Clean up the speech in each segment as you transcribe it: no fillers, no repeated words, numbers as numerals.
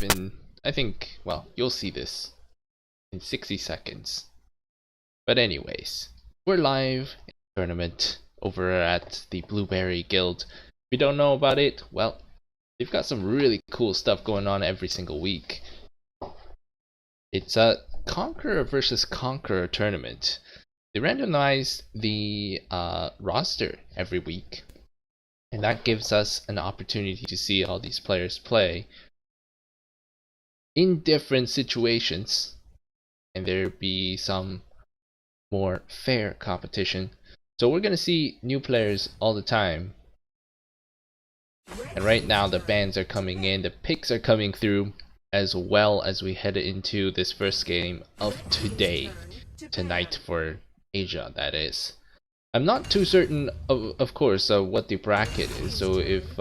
live in, I think, well, you'll see this in 60 seconds. But anyways, we're live in the tournament over at the Blueberry Guild. If you don't know about it, well, they've got some really cool stuff going on every single week. It's a Conqueror versus Conqueror tournament. They randomize the roster every week, and that gives us an opportunity to see all these players play in different situations, and there be some more fair competition. So we're gonna see new players all the time, and right now the bans are coming in, the picks are coming through, as well as we head into this first game of tonight for Asia, that is. I'm not too certain of course what the bracket is, so if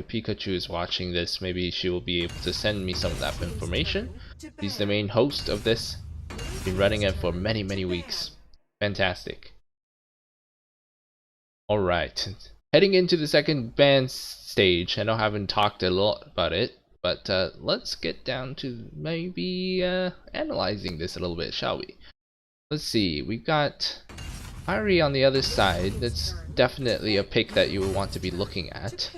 Pikachu is watching this, maybe she will be able to send me some of that information. He's the main host of this, been running it for many weeks. Fantastic. Alright, heading into the second band stage. I know I haven't talked a lot about it, but let's get down to maybe analyzing this a little bit, shall we? Let's see, we've got Ari on the other side. That's definitely a pick that you would want to be looking at.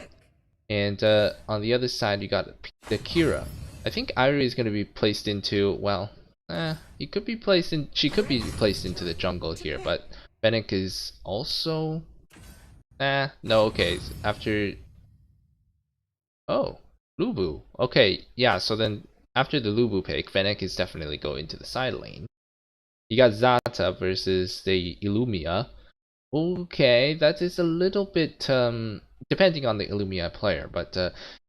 And on the other side you got the Kira. I think Ari is going to be placed into, well, he could be placed in, she could be placed into the jungle here, but Fennec is also, no, okay, after, oh, Lubu, okay, yeah, so then after the Lubu pick, Fennec is definitely going to the side lane. You got Zata versus the Illumia. Okay, that is a little bit depending on the Illumia player, but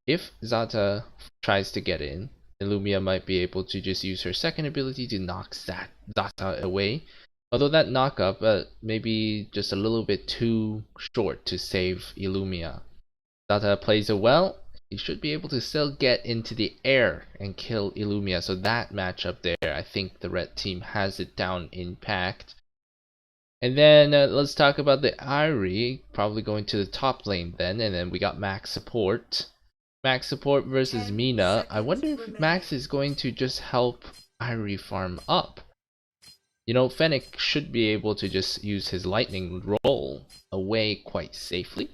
if Zata tries to get in, Illumia might be able to just use her second ability to knock Zata away. Although that knock up maybe just a little bit too short to save Illumia. Zata plays it well. He should be able to still get into the air and kill Illumia. So that matchup there, I think the red team has it down in packed. And then let's talk about the Ari, probably going to the top lane then. And then we got Max support. Max support versus Mina. I wonder if Max is going to just help Ari farm up. You know, Fennec should be able to just use his lightning roll away quite safely.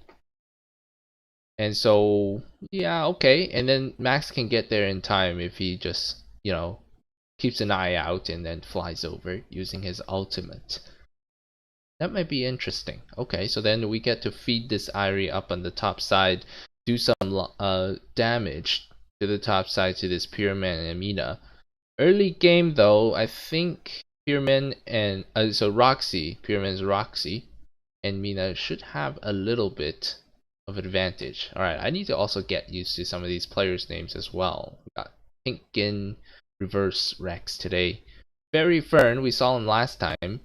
And so, yeah, okay. And then Max can get there in time if he just, you know, keeps an eye out and then flies over using his ultimate. That might be interesting. Okay, so then we get to feed this Irie up on the top side, do some damage to the top side to this Pyramid and Mina. Early game though, I think Pyramid and so Pyramid's Roxy, and Mina should have a little bit of advantage. Alright, I need to also get used to some of these players' names as well. We got Pinkin, Reverse Rex today. Fairy Fern, we saw him last time.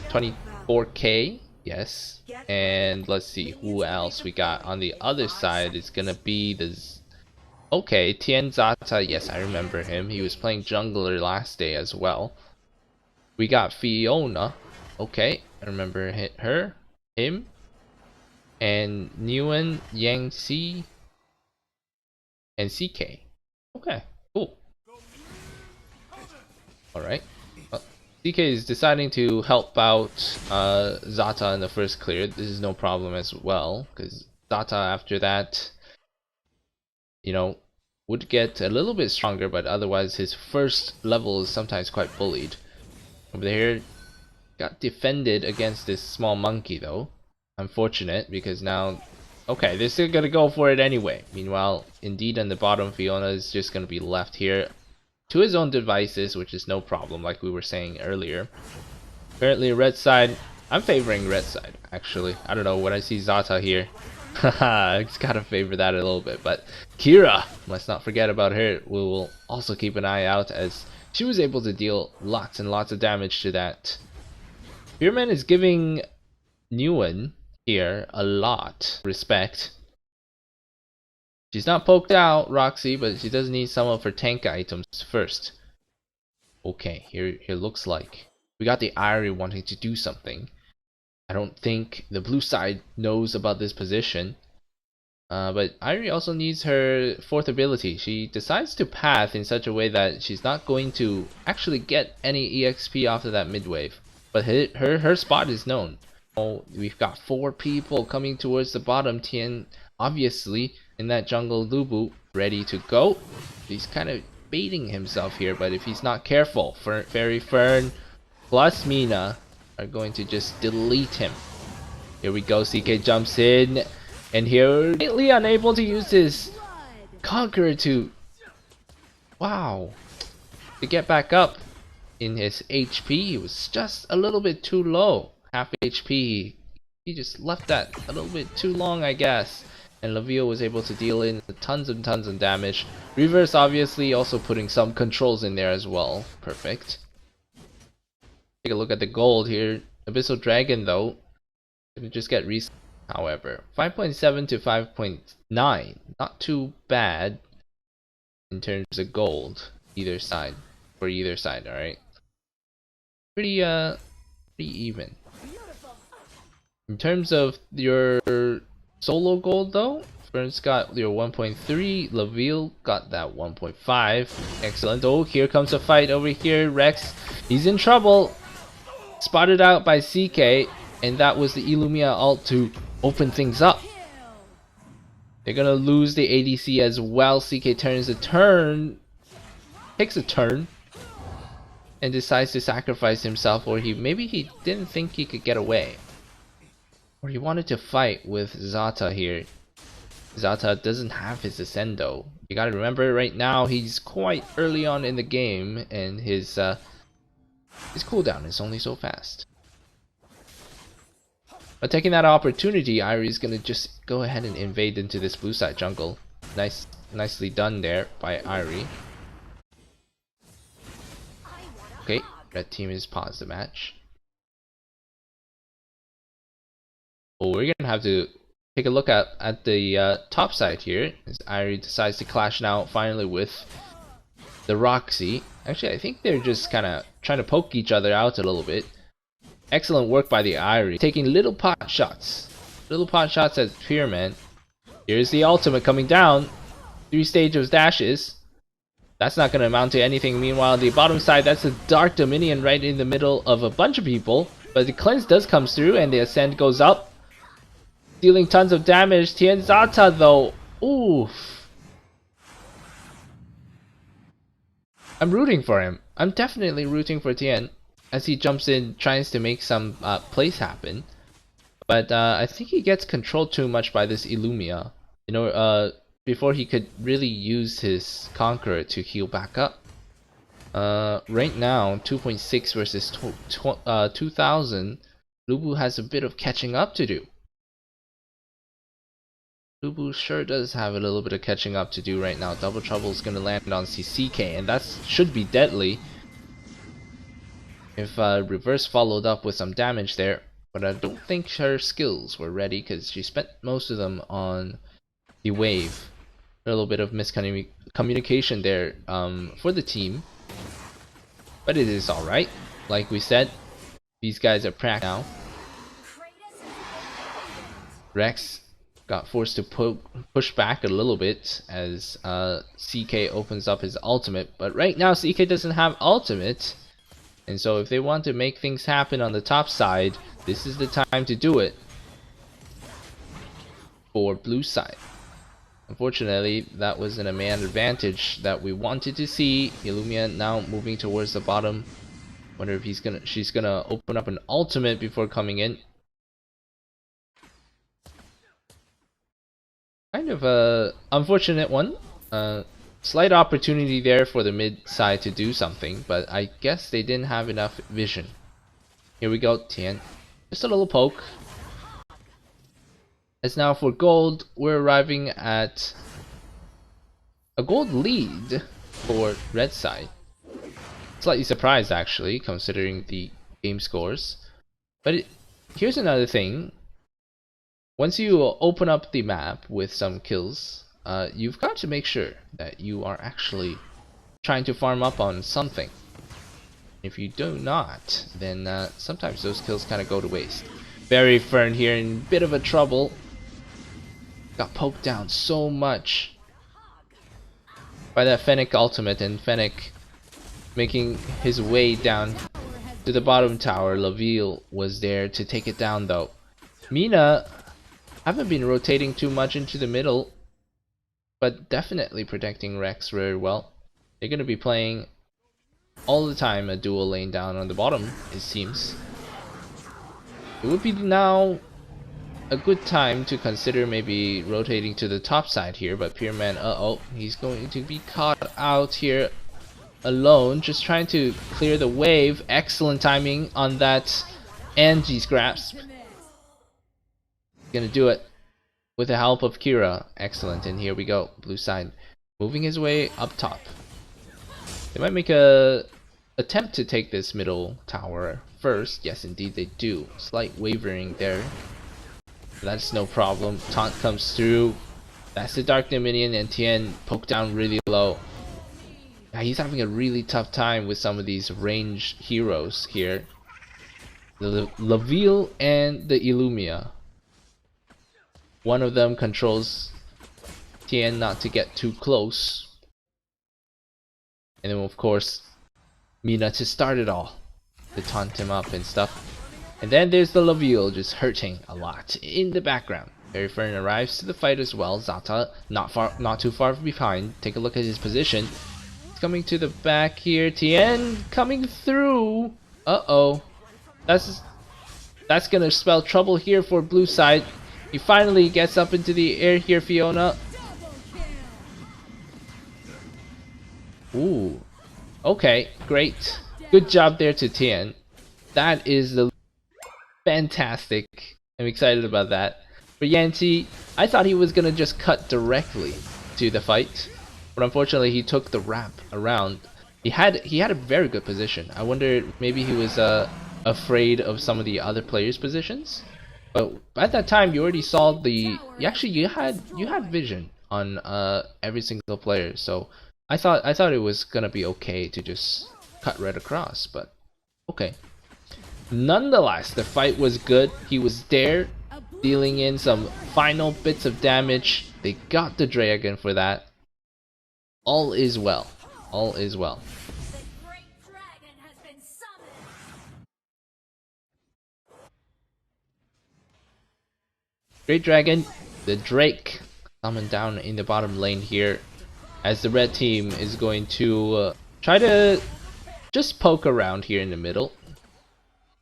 24k, yes. And let's see who else we got on the other side. Is gonna be the okay, Tien Zata. Yes, I remember him. He was playing jungler last day as well. We got Fiona. Okay, I remember him. And Nguyen, Yangtze, and CK. Okay, cool. Alright. CK is deciding to help out Zata in the first clear. This is no problem as well, because Zata after that, you know, would get a little bit stronger, but otherwise his first level is sometimes quite bullied. Over here, got defended against this small monkey though. Unfortunate, because now, okay, they're still gonna go for it anyway. Meanwhile, Indeed on the bottom, Fiona is just gonna be left here to his own devices, which is no problem, like we were saying earlier. Currently, red side, I'm favoring red side, actually. I don't know, when I see Zata here, haha, I just gotta favor that a little bit. But Kira, let's not forget about her. We will also keep an eye out, as she was able to deal lots and lots of damage to that. Spearman is giving Nguyen here a lot respect. She's not poked out, Roxy, but she does need some of her tank items first. Okay, here looks like we got the Irie wanting to do something. I don't think the blue side knows about this position. But Irie also needs her fourth ability. She decides to path in such a way that she's not going to actually get any EXP off of that mid-wave. But her spot is known. Oh, we've got 4 people coming towards the bottom. Tian, obviously, in that jungle, Lubu, ready to go. He's kind of baiting himself here, but if he's not careful, Fairy Fern plus Mina are going to just delete him. Here we go, CK jumps in. And here, completely unable to use his Conqueror to get back up in his HP. He was just a little bit too low. Half HP. He just left that a little bit too long, I guess. And Laville was able to deal in tons and tons of damage. Reverse obviously also putting some controls in there as well. Perfect. Take a look at the gold here. Abyssal Dragon though, gonna just get reset. However, 5.7 to 5.9, not too bad in terms of gold either side, for either side. All right, pretty even. In terms of your solo gold though, Fern's got your 1.3, Laville got that 1.5. Excellent. Oh, here comes a fight over here. Rex, he's in trouble. Spotted out by CK, and that was the Illumia ult to open things up. They're gonna lose the ADC as well. CK turns a turn, takes a turn, and decides to sacrifice himself, or maybe he didn't think he could get away, or he wanted to fight with Zata here. Zata doesn't have his Ascendo. You gotta remember, right now he's quite early on in the game, and his cooldown is only so fast. But taking that opportunity, Irie is gonna just go ahead and invade into this blue side jungle. Nicely done there by Irie. Okay, red team has paused the match. Oh, we're gonna have to take a look at the top side here, as Irie decides to clash now finally with the Roxy. Actually, I think they're just kind of trying to poke each other out a little bit. Excellent work by the Irie, taking little pot shots at Spearman. Here's the ultimate coming down. 3 stages dashes. That's not going to amount to anything. Meanwhile, on the bottom side, that's a Dark Dominion right in the middle of a bunch of people. But the cleanse does come through, and the ascent goes up, dealing tons of damage. Tian Zata though, oof. I'm rooting for him. I'm definitely rooting for Tian, as he jumps in, tries to make some plays happen. But I think he gets controlled too much by this Illumia, you know, before he could really use his Conqueror to heal back up. Right now, 2.6 versus 2000, Lubu has a bit of catching up to do. Lubu sure does have a little bit of catching up to do right now. Double Trouble is going to land on CK, and that should be deadly if Reverse followed up with some damage there. But I don't think her skills were ready, because she spent most of them on the wave. A little bit of miscommunication there for the team. But it is alright. Like we said, these guys are pranked now. Rex got forced to push back a little bit as CK opens up his ultimate. But right now CK doesn't have ultimate. And so if they want to make things happen on the top side, this is the time to do it for blue side. Unfortunately, that wasn't a man advantage that we wanted to see. Illumia now moving towards the bottom. Wonder if she's gonna open up an ultimate before coming in. Kind of a unfortunate one. Slight opportunity there for the mid side to do something, but I guess they didn't have enough vision. Here we go, Tian. Just a little poke. As now for gold, we're arriving at a gold lead for red side. Slightly surprised actually, considering the game scores. But here's another thing. Once you open up the map with some kills, you've got to make sure that you are actually trying to farm up on something. If you do not, then sometimes those kills kind of go to waste. Berry Fern here in a bit of a trouble. got poked down so much by that Fennec ultimate, and Fennec making his way down to the bottom tower. Laville was there to take it down though. Mina haven't been rotating too much into the middle, but definitely protecting Rex very well. They're going to be playing all the time a dual lane down on the bottom, it seems. It would be now a good time to consider maybe rotating to the top side here, but Pierman, he's going to be caught out here alone, just trying to clear the wave. Excellent timing on that Angie's grasp. Gonna do it with the help of Kira. Excellent, and here we go. Blue side moving his way up top. They might make a attempt to take this middle tower first. Yes, indeed they do. Slight wavering there. That's no problem. Taunt comes through. That's the Dark Dominion, and Tien poked down really low. Yeah, he's having a really tough time with some of these ranged heroes here. The Laville and the Illumia. One of them controls Tien not to get too close. And then of course Mina to start it all, to taunt him up and stuff. And then there's the Laville just hurting a lot in the background. Very Fern arrives to the fight as well. Zata not too far behind. Take a look at his position. He's coming to the back here. Tien coming through. That's gonna spell trouble here for blue side. He finally gets up into the air here, Fiona. Ooh. Okay, great. Good job there to Tien. That is the fantastic. I'm excited about that. For Yanti, I thought he was gonna just cut directly to the fight, but unfortunately he took the wrap around. He had a very good position. I wonder maybe he was afraid of some of the other players' positions. But at that time, you already saw the. You had vision on every single player, so I thought it was gonna be okay to just cut right across. But okay. Nonetheless, the fight was good. He was there, dealing in some final bits of damage. They got the dragon for that. All is well. All is well. Great Dragon, the Drake, summoned down in the bottom lane here, as the red team is going to try to just poke around here in the middle.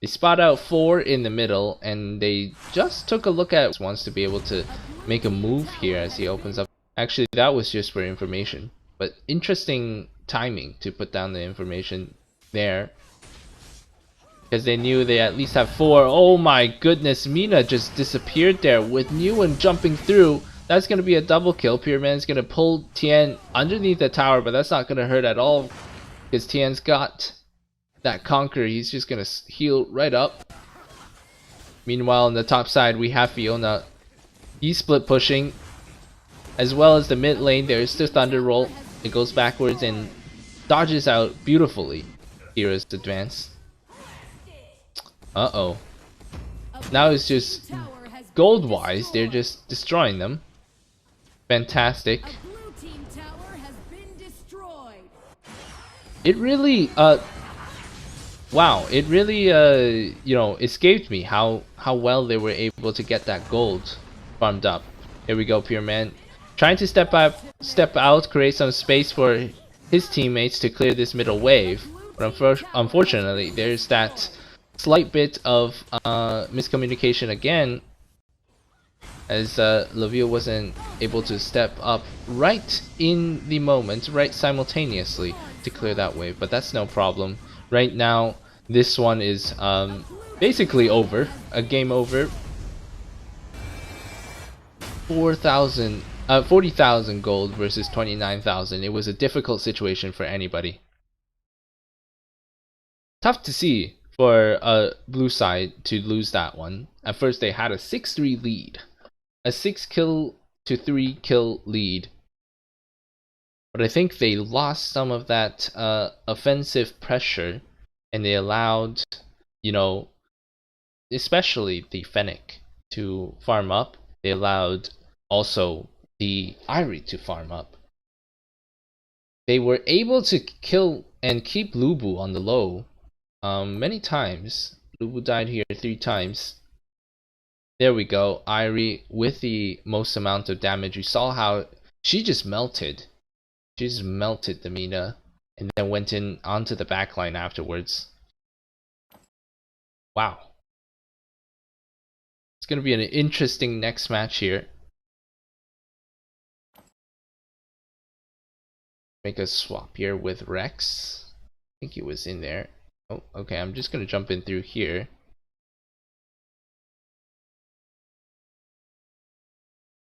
They spot out 4 in the middle, and they just took a look at wants to be able to make a move here as he opens up. Actually, that was just for information, but interesting timing to put down the information there. Because they knew they at least have 4. Oh my goodness, Mina just disappeared there with Newen jumping through. That's going to be a double kill. Pyraman's going to pull Tien underneath the tower, but that's not going to hurt at all. Because Tien's got that Conquer. He's just going to heal right up. Meanwhile, on the top side, we have Fiona. He's split pushing. As well as the mid lane, there's the Thunder Roll. It goes backwards and dodges out beautifully. Hero's advance. Now it's just gold-wise, they're just destroying them. Fantastic. It really, wow, it really, escaped me how well they were able to get that gold farmed up. Here we go, Pure Man, trying to step out, create some space for his teammates to clear this middle wave. But unfortunately, there's that slight bit of miscommunication again, as Laville wasn't able to step up right in the moment, right simultaneously to clear that wave. But that's no problem. Right now, this one is basically over, a game over. 40,000 gold versus 29,000. It was a difficult situation for anybody. Tough to see for blue side to lose that one. At first they had a 6-3 lead. A 6 kill to 3 kill lead. But I think they lost some of that offensive pressure, and they allowed, especially the Fennec to farm up. They allowed also the Irie to farm up. They were able to kill and keep Lubu on the low many times. Lubu died here 3 times. There we go. Irie with the most amount of damage. You saw how she just melted. She just melted the Mina and then went in onto the backline afterwards. Wow. It's going to be an interesting next match here. Make a swap here with Rex. I think he was in there. Oh, okay. I'm just going to jump in through here.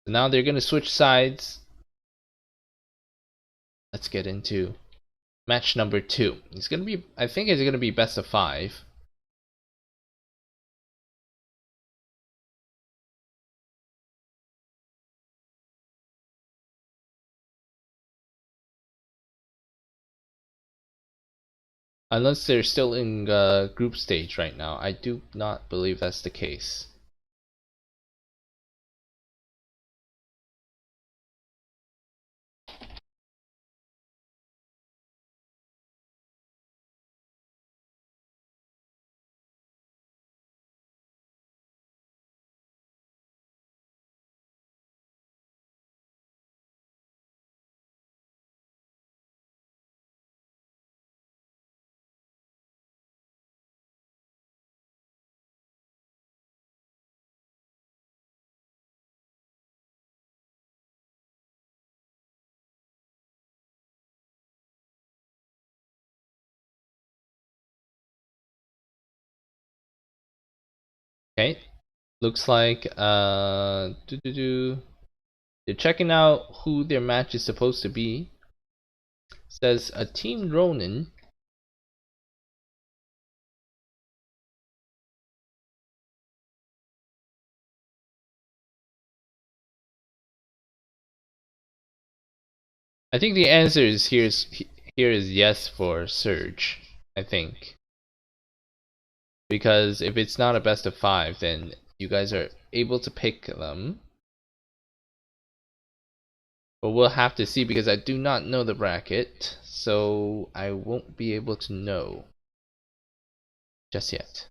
So now they're going to switch sides. Let's get into match number 2. It's going to be, I think it's going to be best of 5. Unless they're still in group stage right now. I do not believe that's the case. Okay, looks like they're checking out who their match is supposed to be. Says a Team Ronin. I think the answer is here is yes for Surge. I think because if it's not a best of 5, then you guys are able to pick them. But we'll have to see because I do not know the bracket, so I won't be able to know just yet.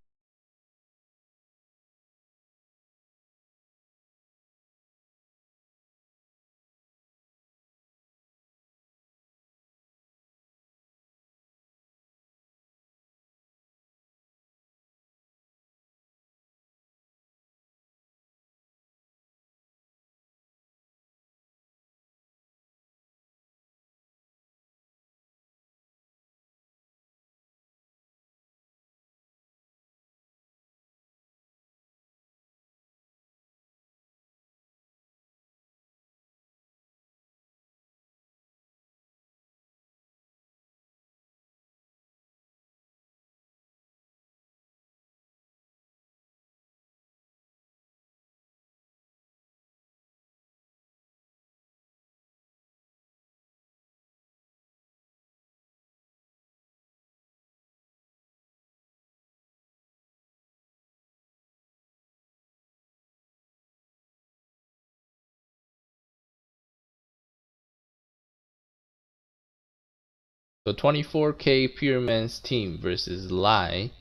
So 24K Pure Man's team versus Lai.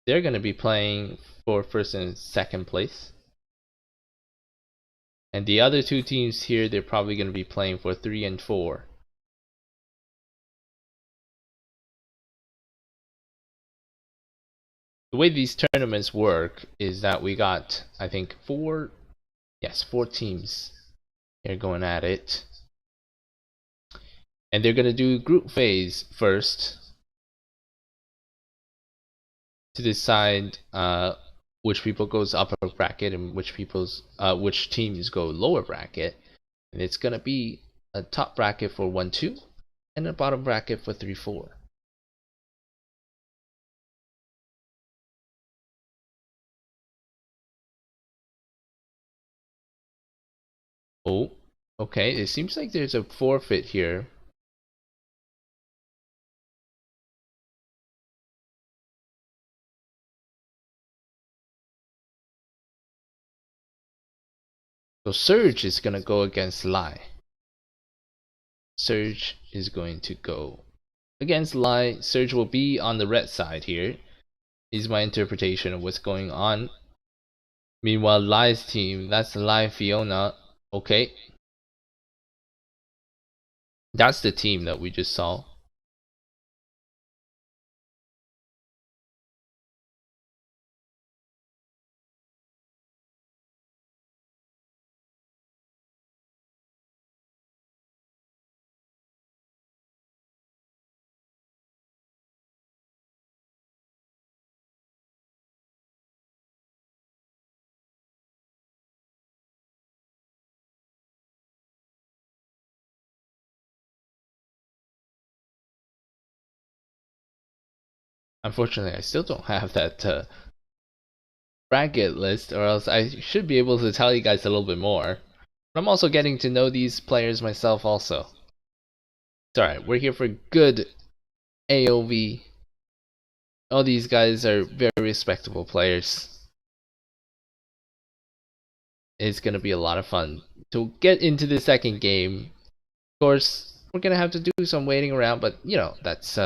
They're going to be playing for first and second place. And the other two teams here, they're probably going to be playing for 3 and 4. The way these tournaments work is that we got, I think, 4 teams here going at it. And they're going to do group phase first to decide which people goes upper bracket and which teams go lower bracket. And it's going to be a top bracket for 1-2 and a bottom bracket for 3-4. Oh, okay. It seems like there's a forfeit here. So Surge is gonna go against Lai. Surge is going to go against Lai. Surge will be on the red side here, is my interpretation of what's going on. Meanwhile, Lai's team, that's Lai Fiona. Okay. That's the team that we just saw. Unfortunately, I still don't have that bracket list, or else I should be able to tell you guys a little bit more. But I'm also getting to know these players myself also. It's alright, we're here for good AOV. All these guys are very respectable players. It's gonna be a lot of fun. To get into the second game, of course, we're gonna have to do some waiting around, but you know, that's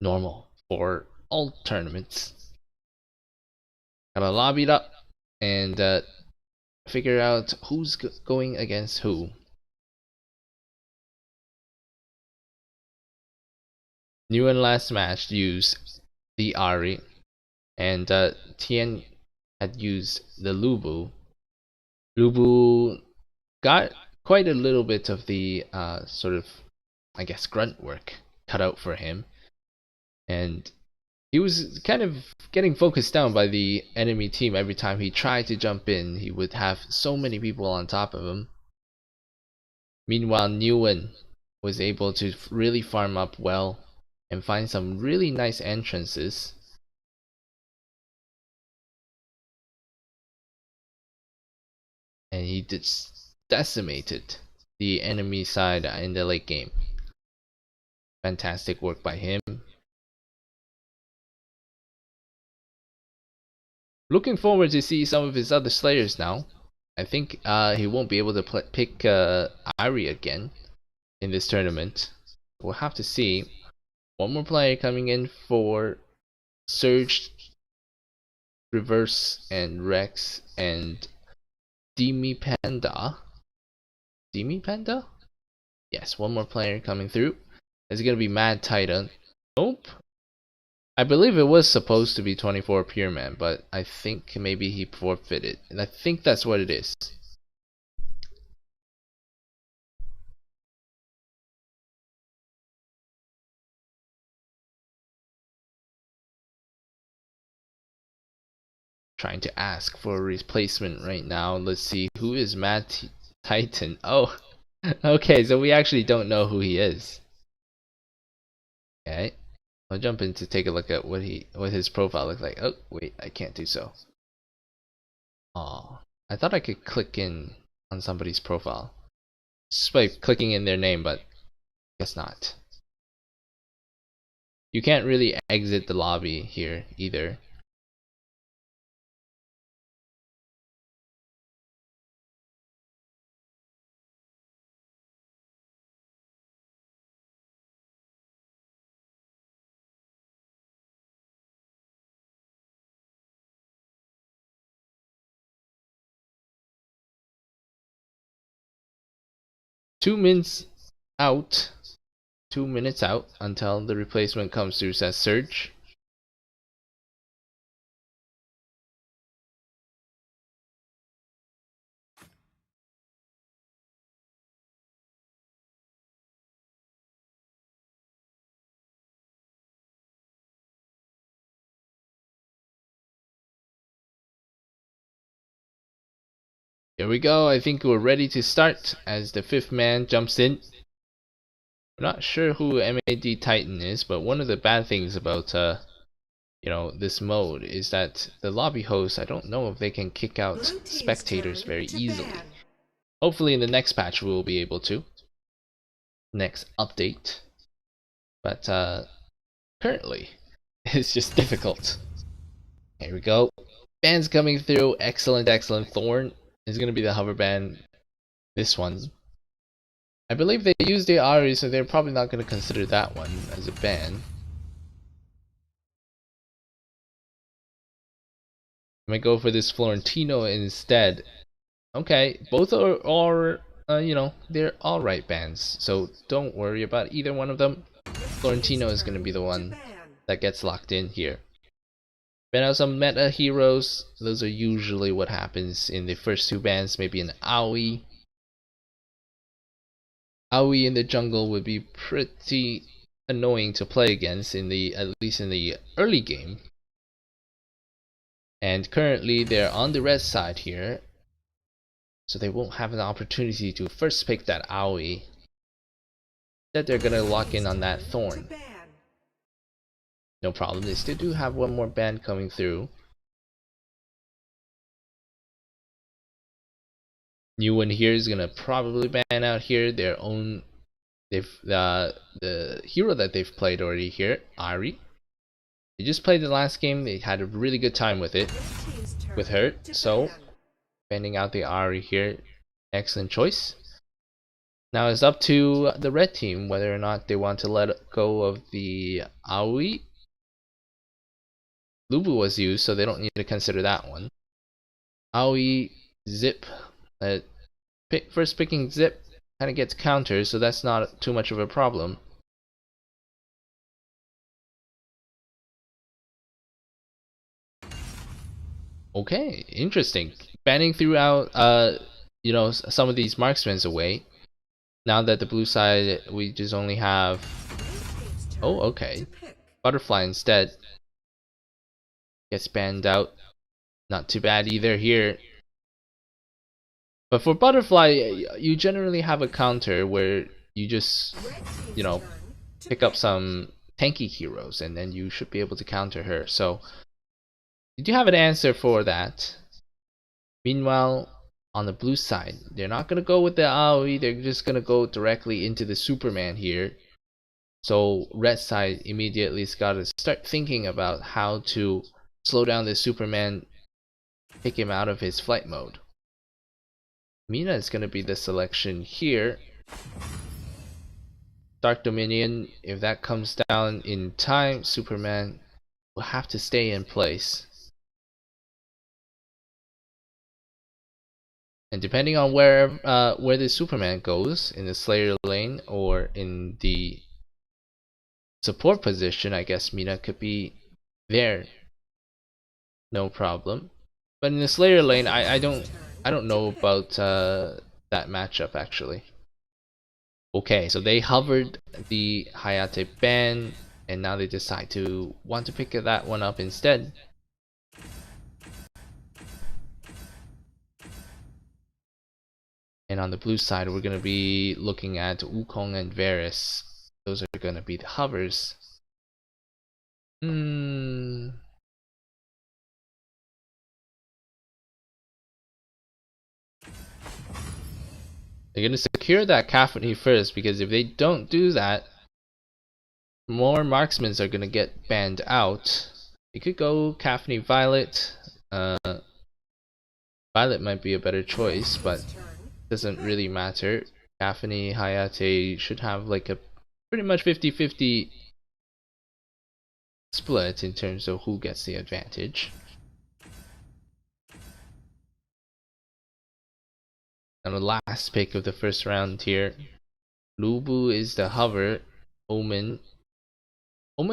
normal for all tournaments. Gotta lobby it up and figure out who's going against who. New and last match used the Ari, and Tien had used the Lubu. Lubu got quite a little bit of the sort of, I guess, grunt work cut out for him, and he was kind of getting focused down by the enemy team. Every time he tried to jump in, he would have so many people on top of him. Meanwhile, Nguyen was able to really farm up well and find some really nice entrances. And he decimated the enemy side in the late game. Fantastic work by him. Looking forward to see some of his other Slayers now. I think he won't be able to pick Ari again in this tournament. We'll have to see. One more player coming in for Surge, Reverse, and Rex, and Demi Panda. Demi Panda? Yes, one more player coming through. It's gonna be Mad Titan. Nope. I believe it was supposed to be 24 Pure Man, but I think maybe he forfeited. And I think that's what it is. Trying to ask for a replacement right now. Let's see, who is Mad Titan? Oh, okay, so we actually don't know who he is. Okay, I'll jump in to take a look at what his profile looks like. Oh, wait, I can't do so. Oh, I thought I could click in on somebody's profile just by clicking in their name, but guess not. You can't really exit the lobby here either. Two minutes out. 2 minutes out until the replacement comes through, says Surge. Here we go. I think we're ready to start as the fifth man jumps in. We're not sure who MAD Titan is, but one of the bad things about this mode is that the lobby hosts, I don't know if they can kick out spectators very easily. Hopefully in the next patch we will be able to. Next update. But currently it's just difficult. Here we go. Bans coming through. Excellent, excellent. Thorn is gonna be the hover ban. This one, I believe they used the Ari, so they're probably not gonna consider that one as a ban. I might go for this Florentino instead. Okay, both are you know, they're alright bans, so don't worry about either one of them. Florentino is gonna be the one that gets locked in here. Ban out some meta heroes. Those are usually what happens in the first two bans. Maybe an AOE. AOE in the jungle would be pretty annoying to play against at least in the early game. And currently they're on the red side here, so they won't have an opportunity to first pick that AOE. Instead they're gonna lock in on that Thorn. No problem, they still do have one more ban coming through. New one here is gonna probably ban out here their own. The hero that they've played already here, Ari. They just played the last game. They had a really good time with it, with her. So banning out the Ari here, excellent choice. Now it's up to the red team whether or not they want to let go of the Aoi. Lubu was used, so they don't need to consider that one. Aoi, Zip. First picking Zip kind of gets countered, so that's not too much of a problem. Okay, interesting. Banning throughout, you know, some of these marksmen away. Now that the blue side, we just only have. Oh, okay. Butterfly instead gets banned out. Not too bad either here. But for Butterfly, you generally have a counter where you just, you know, pick up some tanky heroes and then you should be able to counter her. So you do have an answer for that. Meanwhile, on the blue side, they're not going to go with the AoE, they're just going to go directly into the Superman here. So red side immediately has got to start thinking about how to slow down the Superman, take him out of his flight mode. Mina is going to be the selection here. Dark Dominion, if that comes down in time, Superman will have to stay in place. And depending on where the Superman goes, in the Slayer lane or in the support position, I guess Mina could be there. No problem. But in the Slayer lane, I don't know about that matchup actually. Okay, so they hovered the Hayate ban, and now they decide to want to pick that one up instead. And on the blue side, we're going to be looking at Wukong and Varus. Those are going to be the hovers. They're going to secure that Caphony first, because if they don't do that, more marksmen are going to get banned out. It could go Caphony Violet. Violet might be a better choice, but doesn't really matter. Caphony, Hayate should have like a pretty much 50-50 split in terms of who gets the advantage. And the last pick of the first round here, Lubu is the hover. Omen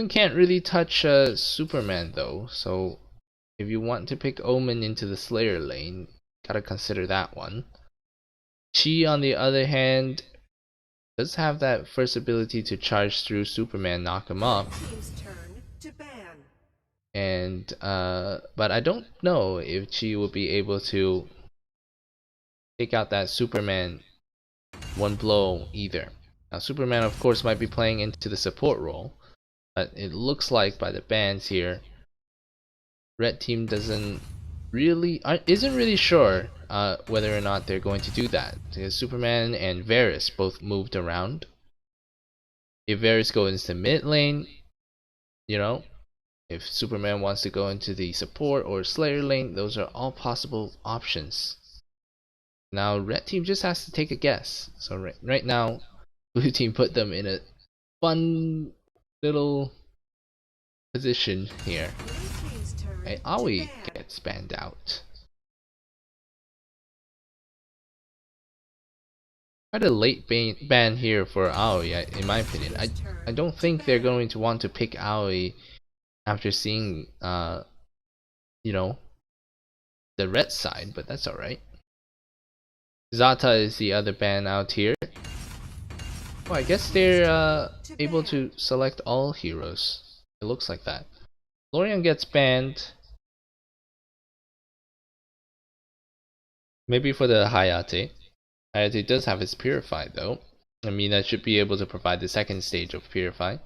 can't really touch Superman though, so if you want to pick Omen into the Slayer lane, gotta consider that one. Chi, on the other hand, does have that first ability to charge through Superman, knock him up. And but I don't know if Chi will be able to take out that Superman one blow either. Now Superman of course might be playing into the support role, but it looks like by the bans here, red team isn't really sure whether or not they're going to do that, because Superman and Varus both moved around. If Varus goes into mid lane, you know, if Superman wants to go into the support or Slayer lane, those are all possible options. Now red team just has to take a guess. So right now, blue team put them in a fun little position here. Hey, AOV gets banned out. Quite a late ban here for AOV, in my opinion. I don't think they're going to want to pick AOV after seeing you know, the red side, but that's alright. Zata is the other ban out here. Oh, I guess they're able to select all heroes. It looks like that. Lorian gets banned. Maybe for the Hayate. Hayate does have his Purify though. I mean, that should be able to provide the second stage of Purify.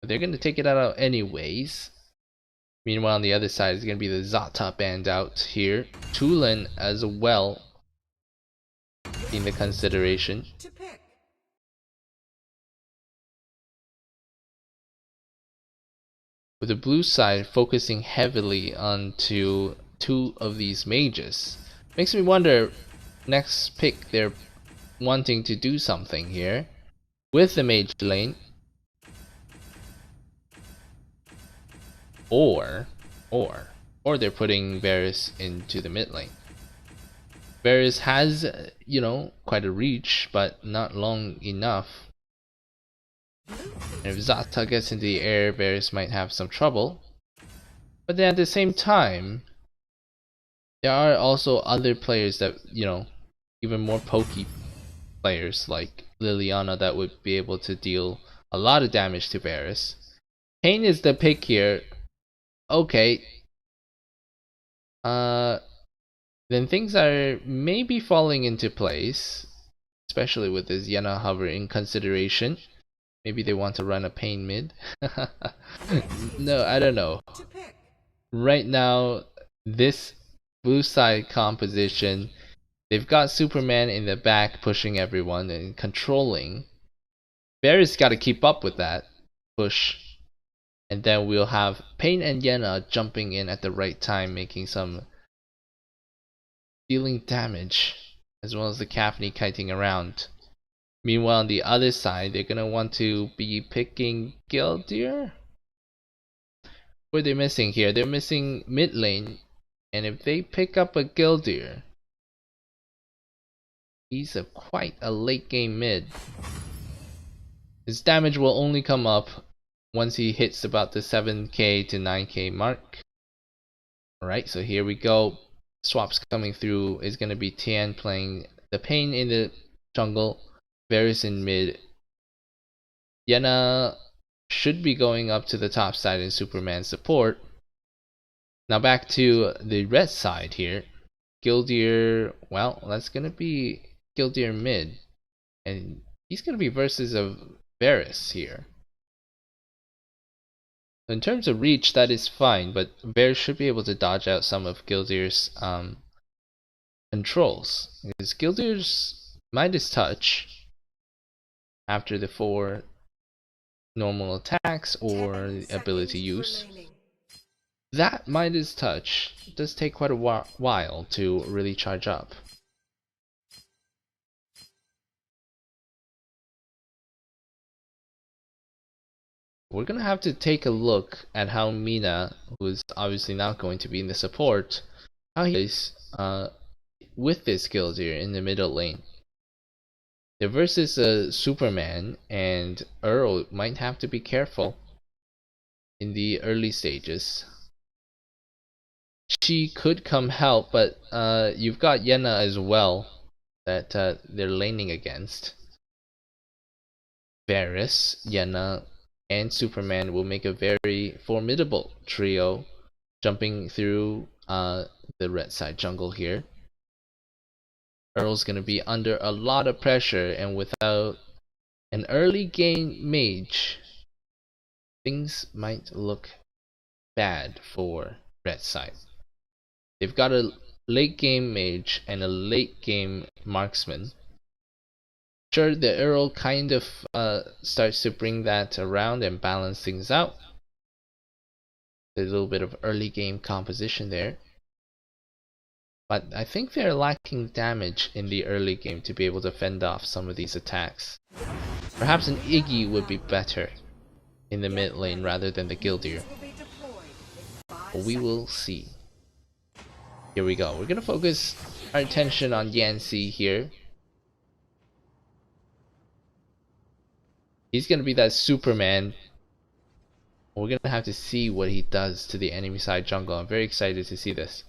But they're going to take it out anyways. Meanwhile, on the other side is going to be the Zata banned out here. Tulin as well in the consideration. With the blue side focusing heavily onto two of these mages. Makes me wonder, next pick they're wanting to do something here with the mage lane. Or they're putting Varus into the mid lane. Varus has, you know, quite a reach, but not long enough. And if Zata gets into the air, Varus might have some trouble. But then at the same time, there are also other players that, you know, even more pokey players like Liliana that would be able to deal a lot of damage to Varus. Pain is the pick here. Okay. Then things are maybe falling into place, especially with this Yenna hover in consideration. Maybe they want to run a Pain mid. No, I don't know. Right now, this blue side composition, they've got Superman in the back pushing everyone and controlling. Varus got to keep up with that push. And then we'll have Pain and Yenna jumping in at the right time, making some dealing damage, as well as the Caphne kiting around. Meanwhile, on the other side, they're gonna want to be picking Gildir. What are they missing here? They're missing mid lane, and if they pick up a Gildir, he's quite a late game mid. His damage will only come up once he hits about the 7k to 9k mark. Alright, so here we go. Swaps coming through is going to be Tian playing the Pain in the jungle, Varus in mid. Yenna should be going up to the top side in Superman support. Now back to the red side here. Gildir, well, that's going to be Gildir mid. And he's going to be versus of Varus here. In terms of reach, that is fine, but Varus should be able to dodge out some of Gildir's controls. Because Gildir's Midas Touch, after the 4 normal attacks or the ability use, that Midas Touch does take quite a while to really charge up. We're gonna have to take a look at how Mina, who is obviously not going to be in the support, how he is with this Gildir in the middle lane. They're versus Superman, and Earl might have to be careful in the early stages. She could come help, but you've got Yenna as well that they're laning against. Varus, Yenna, and Superman will make a very formidable trio jumping through the red side jungle here. Earl's gonna be under a lot of pressure, and without an early game mage, things might look bad for red side. They've got a late game mage and a late game marksman. Sure, the Earl kind of starts to bring that around and balance things out. A little bit of early game composition there. But I think they're lacking damage in the early game to be able to fend off some of these attacks. Perhaps an Iggy would be better in the mid lane rather than the Gildir. But we will see. Here we go. We're gonna focus our attention on Yancy here. He's gonna be that Superman. We're gonna have to see what he does to the enemy side jungle. I'm very excited to see this.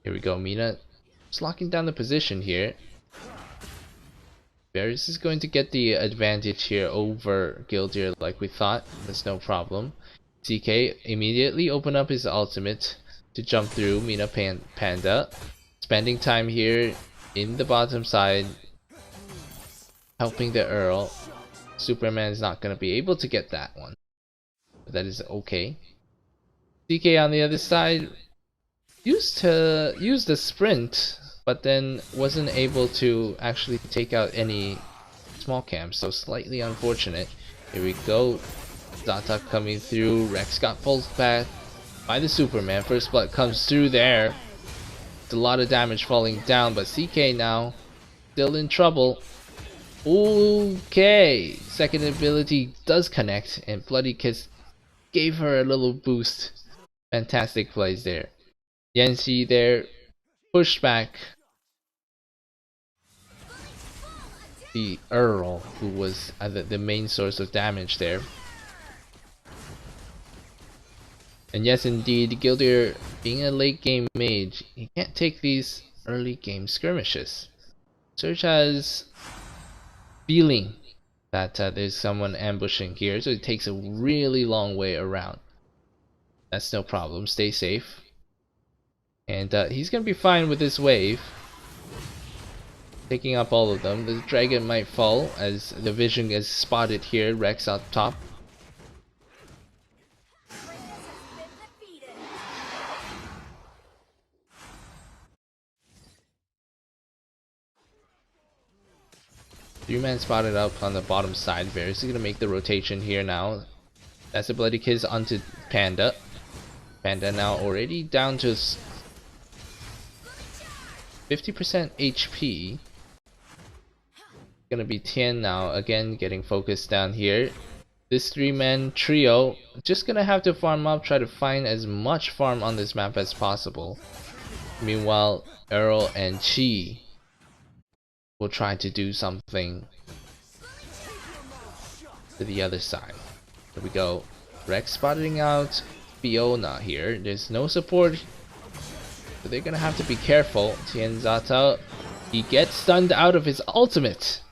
Here we go, Mina. Just locking down the position here. Varys is going to get the advantage here over Gildir like we thought. That's no problem. CK immediately open up his ultimate to jump through Mina Panda. Spending time here in the bottom side. Helping the Earl. Superman is not going to be able to get that one. But that is okay. CK on the other side used to use the sprint, but then wasn't able to actually take out any small camps, so slightly unfortunate. Here we go. Zata coming through. Rex got pulled back by the Superman. First blood comes through there. It's a lot of damage falling down, but CK now still in trouble. Okay, second ability does connect, and Bloody Kiss gave her a little boost. Fantastic plays there. Yancy there, pushed back the Earl, who was the main source of damage there. And yes, indeed, Gildir, being a late game mage, he can't take these early game skirmishes. Surge has feeling that there's someone ambushing here, so it takes a really long way around. That's no problem, stay safe. And he's gonna be fine with this wave. Taking up all of them. The dragon might fall as the vision is spotted here. Rex up top. Three-man spotted up on the bottom side. Varys is gonna make the rotation here now. That's a Bloody Kiss onto Panda. Panda now already down to 50% HP. Gonna be Tian now, again getting focused down here. This three-man trio just gonna have to farm up, try to find as much farm on this map as possible. Meanwhile, Earl and Chi will try to do something to the other side. Here we go. Rex spotting out Fiona here. There's no support, so they're gonna have to be careful. Tian Zata, he gets stunned out of his ultimate.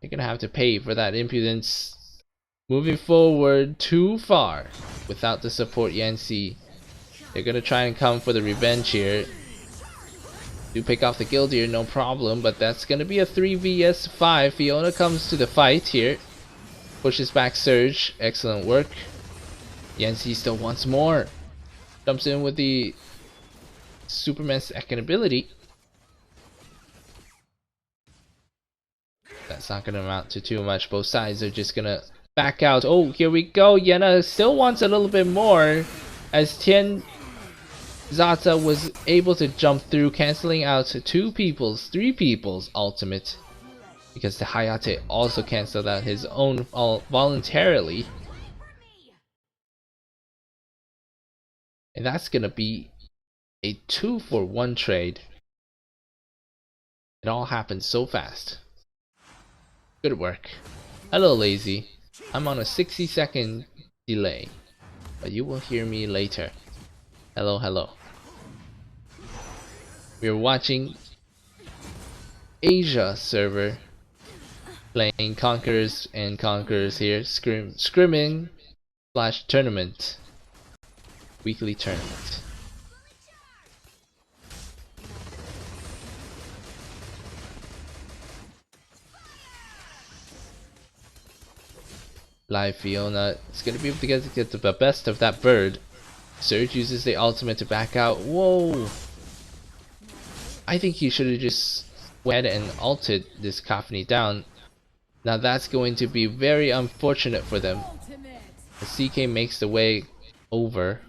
They're gonna have to pay for that impudence. Moving forward too far without the support Yancy. They're gonna try and come for the revenge here. Do pick off the Gildir, no problem, but that's gonna be a 3vs5. Fiona comes to the fight here. Pushes back Surge, excellent work. Yancy still wants more. Jumps in with the Superman's second ability. That's not gonna amount to too much. Both sides are just gonna back out. Oh, here we go. Yena still wants a little bit more as Tian Zata was able to jump through, cancelling out three people's ultimate, because the Hayate also cancelled out his own voluntarily. And that's gonna be a 2-for-1 trade. It all happened so fast. Good work. Hello, Lazy. I'm on a 60-second delay, but you will hear me later. Hello, hello. We're watching Asia server playing Conquerors and Conquerors here. Scrimming / tournament. Weekly tournament. Live Fiona is going to be able to get the best of that bird. Surge uses the ultimate to back out. Whoa! I think he should have just went and ulted this Cacophony down. Now that's going to be very unfortunate for them. The CK makes the way over.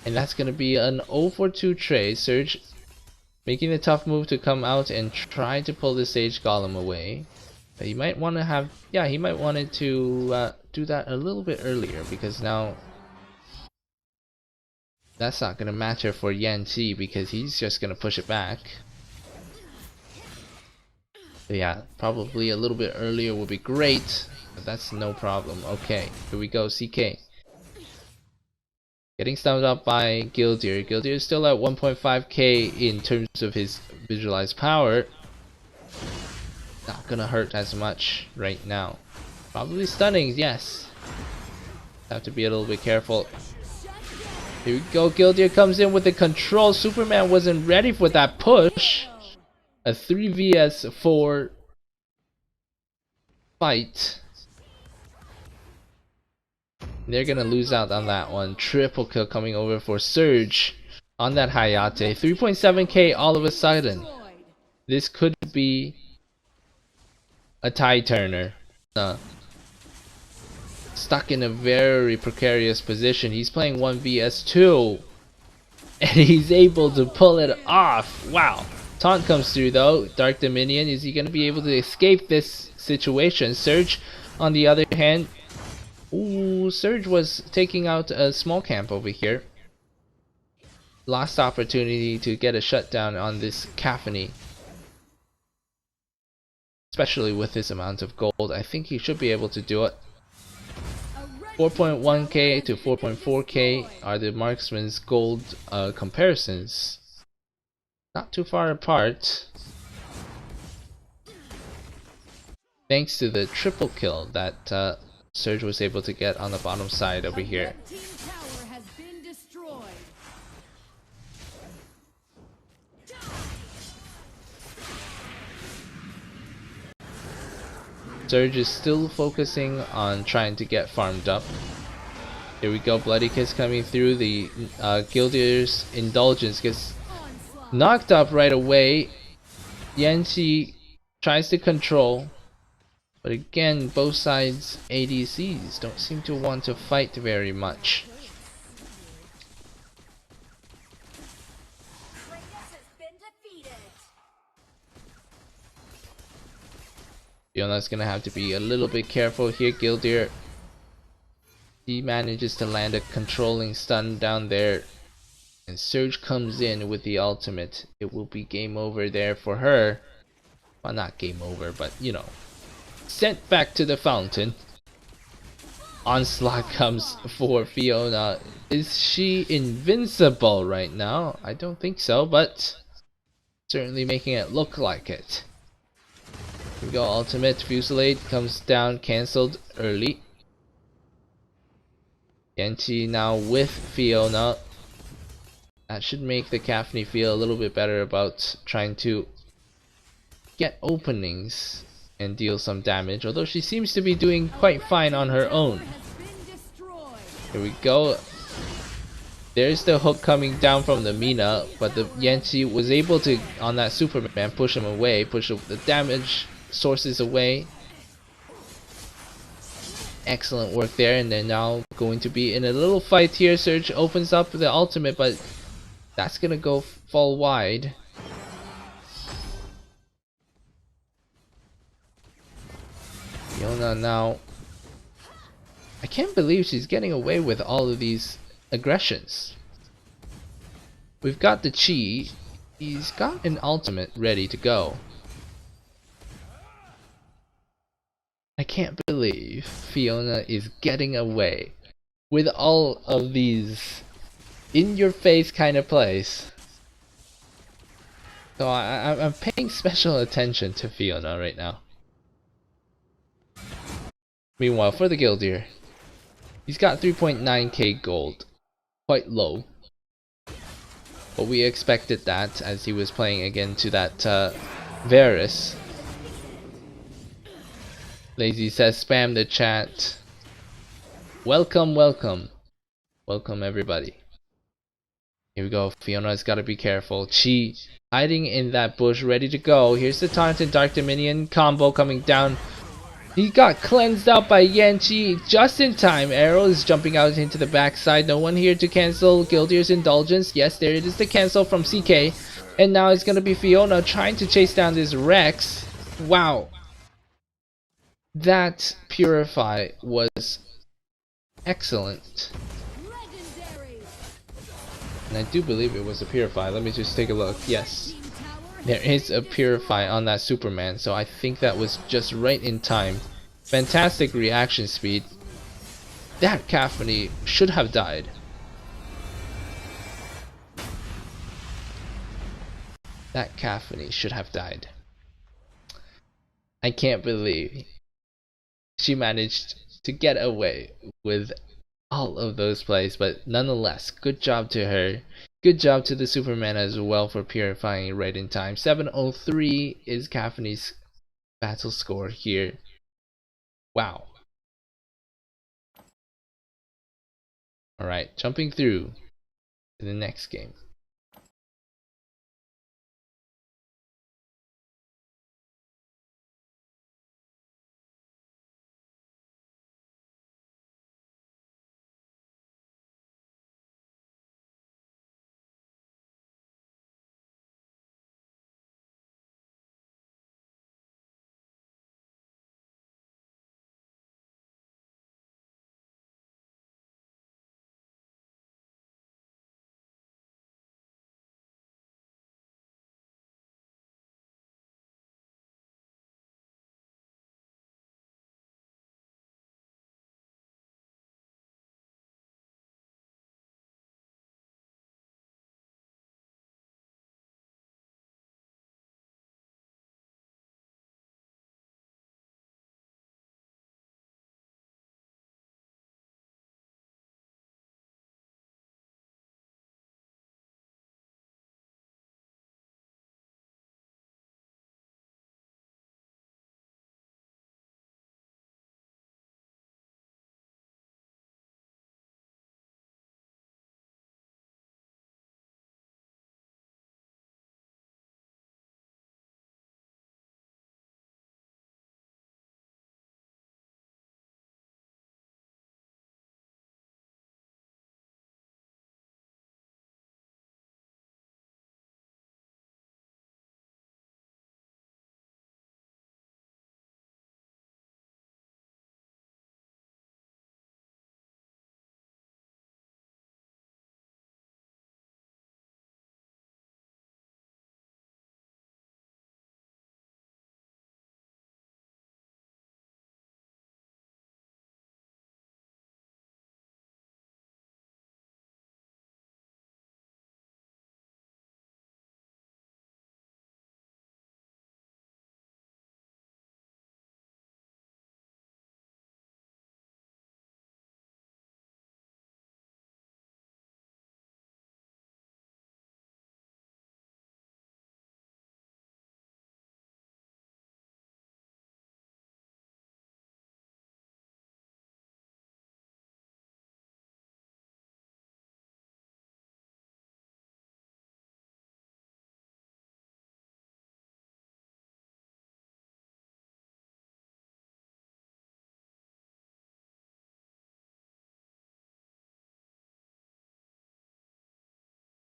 And that's gonna be an 0 for 2 trade. Surge making a tough move to come out and try to pull the Sage Golem away. But he might want to have, yeah, he might wanted to do that a little bit earlier, because now that's not gonna matter for Yanqi because he's just gonna push it back. So yeah, probably a little bit earlier would be great, but that's no problem. Okay, here we go, CK. Getting stumped up by Gildir. Gildir is still at 1.5k in terms of his visualized power. Not gonna hurt as much right now. Probably stunning, yes. Have to be a little bit careful. Here we go, Gildir comes in with the control. Superman wasn't ready for that push. A 3 vs 4 fight. They're gonna lose out on that one. Triple kill coming over for Surge on that Hayate. 3.7k all of a sudden. This could be a tie turner. Stuck in a very precarious position. He's playing 1 vs 2 and he's able to pull it off. Wow. Taunt comes through though. Dark Dominion, is he gonna be able to escape this situation? Surge on the other hand, ooh, Surge was taking out a small camp over here. Lost opportunity to get a shutdown on this Caphony. Especially with this amount of gold, I think he should be able to do it. 4.1k to 4.4k are the marksman's gold comparisons. Not too far apart. Thanks to the triple kill that Surge was able to get on the bottom side over here. Surge is still focusing on trying to get farmed up. Here we go, Bloody Kiss coming through. The Gildir's Indulgence gets knocked up right away. Yanqi tries to control, but again, both sides ADCs don't seem to want to fight very much. Fiona's gonna have to be a little bit careful here. Gildir, he manages to land a controlling stun down there, and Surge comes in with the ultimate. It will be game over there for her. Well, not game over, but you know, sent back to the fountain. Onslaught comes for Fiona. Is she invincible right now? I don't think so, but certainly making it look like it. Here we go, ultimate. Fusillade comes down, cancelled early. Yanqi now with Fiona. That should make the Caphony feel a little bit better about trying to get openings and deal some damage, although she seems to be doing quite fine on her own. Here we go. There's the hook coming down from the Mina, but the Yanqi was able to, on that Superman, push him away, push the damage sources away. Excellent work there, and they're now going to be in a little fight here. Surge opens up the ultimate, but that's gonna go fall wide. Fiona now, I can't believe she's getting away with all of these aggressions. We've got the Chi. He's got an ultimate ready to go. I can't believe Fiona is getting away with all of these in-your-face kind of plays. So I'm paying special attention to Fiona right now. Meanwhile, for the Gildir, he's got 3.9k gold. Quite low. But we expected that as he was playing again to that Varus. Lazy says spam the chat. Welcome, welcome. Welcome everybody. Here we go. Fiona's gotta be careful. Chi hiding in that bush, ready to go. Here's the taunt and Dark Dominion combo coming down. He got cleansed out by Yanqi just in time. Arrow is jumping out into the backside. No one here to cancel Gildir's Indulgence. Yes, there it is, the cancel from CK. And now it's gonna be Fiona trying to chase down this Rex. Wow. That Purify was excellent. And I do believe it was a Purify. Let me just take a look. Yes. There is a Purify on that Superman, so I think that was just right in time. Fantastic reaction speed. That Caphony should have died. That Caphony should have died. I can't believe she managed to get away with all of those plays, but nonetheless, good job to her. Good job to the Superman as well for purifying right in time. 703 is Caphony's battle score here. Wow. Alright, jumping through to the next game.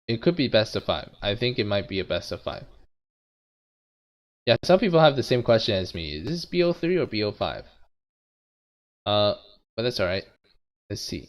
It could be best of 5. I think it might be a best of 5. Yeah, some people have the same question as me. Is this BO3 or BO5? But that's alright. Let's see.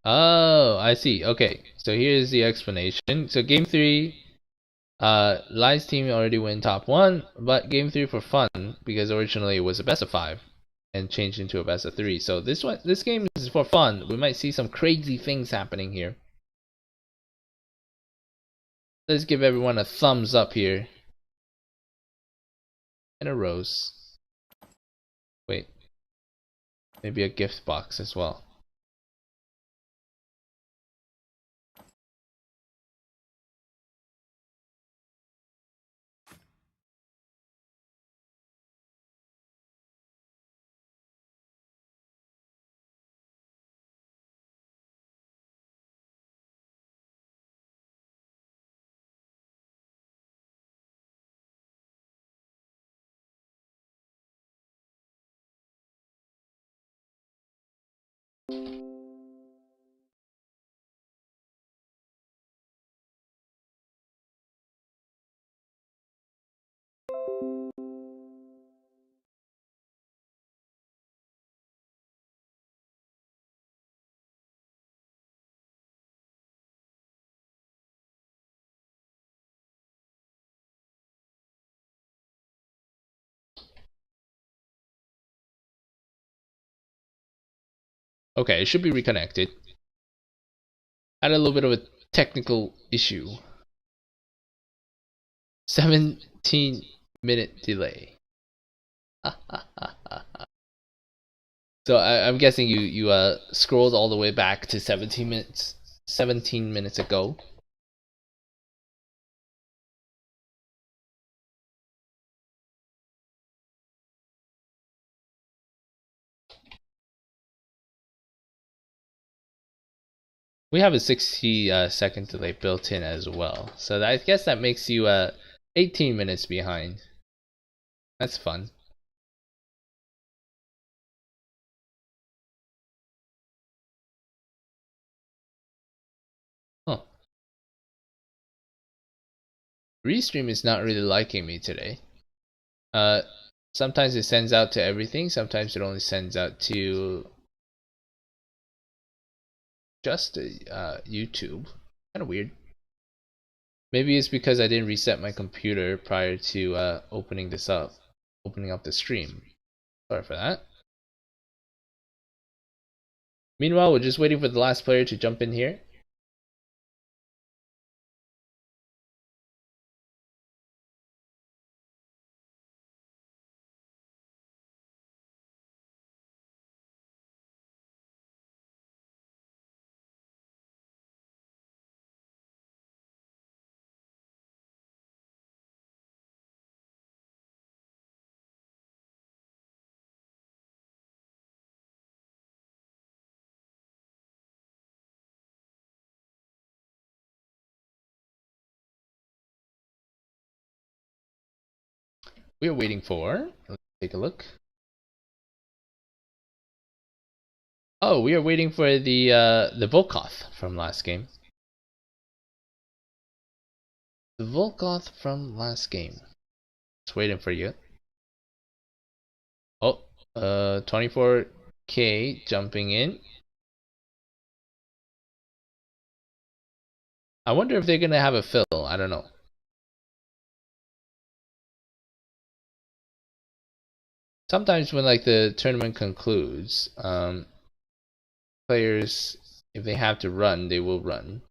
Oh, I see. Okay, so here's the explanation. So game 3, Lai's team already went top 1, but game 3 for fun, because originally it was a best of 5 and changed into a best of 3. So this game is for fun. We might see some crazy things happening here. Let's give everyone a thumbs up here. And a rose. Wait. Maybe a gift box as well. Okay, it should be reconnected. Had a little bit of a technical issue. 17-minute delay. So I'm guessing you scrolled all the way back to 17 minutes ago. We have a 60 second delay built in as well, so I guess that makes you 18 minutes behind. That's fun. Huh. Restream is not really liking me today. Sometimes it sends out to everything, sometimes it only sends out to just YouTube. Kind of weird. Maybe it's because I didn't reset my computer prior to opening up the stream. Sorry for that. Meanwhile, we're just waiting for the last player to jump in here. We are waiting for. Let's take a look. Oh, we are waiting for the Volkoth from last game. The Volkoth from last game. It's waiting for you. Oh, 24K jumping in. I wonder if they're gonna have a fill. I don't know. Sometimes when like the tournament concludes, players, if they have to run, they will run.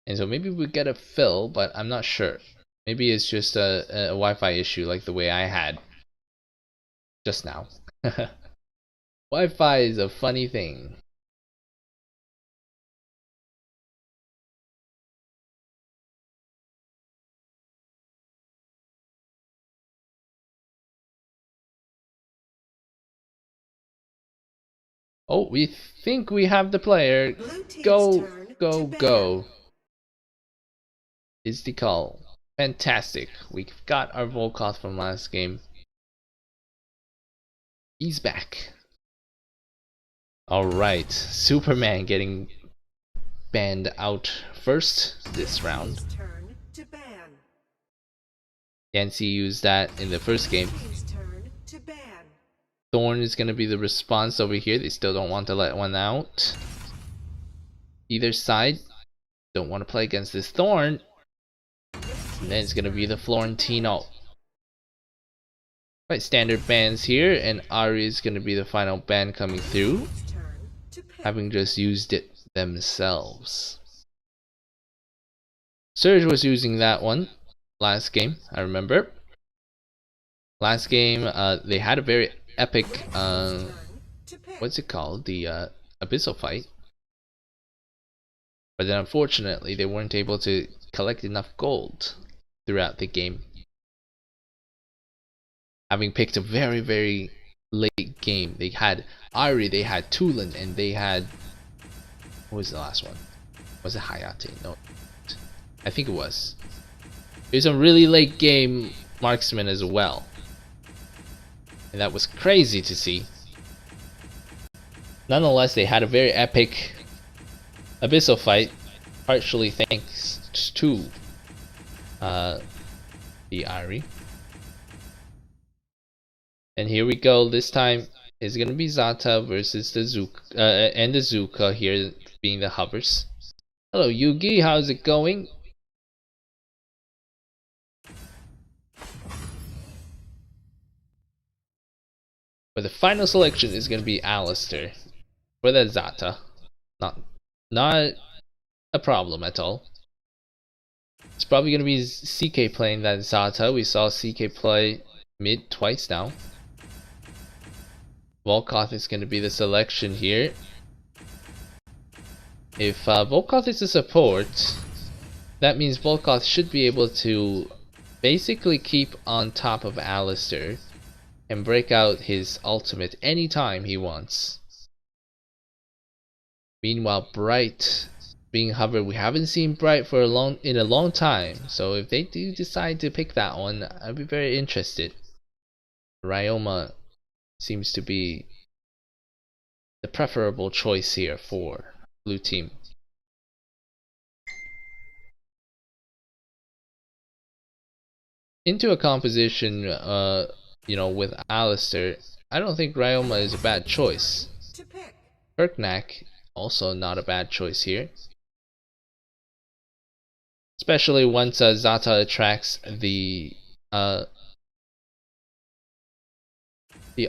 And so maybe we get a fill, but I'm not sure. Maybe it's just a Wi-Fi issue like the way I had just now. Wi-Fi is a funny thing. Oh, we think we have the player. Go, go, go. Is the call. Fantastic. We've got our Volkoth from last game. He's back. Alright, Superman getting banned out first this round. Yancy used that in the first game. Thorn is going to be the response over here. They still don't want to let one out. Either side don't want to play against this Thorn. And then it's going to be the Florentino. Right, standard bans here, and Ari is going to be the final ban coming through, having just used it themselves. Surge was using that one last game, I remember. Last game, they had a very epic, what's it called? The Abyssal fight. But then unfortunately, they weren't able to collect enough gold throughout the game. Having picked a very, very late game. They had Ari, they had Tulin, and they had... What was the last one? Was it Hayate? No. I think it was. It was a really late game marksman as well. And that was crazy to see. Nonetheless, they had a very epic Abyssal fight, partially thanks to the Ari. And here we go. This time it's gonna be Zata versus the Zuka and the Zuka here being the hovers. Hello Yugi, how's it going? But the final selection is going to be Alistair for the Zata. Not a problem at all. It's probably going to be CK playing that Zata. We saw CK play mid twice now. Volkoth is going to be the selection here. If Volkoth is a support, that means Volkoth should be able to basically keep on top of Alistair and break out his ultimate anytime he wants. Meanwhile, Bright being hovered, we haven't seen Bright for in a long time, so if they do decide to pick that one, I'd be very interested. Ryoma seems to be the preferable choice here for blue team. Into a composition, with Alistair, I don't think Ryoma is a bad choice. Kirknack, also not a bad choice here. Especially once Zata attracts the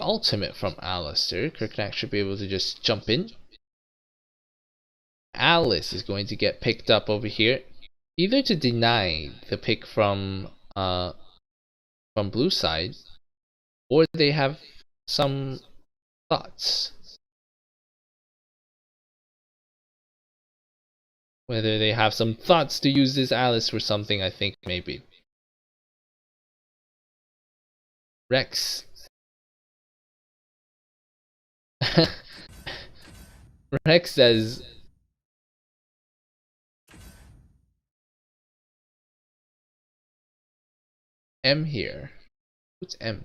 ultimate from Alistair, Kirknack should be able to just jump in. Alice is going to get picked up over here, either to deny the pick from blue side, or they have some thoughts. Whether they have some thoughts to use this Alice for something, I think maybe. Rex. Rex says M here. Who's M?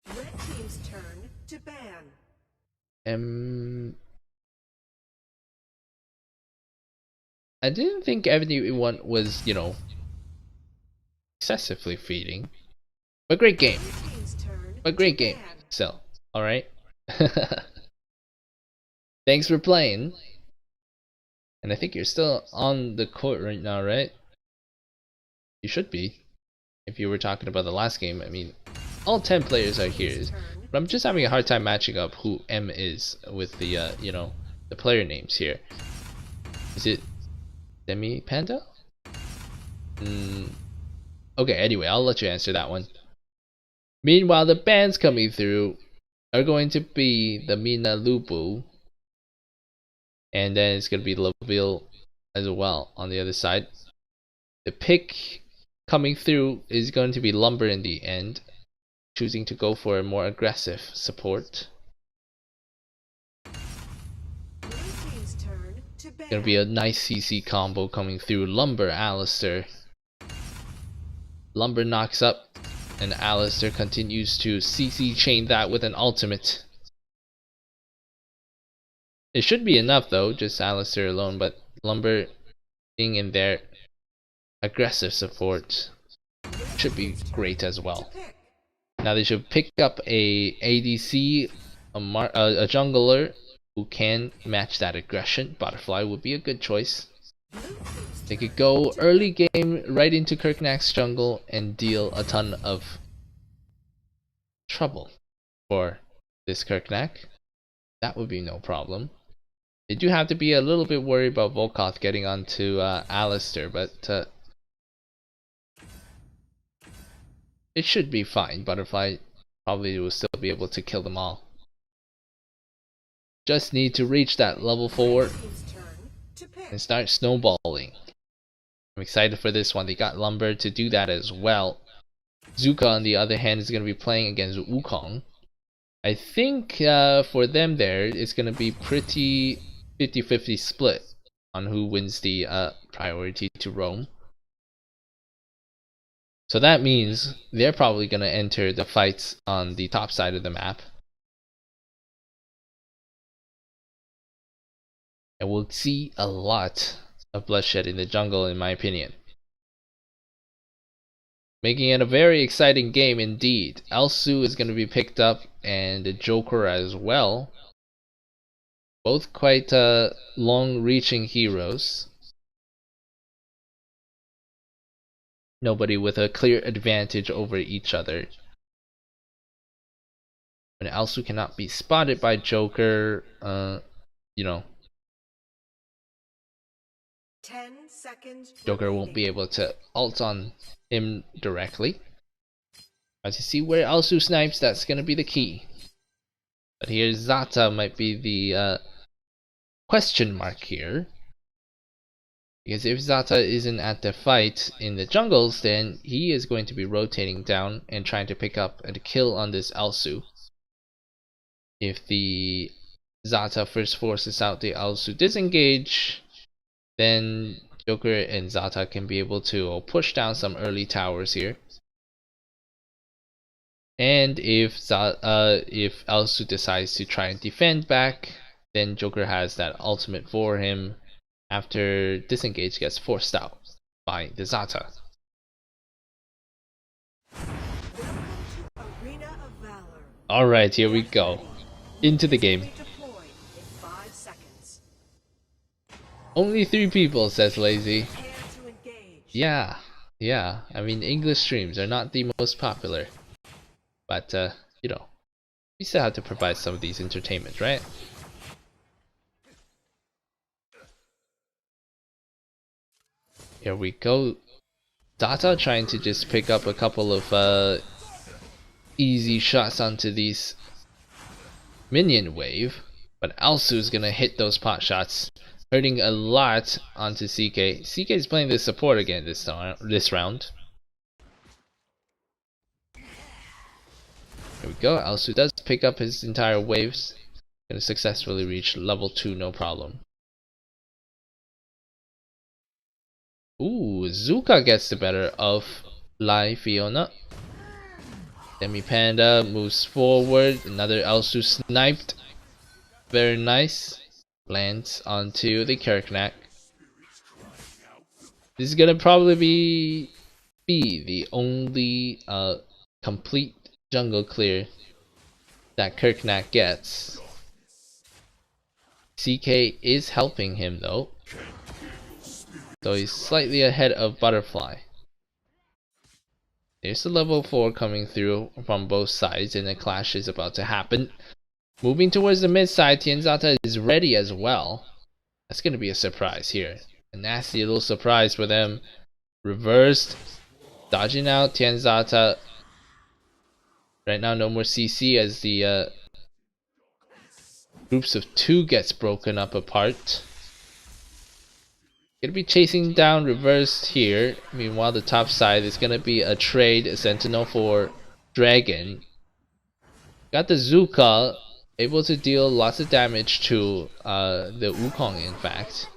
Red team's turn to ban. M. I didn't think everyone was, excessively feeding. But great game. But great game. So, alright. Thanks for playing. And I think you're still on the court right now, right? You should be. If you were talking about the last game, I mean, all 10 players are here. But I'm just having a hard time matching up who M is with the, the player names here. Is it Demi Panda? Okay, anyway, I'll let you answer that one. Meanwhile, the bands coming through are going to be the Mina Lubu. And then it's going to be Laville as well on the other side. The pick coming through is going to be Lumber in the end, choosing to go for a more aggressive support. Gonna be a nice CC combo coming through. Lumber, Alistair. Lumber knocks up, and Alistair continues to CC chain that with an ultimate. It should be enough though, just Alistair alone, but Lumber being in there, aggressive support should be great as well. Now they should pick up a ADC, a jungler who can match that aggression. Butterfly would be a good choice. They could go early game right into Kirknack's jungle and deal a ton of trouble for this Kirknack. That would be no problem. They do have to be a little bit worried about Volkoth getting onto Alistair, but it should be fine. Butterfly probably will still be able to kill them all. Just need to reach that level 4 and start snowballing. I'm excited for this one. They got Lumber to do that as well. Zuka on the other hand is going to be playing against Wukong. I think for them there it's going to be pretty 50-50 split on who wins the priority to roam. So that means they're probably going to enter the fights on the top side of the map. And we'll see a lot of bloodshed in the jungle, in my opinion. Making it a very exciting game indeed. Elsu is going to be picked up, and the Joker as well. Both quite long-reaching heroes. Nobody with a clear advantage over each other. When Elsu cannot be spotted by Joker, you know, 10 seconds Joker won't be able to ult on him directly. As you see where Elsu snipes, that's gonna be the key. But here Zata might be the question mark here. Because if Zata isn't at the fight in the jungles, then he is going to be rotating down and trying to pick up a kill on this Elsu. If the Zata first forces out the Elsu disengage, then Joker and Zata can be able to push down some early towers here. And if Elsu decides to try and defend back, then Joker has that ultimate for him after disengage gets forced out by the Zata. Alright, here we go. Into the game. Only 3 people, says Lazy. Yeah, I mean, English streams are not the most popular. But, you know, we still have to provide some of these entertainment, right? Here we go. Data trying to just pick up a couple of easy shots onto these minion wave, but Elsu's gonna hit those pot shots, hurting a lot onto CK. CK is playing the support again this round. Here we go. Elsu does pick up his entire waves, gonna successfully reach level 2, no problem. Ooh, Zuka gets the better of Lai Fiona. Demi Panda moves forward. Another Elsu sniped. Very nice. Lands onto the Kirknack. This is gonna probably be the only complete jungle clear that Kirknack gets. CK is helping him though. So he's slightly ahead of Butterfly. There's a level 4 coming through from both sides and a clash is about to happen. Moving towards the mid side, Tianzata is ready as well. That's going to be a surprise here. A nasty little surprise for them. Reversed. Dodging out Tianzata. Right now no more CC as the groups of 2 gets broken up apart. Gonna be chasing down reversed here. Meanwhile, the top side is gonna be a trade, a sentinel for Dragon. Got the Zuka, able to deal lots of damage to the Wukong, in fact.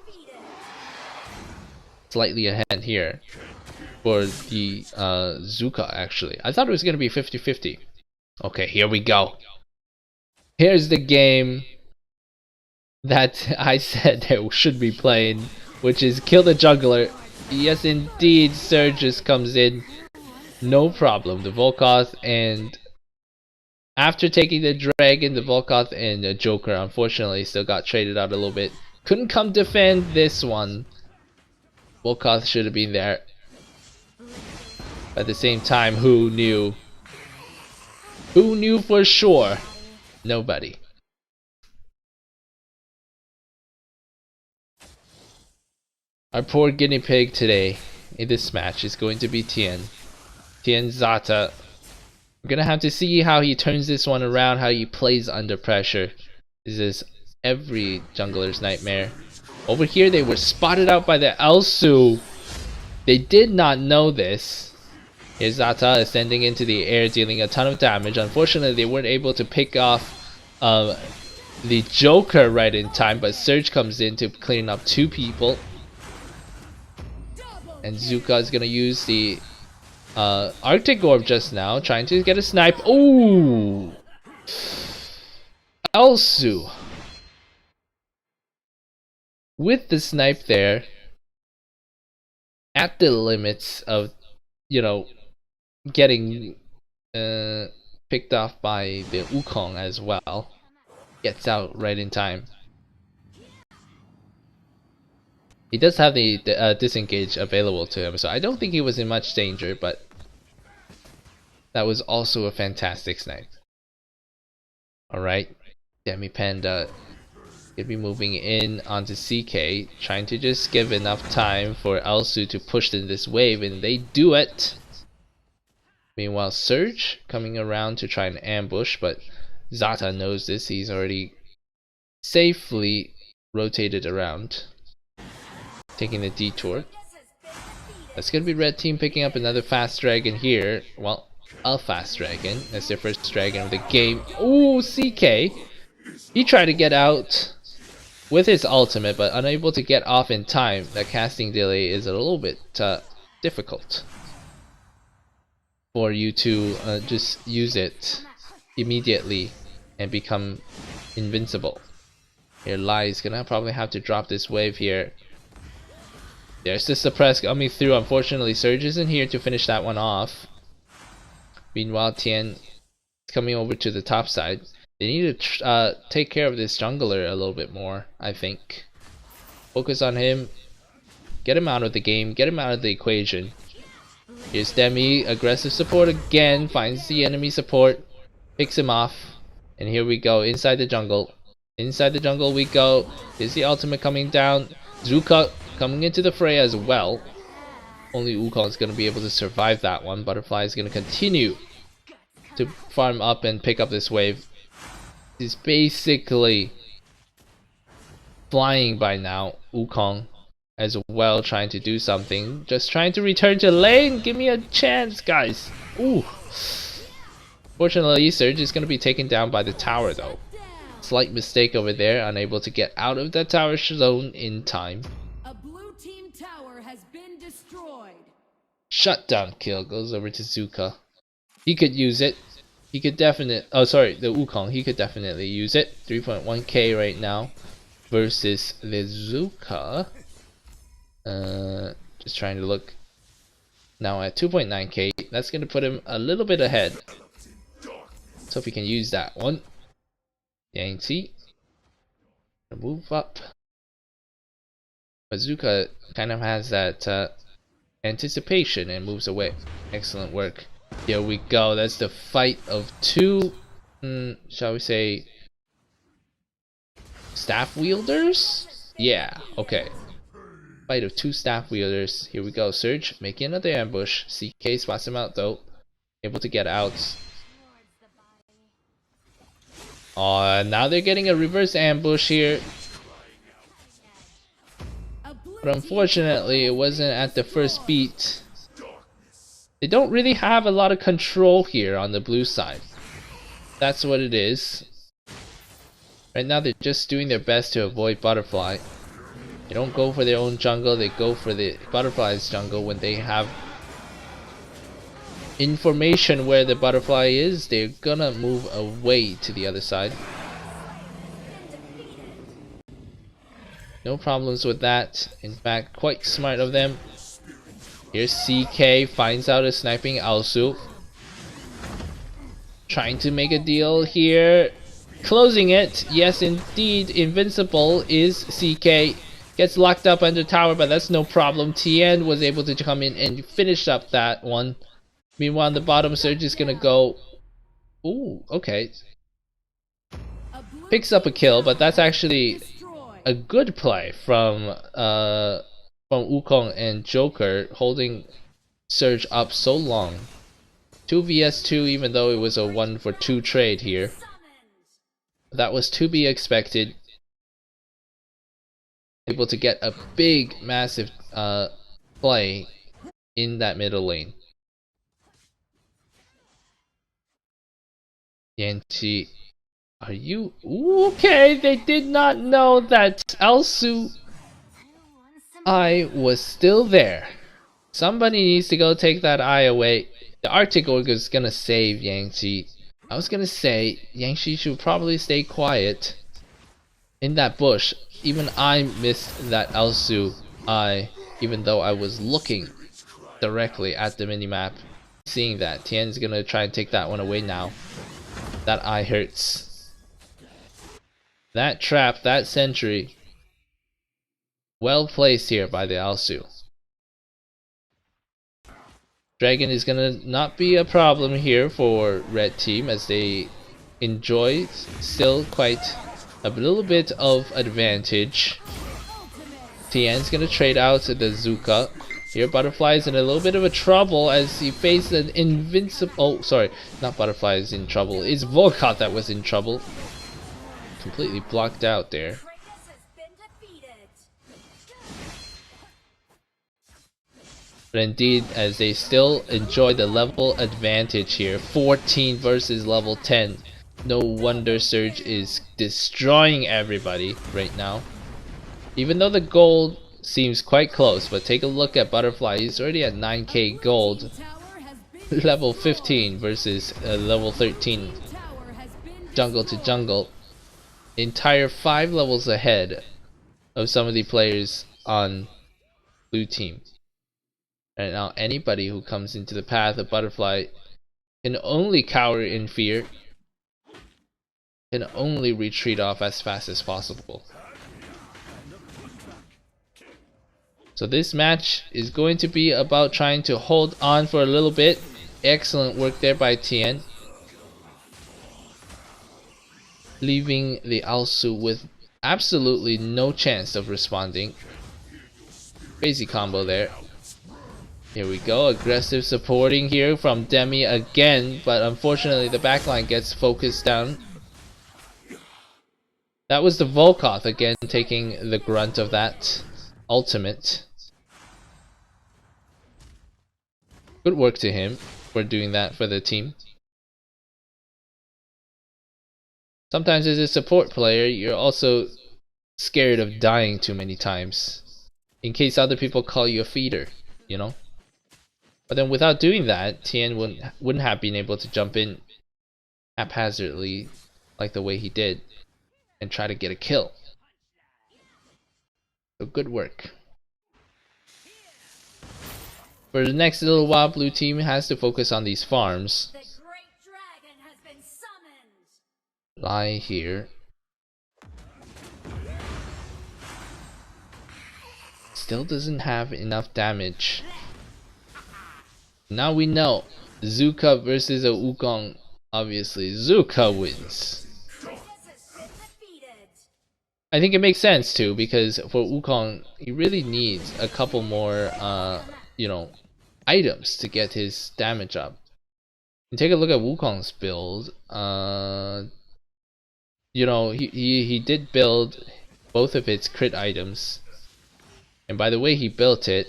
Slightly ahead here for the Zuka, actually. I thought it was gonna be 50-50. Okay, here we go. Here's the game that I said they should be playing, which is kill the jungler. Yes, indeed, Surges comes in, no problem. The Volkoth, and after taking the Dragon, the Volkoth and the Joker unfortunately still got traded out a little bit. Couldn't come defend this one. Volkoth should have been there. At the same time, who knew? Who knew for sure? Nobody. Our poor guinea pig today in this match is going to be Tianzata. We're gonna have to see how he turns this one around, how he plays under pressure. This is every jungler's nightmare. Over here they were spotted out by the Elsu. They did not know this. Here's Zata ascending into the air, dealing a ton of damage. Unfortunately, they weren't able to pick off the Joker right in time, but Surge comes in to clean up 2 people. And Zuka is gonna use the Arctic Orb just now, trying to get a snipe. Ooh! Elsu! With the snipe there, at the limits of, you know, getting picked off by the Wukong as well. Gets out right in time. He does have the disengage available to him, so I don't think he was in much danger, but that was also a fantastic snipe. Alright, Demi Panda gonna be moving in onto CK, trying to just give enough time for Elsu to push in this wave, and they do it. Meanwhile, Surge coming around to try and ambush, but Zata knows this. He's already safely rotated around, taking the detour. That's gonna be red team picking up another fast dragon here. Well, a fast dragon. That's their first dragon of the game. Ooh, CK! He tried to get out with his ultimate, but unable to get off in time. That casting delay is a little bit difficult for you to just use it immediately and become invincible. Here, Lai is gonna probably have to drop this wave here. There's the suppress coming through. Unfortunately, Surge isn't here to finish that one off. Meanwhile, Tian is coming over to the top side. They need to take care of this jungler a little bit more, I think. Focus on him. Get him out of the game. Get him out of the equation. Here's Demi. Aggressive support again. Finds the enemy support. Picks him off. And here we go. Inside the jungle. Inside the jungle we go. Here's the ultimate coming down. Zuka coming into the fray as well. Only Wukong is going to be able to survive that one. Butterfly is going to continue to farm up and pick up this wave. He's basically flying by now. Wukong as well, trying to do something. Just trying to return to lane. Give me a chance, guys. Ooh. Fortunately, Surge is going to be taken down by the tower though. Slight mistake over there. Unable to get out of that tower zone in time. A blue team tower has been destroyed. Shutdown kill goes over to Zuka. He could use it. He could definitely. Oh, sorry, the Wukong. He could definitely use it. 3.1k right now versus the Zuka. Just trying to look now at 2.9k. That's gonna put him a little bit ahead. So if we can use that one. Yangtze. Move up. Bazooka kind of has that anticipation and moves away. Excellent work. Here we go. That's the fight of two, shall we say, staff wielders? Yeah, okay. Fight of two staff wielders. Here we go. Surge making another ambush. CK spots him out though. Able to get out. Oh, now they're getting a reverse ambush here. But unfortunately, it wasn't at the first beat. They don't really have a lot of control here on the blue side. That's what it is. Right now, they're just doing their best to avoid Butterfly. They don't go for their own jungle, they go for the Butterfly's jungle when they have information where the Butterfly is. They're gonna move away to the other side. No problems with that. In fact, quite smart of them. Here's CK, finds out a sniping Alsu. Trying to make a deal here. Closing it. Yes, indeed. Invincible is CK. Gets locked up under tower, but that's no problem. Tien was able to come in and finish up that one. Meanwhile, on the bottom, Surge is gonna go. Ooh, okay. Picks up a kill, but that's actually a good play from Wukong and Joker, holding Surge up so long. 2 vs 2, even though it was a 1-for-2 trade here. That was to be expected. Able to get a big, massive play in that middle lane. Yanti, are you okay? They did not know that Elsu eye was still there. Somebody needs to go take that eye away. The Arctic Orc is gonna save Yangtze. I was gonna say Yangtze should probably stay quiet in that bush. Even I missed that Elsu eye, even though I was looking directly at the minimap. Seeing that, Tien's gonna try and take that one away now. That eye hurts. That trap, that sentry, well placed here by the Alsu. Dragon is gonna not be a problem here for red team, as they enjoy still quite a little bit of advantage. Tian's gonna trade out to the Zuka. Here Butterfly is in a little bit of a trouble as he faces an invincible... Oh, sorry, not Butterfly is in trouble. It's Volkoth that was in trouble. Completely blocked out there. But indeed, as they still enjoy the level advantage here, 14 versus level 10. No wonder Surge is destroying everybody right now. Even though the gold seems quite close, but take a look at Butterfly. He's already at 9k gold. Level 15 versus level 13. Jungle to jungle. Entire 5 levels ahead of some of the players on blue team. And now anybody who comes into the path of Butterfly can only cower in fear, can only retreat off as fast as possible. So this match is going to be about trying to hold on for a little bit. Excellent work there by Tian, leaving the Alsu with absolutely no chance of responding. Crazy combo there. Here we go, aggressive supporting here from Demi again, but unfortunately the backline gets focused down. That was the Volkoth again taking the grunt of that ultimate. Good work to him for doing that for the team. Sometimes as a support player, you're also scared of dying too many times, in case other people call you a feeder, you know? But then without doing that, Tian wouldn't have been able to jump in haphazardly like the way he did and try to get a kill. So good work. For the next little while, blue team has to focus on these farms. The great dragon has been summoned. Lie here. Still doesn't have enough damage. Now we know Zuka versus a Wukong. Obviously Zuka wins. I think it makes sense too, because for Wukong he really needs a couple more you know, items to get his damage up. And take a look at Wukong's build. You know, he did build both of its crit items, and by the way he built it,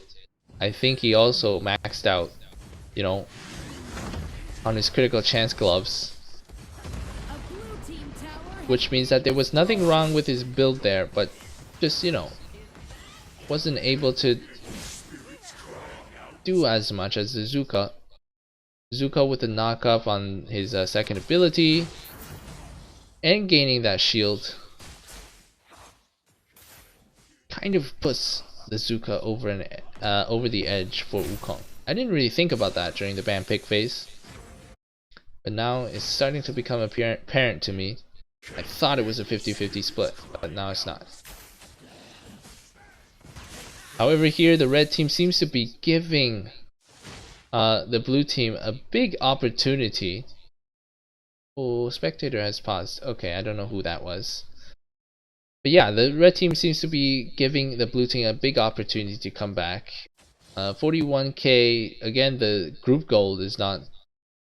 I think he also maxed out, you know, on his critical chance gloves, which means that there was nothing wrong with his build there, but just, you know, wasn't able to do as much as the Zuka. Zuka with the knockup on his second ability and gaining that shield kind of puts the Zuka over the edge for Wukong. I didn't really think about that during the ban pick phase, but now it's starting to become apparent to me. I thought it was a 50-50 split, but now it's not. However, here the red team seems to be giving the blue team a big opportunity. Oh, spectator has paused. Okay, I don't know who that was. But yeah, the red team seems to be giving the blue team a big opportunity to come back. 41k, again, the group gold is not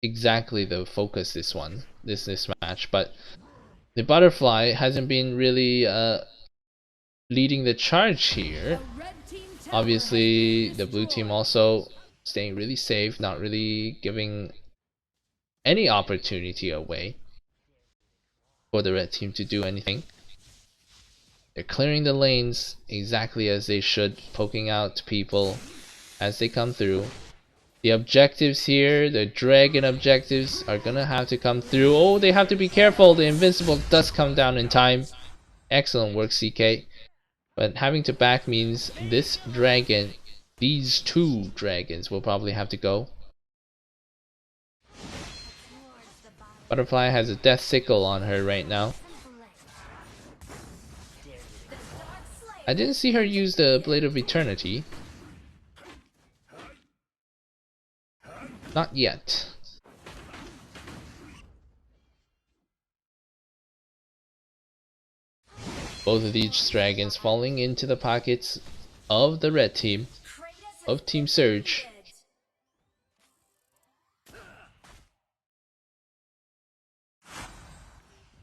exactly the focus this match, but the butterfly hasn't been really leading the charge here. Obviously, the blue team also staying really safe, not really giving any opportunity away for the red team to do anything. They're clearing the lanes exactly as they should, poking out people as they come through. The objectives here, the dragon objectives, are gonna have to come through. Oh, they have to be careful. The invincible does come down in time. Excellent work, CK. But having to back means this dragon, these two dragons, will probably have to go. Butterfly has a death sickle on her right now. I didn't see her use the Blade of Eternity. Not yet. Both of these dragons falling into the pockets of the red team, of Team Surge.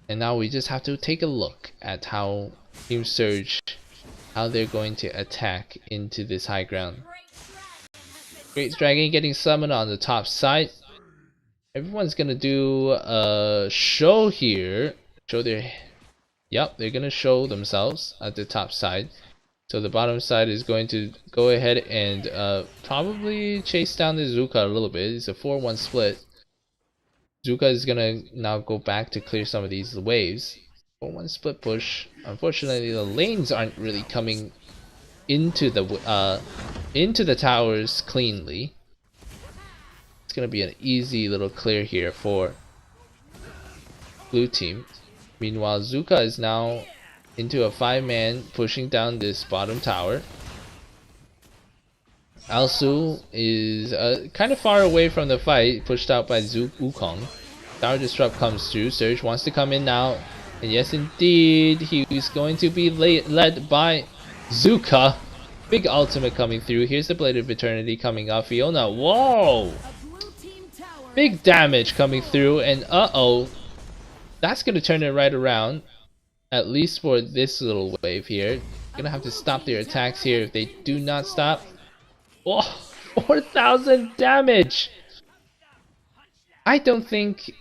And now we just have to take a look at how Team Surge, how they're going to attack into this high ground. Great Dragon getting summoned on the top side. Everyone's gonna do a show here. Show their... Yep, they're gonna show themselves at the top side. So the bottom side is going to go ahead and probably chase down the Zuka a little bit. It's a 4-1 split. Zuka is gonna now go back to clear some of these waves. 4-1 split push. Unfortunately, the lanes aren't really coming into the towers cleanly. It's gonna be an easy little clear here for blue team. Meanwhile, Zuka is now into a 5-man pushing down this bottom tower. Alsu is kind of far away from the fight, pushed out by Wukong. Tower Disrupt comes through. Surge wants to come in now. And yes, indeed, he's going to be led by Zuka. Big ultimate coming through. Here's the Blade of Eternity coming off Fiona. Whoa! Big damage coming through, and uh-oh. That's going to turn it right around. At least for this little wave here. Gonna have to stop their attacks here if they do not stop. Oh, 4,000 damage! I don't think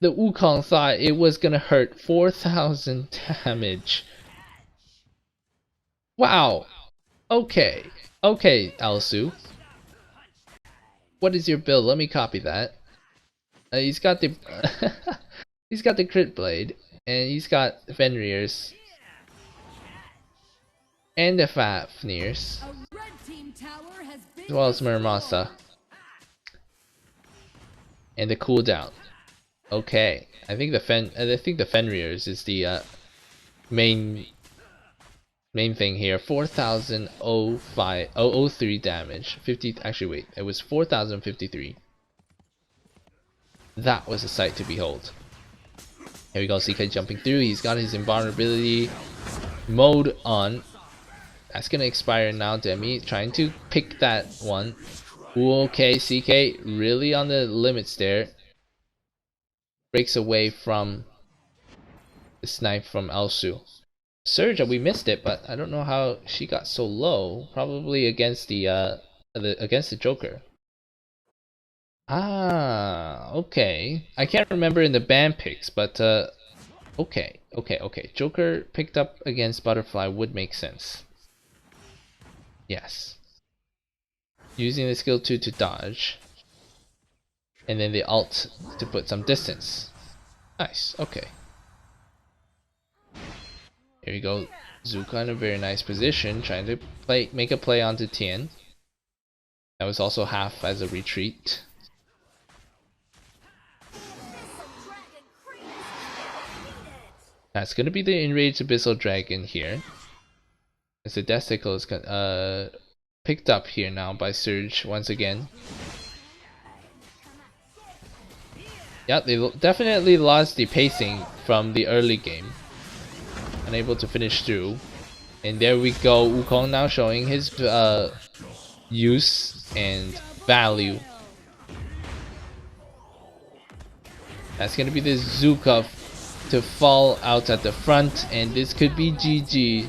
the Wukong thought it was gonna hurt 4,000 damage. Wow. Okay. Okay, Alsu. What is your build? Let me copy that. He's got the he's got the crit blade, and he's got Fenrir's and the Fafnir's, as well as Muramasa, and the cooldown. Okay, I think the Fenrir's is the main thing here. 4,003 damage. 50. Actually, wait, it was 4,053. That was a sight to behold. Here we go, CK jumping through. He's got his invulnerability mode on. That's gonna expire now. Demi trying to pick that one. Ooh, okay, CK really on the limits there. Breaks away from the snipe from Alsu. Surge, we missed it, but I don't know how she got so low. Probably against the Joker. Ah, okay. I can't remember in the ban picks, but okay. Joker picked up against Butterfly would make sense. Yes. Using the skill 2 to dodge. And then the ult to put some distance. Nice, okay. Here we go. Zuka in a very nice position, trying to make a play onto Tien. That was also half as a retreat. That's gonna be the Enraged Abyssal Dragon here. As the Desticle is picked up here now by Surge once again. Yeah, they definitely lost the pacing from the early game. Unable to finish through. And there we go, Wukong now showing his use and value. That's gonna be the Zuka to fall out at the front, and this could be GG.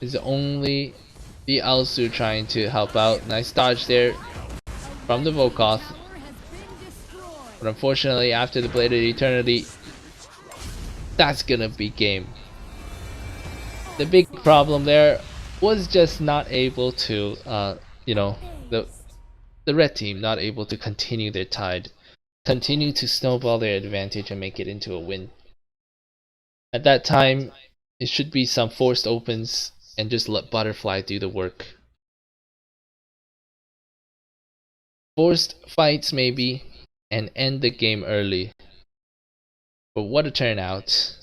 It's only the Alsu trying to help out. Nice dodge there from the Volkoth. But unfortunately, after the Blade of Eternity, that's gonna be game. The big problem there was just not able to, the red team not able to continue their tide, continue to snowball their advantage and make it into a win. At that time, it should be some forced opens and just let Butterfly do the work. Forced fights maybe, and end the game early. But what a turnout.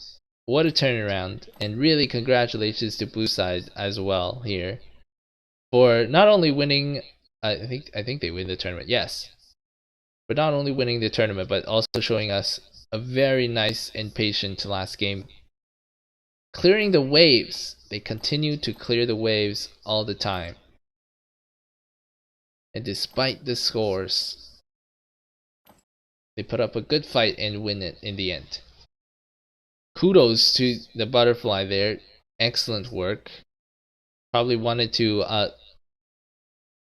What a turnaround, and really congratulations to Blue Side as well here for not only winning. I think they win the tournament, yes, but not only winning the tournament, but also showing us a very nice and patient last game. clearing the waves. They continue to clear the waves all the time. And despite the scores, they put up a good fight and win it in the end. Kudos to the butterfly there. Excellent work. Probably wanted to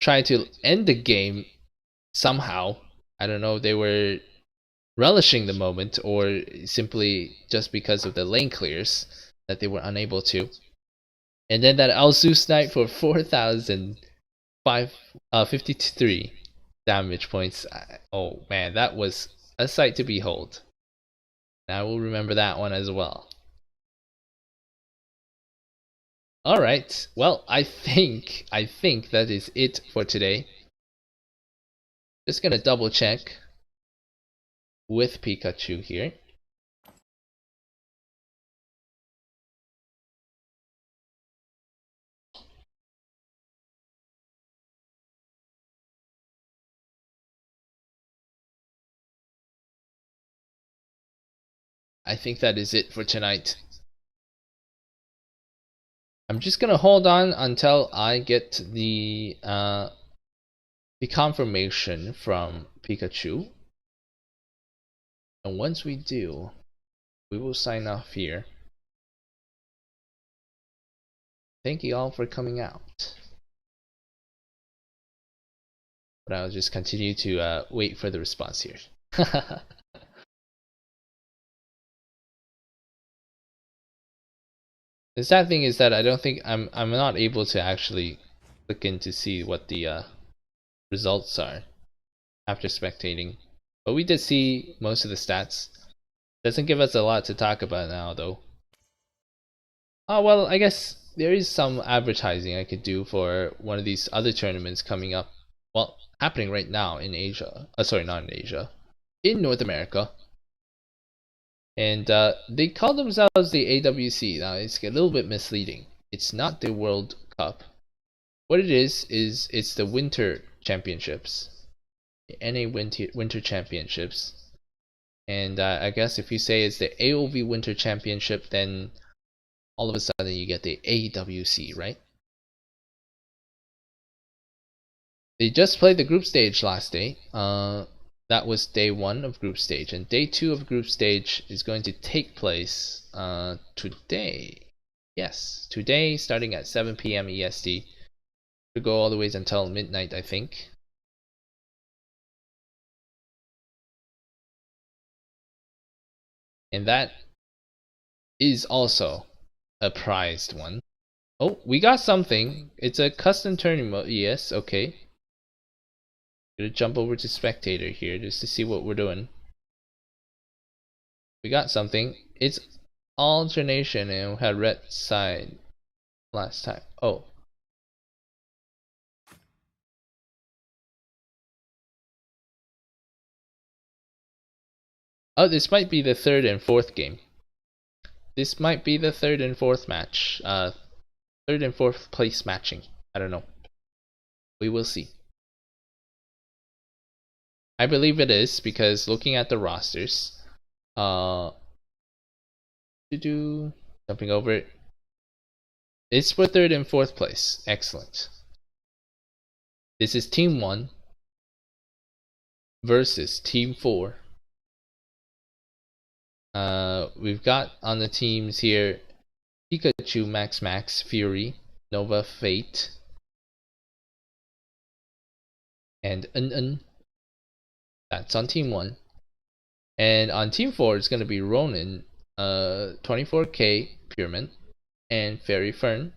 try to end the game somehow. I don't know if they were relishing the moment or simply just because of the lane clears that they were unable to. And then that Alzu snipe for 4,553 damage points. Oh man, that was a sight to behold. I will remember that one as well. Alright, well, I think that is it for today. Just gonna double check with Pikachu here. I think that is it for tonight. I'm just gonna hold on until I get the confirmation from Pikachu. And once we do, we will sign off here. Thank you all for coming out. But I'll just continue to wait for the response here. The sad thing is that I don't think I'm not able to actually click in to see what the results are after spectating. But we did see most of the stats. Doesn't give us a lot to talk about now though. Oh well, I guess there is some advertising I could do for one of these other tournaments coming up. Well, happening right now in Asia. Sorry, not in Asia. In North America. And they call themselves the AWC. Now, it's a little bit misleading. It's not the World Cup. What it is it's the Winter Championships. The NA Winter Championships. And I guess if you say it's the AOV Winter Championship, then all of a sudden you get the AWC, right? They just played the group stage last day. That was day 1 of group stage, and day 2 of group stage is going to take place today. Yes, today, starting at 7 p.m. EST. To go all the way until midnight, I think. And that is also a prized one. Oh, we got something. It's a custom tournament. Yes, okay. Gonna jump over to spectator here just to see what we're doing. We got something. It's alternation and we had red side last time. Oh. Oh, this might be the 3rd and 4th game. This might be the 3rd and 4th match. 3rd and 4th place matching. I don't know. We will see. I believe it is because looking at the rosters, jumping over it. It's for 3rd and 4th place. Excellent. This is Team 1 versus Team 4. We've got on the teams here Pikachu, Max, Fury, Nova, Fate, and Un. That's on Team 1. And on Team 4, it's going to be Ronin, 24k Pyramid, and Fairy Fern,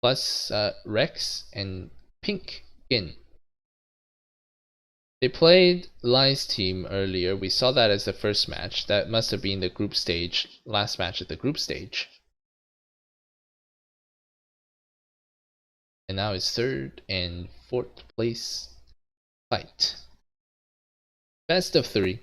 plus Rex and Pink Gin. They played Lai's team earlier. We saw that as the first match. That must have been the group stage, last match at the group stage. And now it's 3rd and 4th place fight. Best of 3.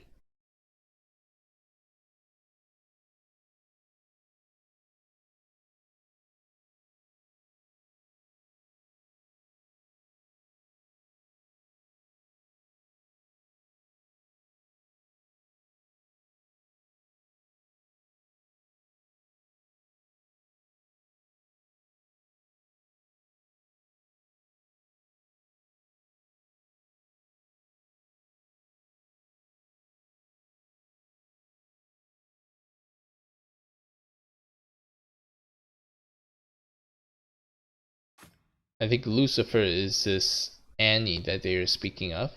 I think Lucifer is this Annie that they are speaking of.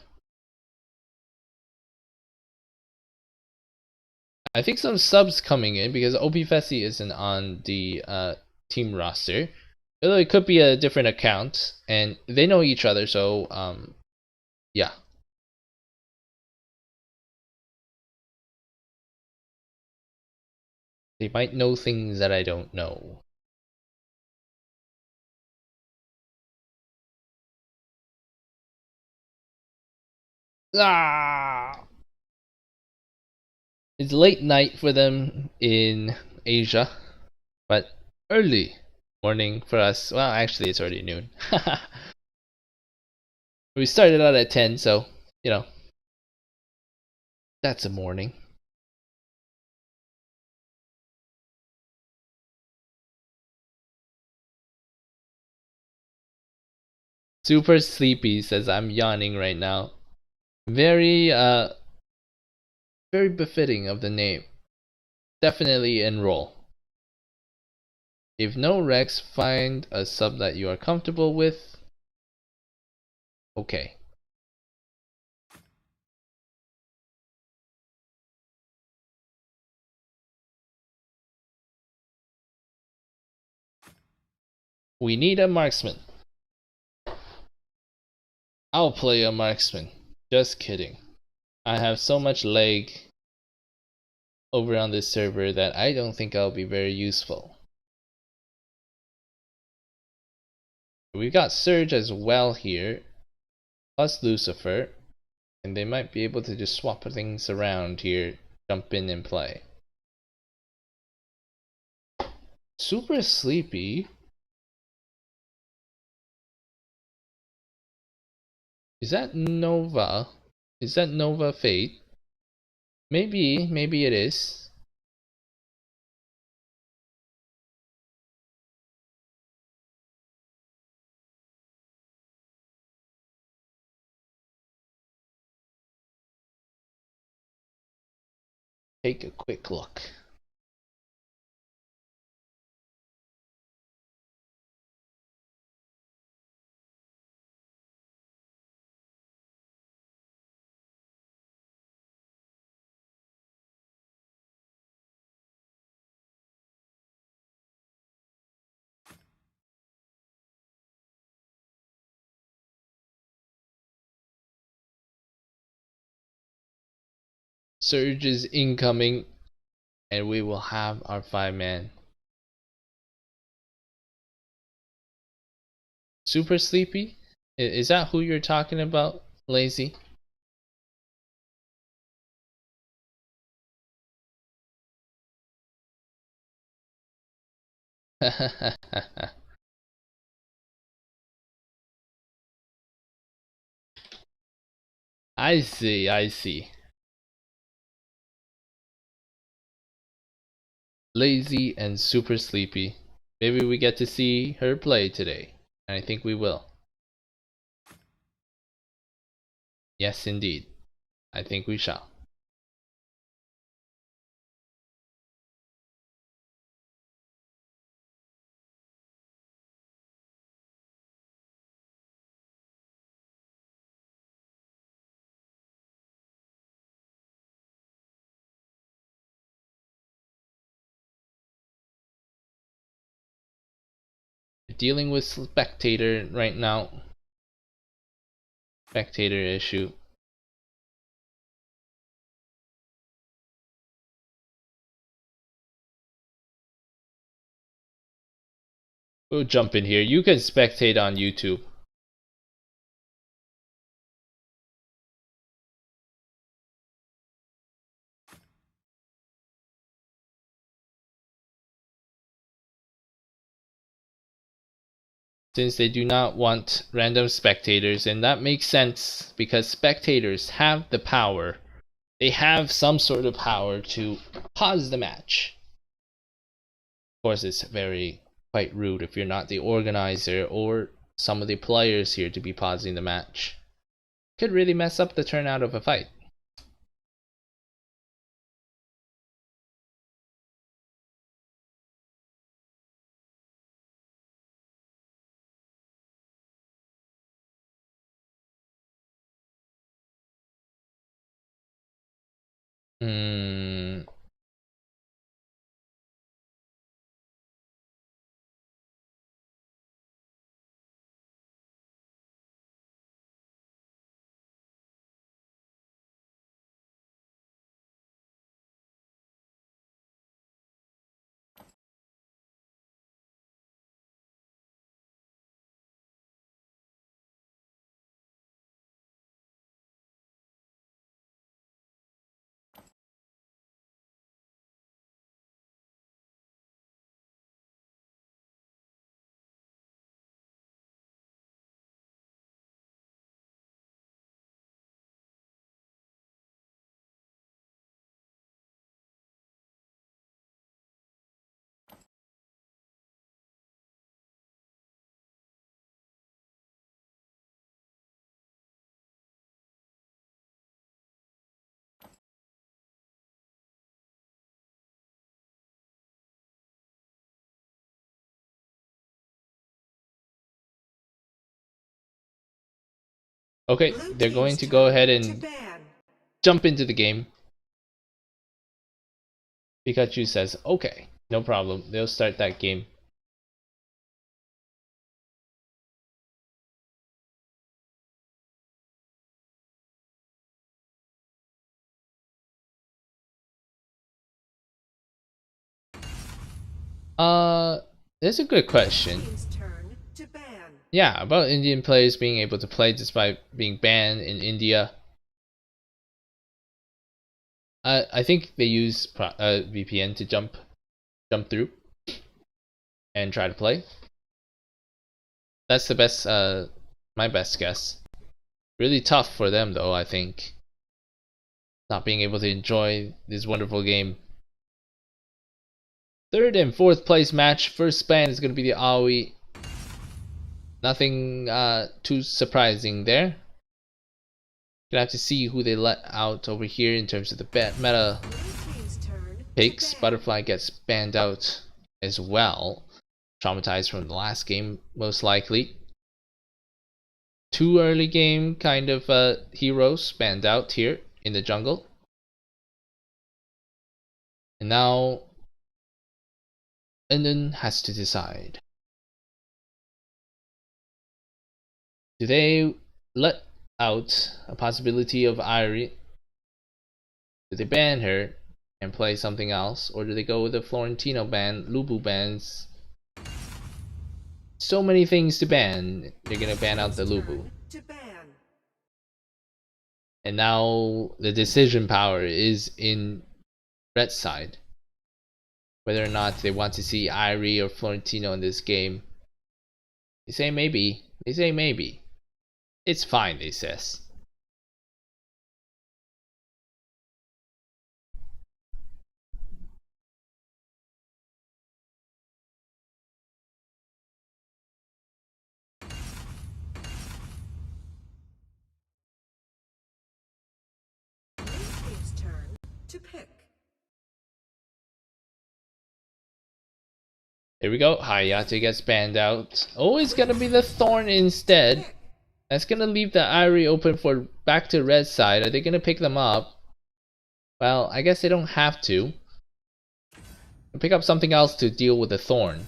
I think some subs coming in because OP Fessy isn't on the team roster. Although it could be a different account, and they know each other, so yeah. They might know things that I don't know. Ah! It's late night for them in Asia, but early morning for us. Well, actually, it's already noon. We started out at 10, so, you know, that's a morning. Super sleepy says I'm yawning right now. Very, very befitting of the name. Definitely enroll. If no Rex, find a sub that you are comfortable with. Okay. We need a marksman. I'll play a marksman. Just kidding. I have so much lag over on this server that I don't think I'll be very useful. We've got Surge as well here, plus Lucifer, and they might be able to just swap things around here, jump in and play. Super sleepy. Is that Nova? Is that Nova Fate? Maybe it is. Take a quick look. Surge is incoming, and we will have our 5-man. Super sleepy? Is that who you're talking about, Lazy? I see, I see. Lazy and super sleepy. Maybe we get to see her play today. And I think we will. Yes, indeed. I think we shall. Dealing with spectator right now. Spectator issue. We'll jump in here. You can spectate on YouTube. Since they do not want random spectators, and that makes sense because spectators have the power. They have some sort of power to pause the match. Of course, it's very quite rude if you're not the organizer or some of the players here to be pausing the match. Could really mess up the turnout of a fight. Hmm. Okay, Blue they're going team's to go ahead turn to and ban. jump into the game. Pikachu says, okay, no problem. They'll start that game. That's a good question. Team's turn to ban. Yeah, about Indian players being able to play despite being banned in India. I think they use VPN to jump through and try to play. That's the best, my best guess. Really tough for them though, I think. Not being able to enjoy this wonderful game. Third and fourth place match. First ban is going to be the AOV. Nothing too surprising there. Gonna have to see who they let out over here in terms of the meta Blue team's turn picks. to ban. Butterfly gets banned out as well. Traumatized from the last game, most likely. Two early game kind of heroes banned out here in the jungle. And now London has to decide. Do they let out a possibility of Irie? Do they ban her and play something else? Or do they go with the Florentino ban, Lubu bans? So many things to ban. They're gonna ban out the Lubu. To ban. And now the decision power is in red side. Whether or not they want to see Irie or Florentino in this game. They say maybe. They say maybe. It's fine, they says. Blue team's turn to pick. Here we go. Hayate gets banned out. Always gonna be the Thorn instead. Pick. That's gonna leave the Irie open for back to red side. Are they gonna pick them up? Well, I guess they don't have to. Pick up something else to deal with the Thorn.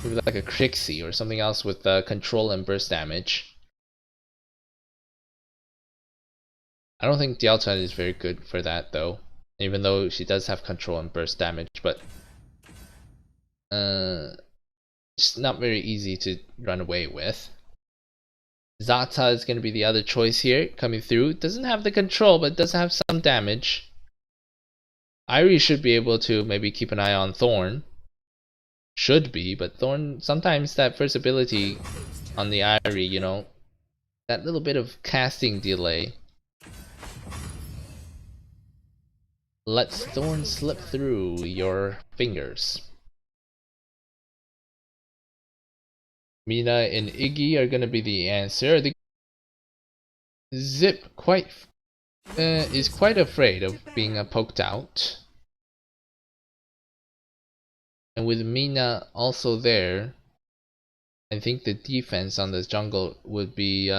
Maybe like a Crixie or something else with control and burst damage. I don't think Dialton is very good for that though. Even though she does have control and burst damage, but it's not very easy to run away with. Zata is going to be the other choice here, coming through. Doesn't have the control, but does have some damage. Irie should be able to maybe keep an eye on Thorn. Should be, but Thorn, sometimes that first ability on the Irie, you know, that little bit of casting delay lets Thorn slip through your fingers. Mina and Iggy are gonna be the answer. Zip is quite afraid of being poked out, and with Mina also there, I think the defense on this jungle would be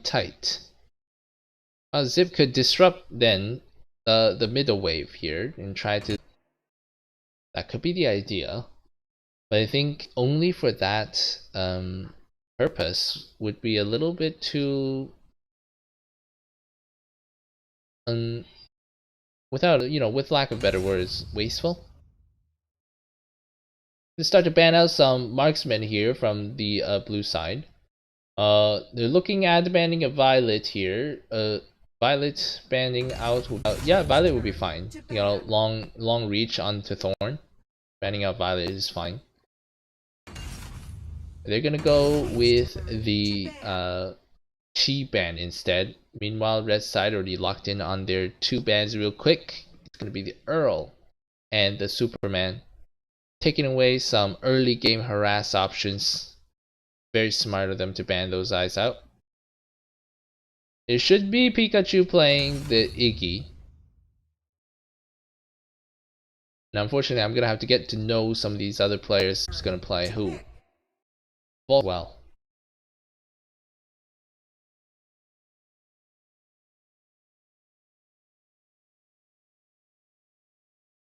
tight. Zip could disrupt then the middle wave here and try to. That could be the idea, but I think only for that purpose would be a little bit too without with lack of better words, wasteful. Let's start to ban out some marksmen here from the blue side. They're looking at banning a Violet here. Violet banning out. Yeah, Violet would be fine. Long reach onto Thorn. Banning out Violet is fine. They're gonna go with the Chi ban instead. Meanwhile, red side already locked in on their 2 bans real quick. It's gonna be the Earl and the Superman, taking away some early game harass options. Very smart of them to ban those eyes out. It should be Pikachu playing the Iggy. Now, unfortunately, I'm gonna have to get to know some of these other players who's gonna play who. Well.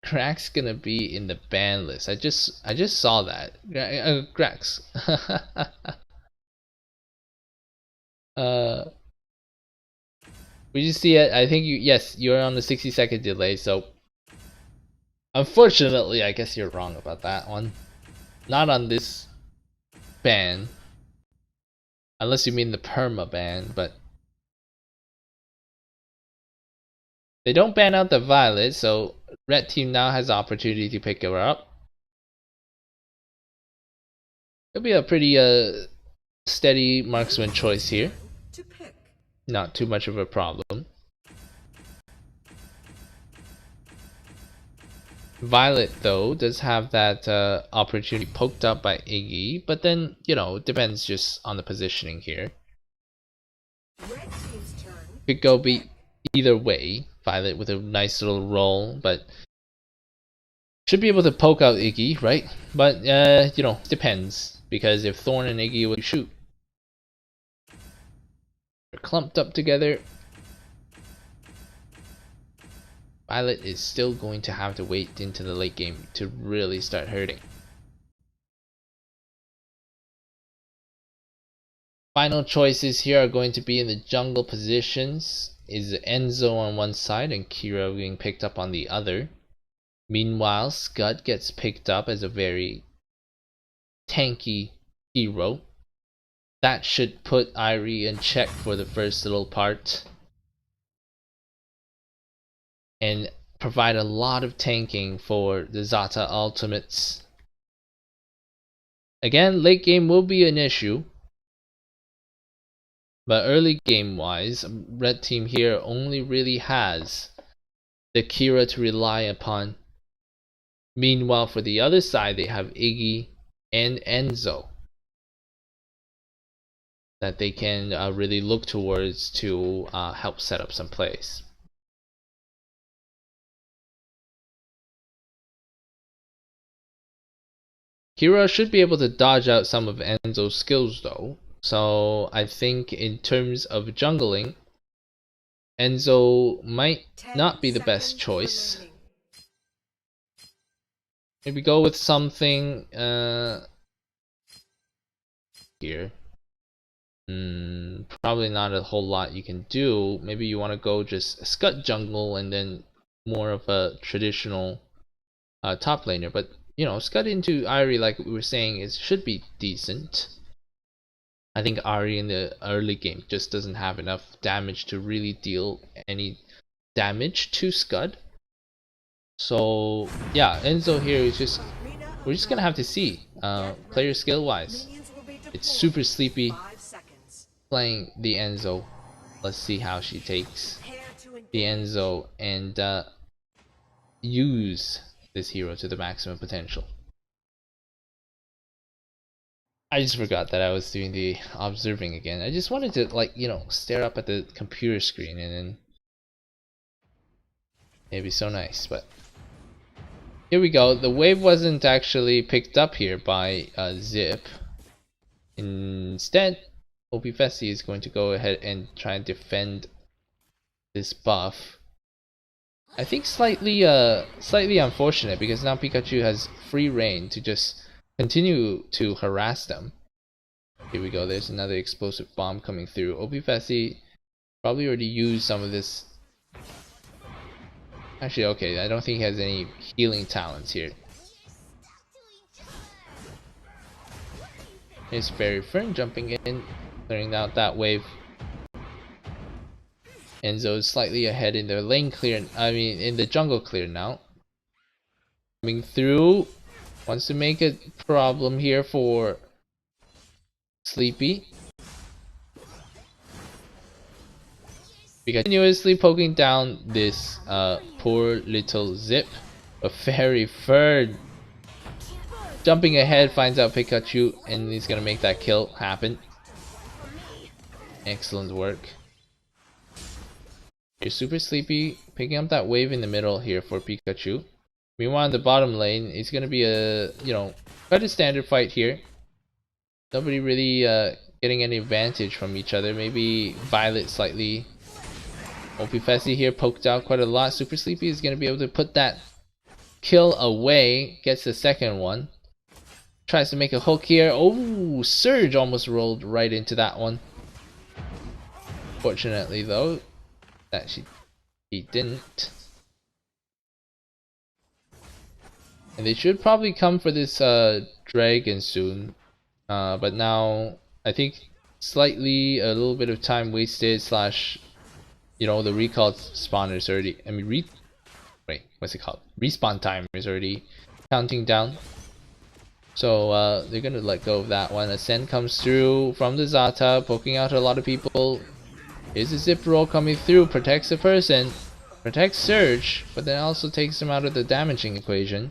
Crack's gonna be in the ban list. I just saw that. Cracks. We just see it. I think you're on the 60-second delay, so unfortunately I guess you're wrong about that one. Not on this ban. Unless you mean the perma ban, but they don't ban out the Violet, so red team now has the opportunity to pick her up. It'll be a pretty steady marksman choice here. Not too much of a problem. Violet though does have that opportunity poked up by Iggy, but then it depends just on the positioning here. Could go be either way. Violet with a nice little roll, but should be able to poke out Iggy, right? But depends, because if Thorn and Iggy would shoot, they're clumped up together. Violet is still going to have to wait into the late game to really start hurting. Final choices here are going to be in the jungle positions. Is Enzo on one side and Kira being picked up on the other. Meanwhile, Scud gets picked up as a very tanky hero. That should put Irie in check for the first little part and provide a lot of tanking for the Zata ultimates. Again, late game will be an issue, but early game wise, red team here only really has the Kira to rely upon. Meanwhile, for the other side, they have Iggy and Enzo that they can really look towards to help set up some plays. Kira should be able to dodge out some of Enzo's skills though, so I think in terms of jungling, Enzo might not be the best choice. Maybe go with something here. Probably not a whole lot you can do. Maybe you want to go just Scud jungle and then more of a traditional top laner, but Scud into Irie, like we were saying, should be decent. I think Irie in the early game just doesn't have enough damage to really deal any damage to Scud. So yeah, Enzo here is we're just gonna have to see player skill wise. It's super sleepy playing the Enzo. Let's see how she takes the Enzo and use this hero to the maximum potential. I just forgot that I was doing the observing again. I just wanted to stare up at the computer screen and then it'd be so nice, but here we go. The wave wasn't actually picked up here by Zip. Instead, Opifessi is going to go ahead and try and defend this buff. I think slightly unfortunate, because now Pikachu has free reign to just continue to harass them. Here we go, there's another explosive bomb coming through. OP Fessy probably already used some of this. Actually, okay, I don't think he has any healing talents here. Here's Fairy Fern jumping in, clearing out that wave. Enzo is slightly ahead in the lane clear, in the jungle clear now. Coming through, wants to make a problem here for Sleepy. Continuously poking down this poor little Zip. A Fairy Fern jumping ahead, finds out Pikachu, and he's gonna make that kill happen. Excellent work. You're super Sleepy, picking up that wave in the middle here for Pikachu. Meanwhile, in the bottom lane, it's gonna be a, quite a standard fight here. Nobody really getting any advantage from each other. Maybe Violet slightly. OP Fessy here poked out quite a lot. Super Sleepy is gonna be able to put that kill away. Gets the second one. Tries to make a hook here. Oh, Surge almost rolled right into that one. Fortunately though, that he didn't. And they should probably come for this dragon soon. But now I think slightly a little bit of time wasted, slash, the recall spawners already, what's it called? Respawn time is already counting down. So they're gonna let go of that one. Ascend comes through from the Zata, poking out a lot of people. Here's a Zip roll coming through, protects the person, protects Surge, but then also takes him out of the damaging equation.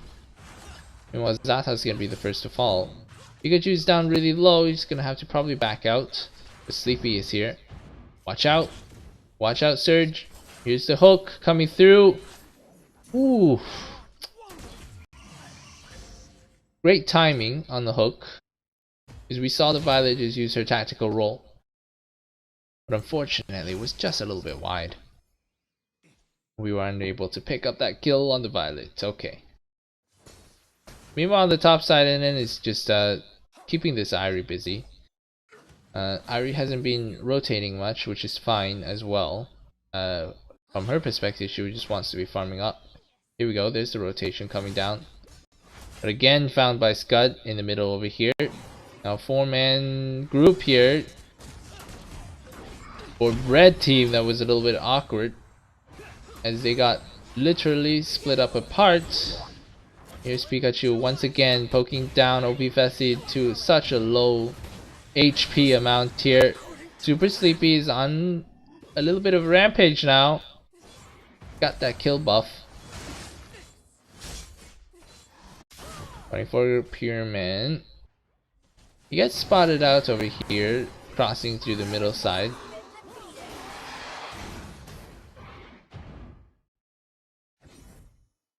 Meanwhile, Zata's gonna be the first to fall. Pikachu's down really low, he's gonna have to probably back out. But Sleepy is here. Watch out! Watch out, Surge! Here's the hook coming through. Ooh! Great timing on the hook, because we saw the Violet just use her tactical roll. But unfortunately, it was just a little bit wide. We were unable to pick up that kill on the Violet. Okay. Meanwhile, on the top side, and then is just keeping this Irie busy. Irie hasn't been rotating much, which is fine as well. From her perspective, she just wants to be farming up. Here we go, there's the rotation coming down. But again, found by Scud in the middle over here. Now 4-man group here. For red team, that was a little bit awkward, as they got literally split up apart. Here's Pikachu once again poking down OP Fessy to such a low HP amount here. Super Sleepy is on a little bit of a rampage now. Got that kill buff. 24 Pyramid. He gets spotted out over here, crossing through the middle side.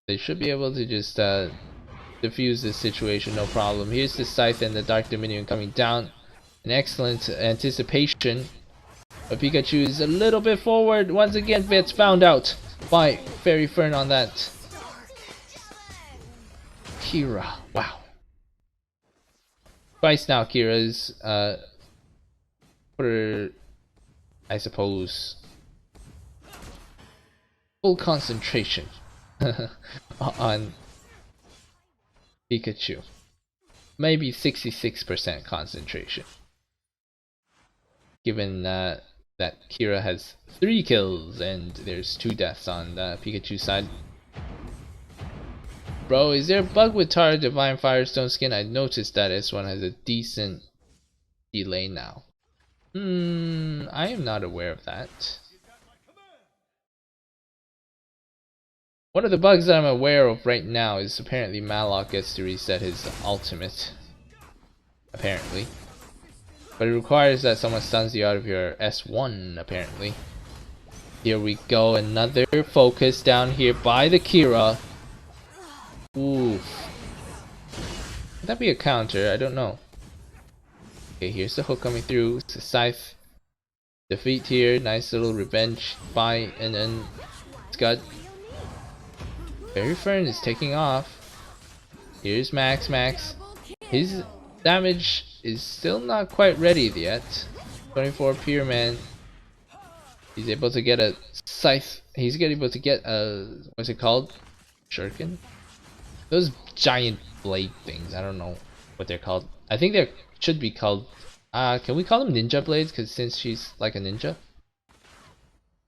They should be able to just defuse this situation, no problem. Here's the Scythe and the Dark Dominion coming down. An excellent anticipation. But Pikachu is a little bit forward. Once again, gets found out by Fairy Fern on that. Kira, wow. Twice now Kira's put her, I suppose, full concentration on Pikachu. Maybe 66% concentration, given that Kira has 3 kills and there's 2 deaths on the Pikachu side. Bro, is there a bug with Tara Divine Firestone skin? I noticed that S1 has a decent delay now. I am not aware of that. One of the bugs that I'm aware of right now is apparently Malok gets to reset his ultimate. Apparently. But it requires that someone stuns you out of your S1, apparently. Here we go, another focus down here by the Kira. Ooh. Could that be a counter? I don't know. Okay, here's the hook coming through. It's a Scythe. Defeat here. Nice little revenge by and then Scud. Fairy Fern is taking off. Here's Max. His damage is still not quite ready yet. 24 Pyroman. He's able to get a scythe. He's able to get a, what's it called? Shuriken? Those giant blade things. I don't know what they're called. I think they should be called, can we call them ninja blades? Because since she's like a ninja.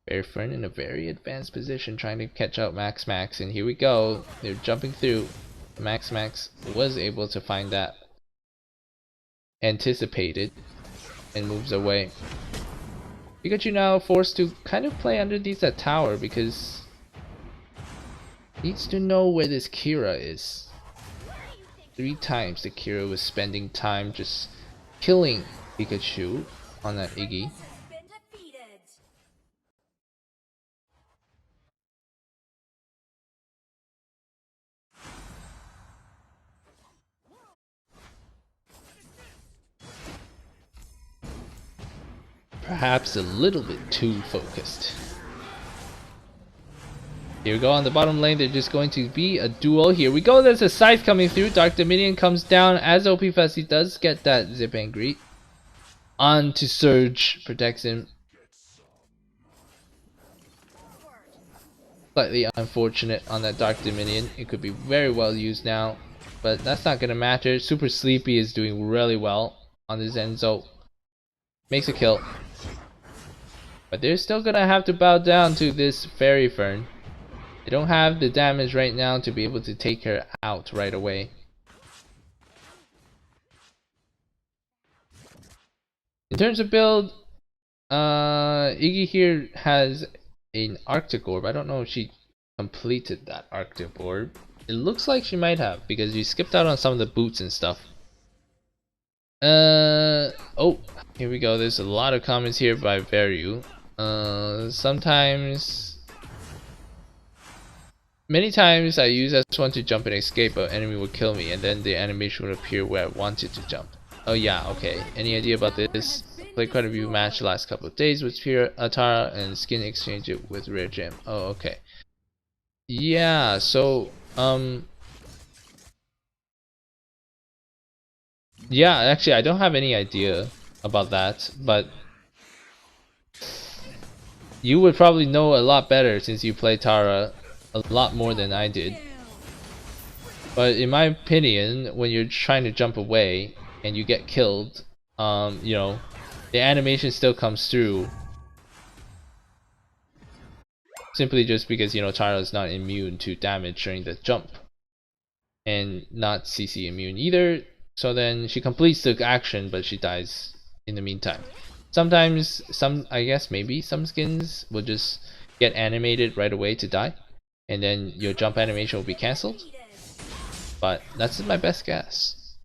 Fairy Fern in a very advanced position trying to catch out Max, and here we go. They're jumping through. Max was able to find that, anticipated, and moves away. Pikachu now forced to kind of play underneath that tower because he needs to know where this Kira is. 3 times the Kira was spending time just killing Pikachu on that Iggy. Perhaps a little bit too focused. Here we go on the bottom lane. They're just going to be a duo. Here we go. There's a scythe coming through. Dark Dominion comes down as OP Fessy does get that zip and greet. On to Surge. Protects him. Slightly unfortunate on that Dark Dominion. It could be very well used now. But that's not going to matter. Super Sleepy is doing really well on this Enzo. Makes a kill. But they're still gonna have to bow down to this Fairy Fern. They don't have the damage right now to be able to take her out right away. In terms of build, Iggy here has an Arctic Orb. I don't know if she completed that Arctic Orb. It looks like she might have because you skipped out on some of the boots and stuff. Oh, here we go. There's a lot of comments here by Varu. Many times I use S1 to jump and escape, an enemy would kill me and then the animation would appear where I wanted to jump. Oh yeah, okay. Any idea about this? Played quite a few matches the last couple of days with Pure Atara and skin exchange it with Rare Gem. Oh, okay. Yeah, so, yeah, actually I don't have any idea about that, but you would probably know a lot better since you play Tara a lot more than I did. But in my opinion, when you're trying to jump away and you get killed, you know, the animation still comes through. Simply just because, you know, Tara is not immune to damage during the jump. And not CC immune either. So then she completes the action, but she dies in the meantime. Sometimes, I guess maybe some skins will just get animated right away to die. And then your jump animation will be cancelled. But that's my best guess.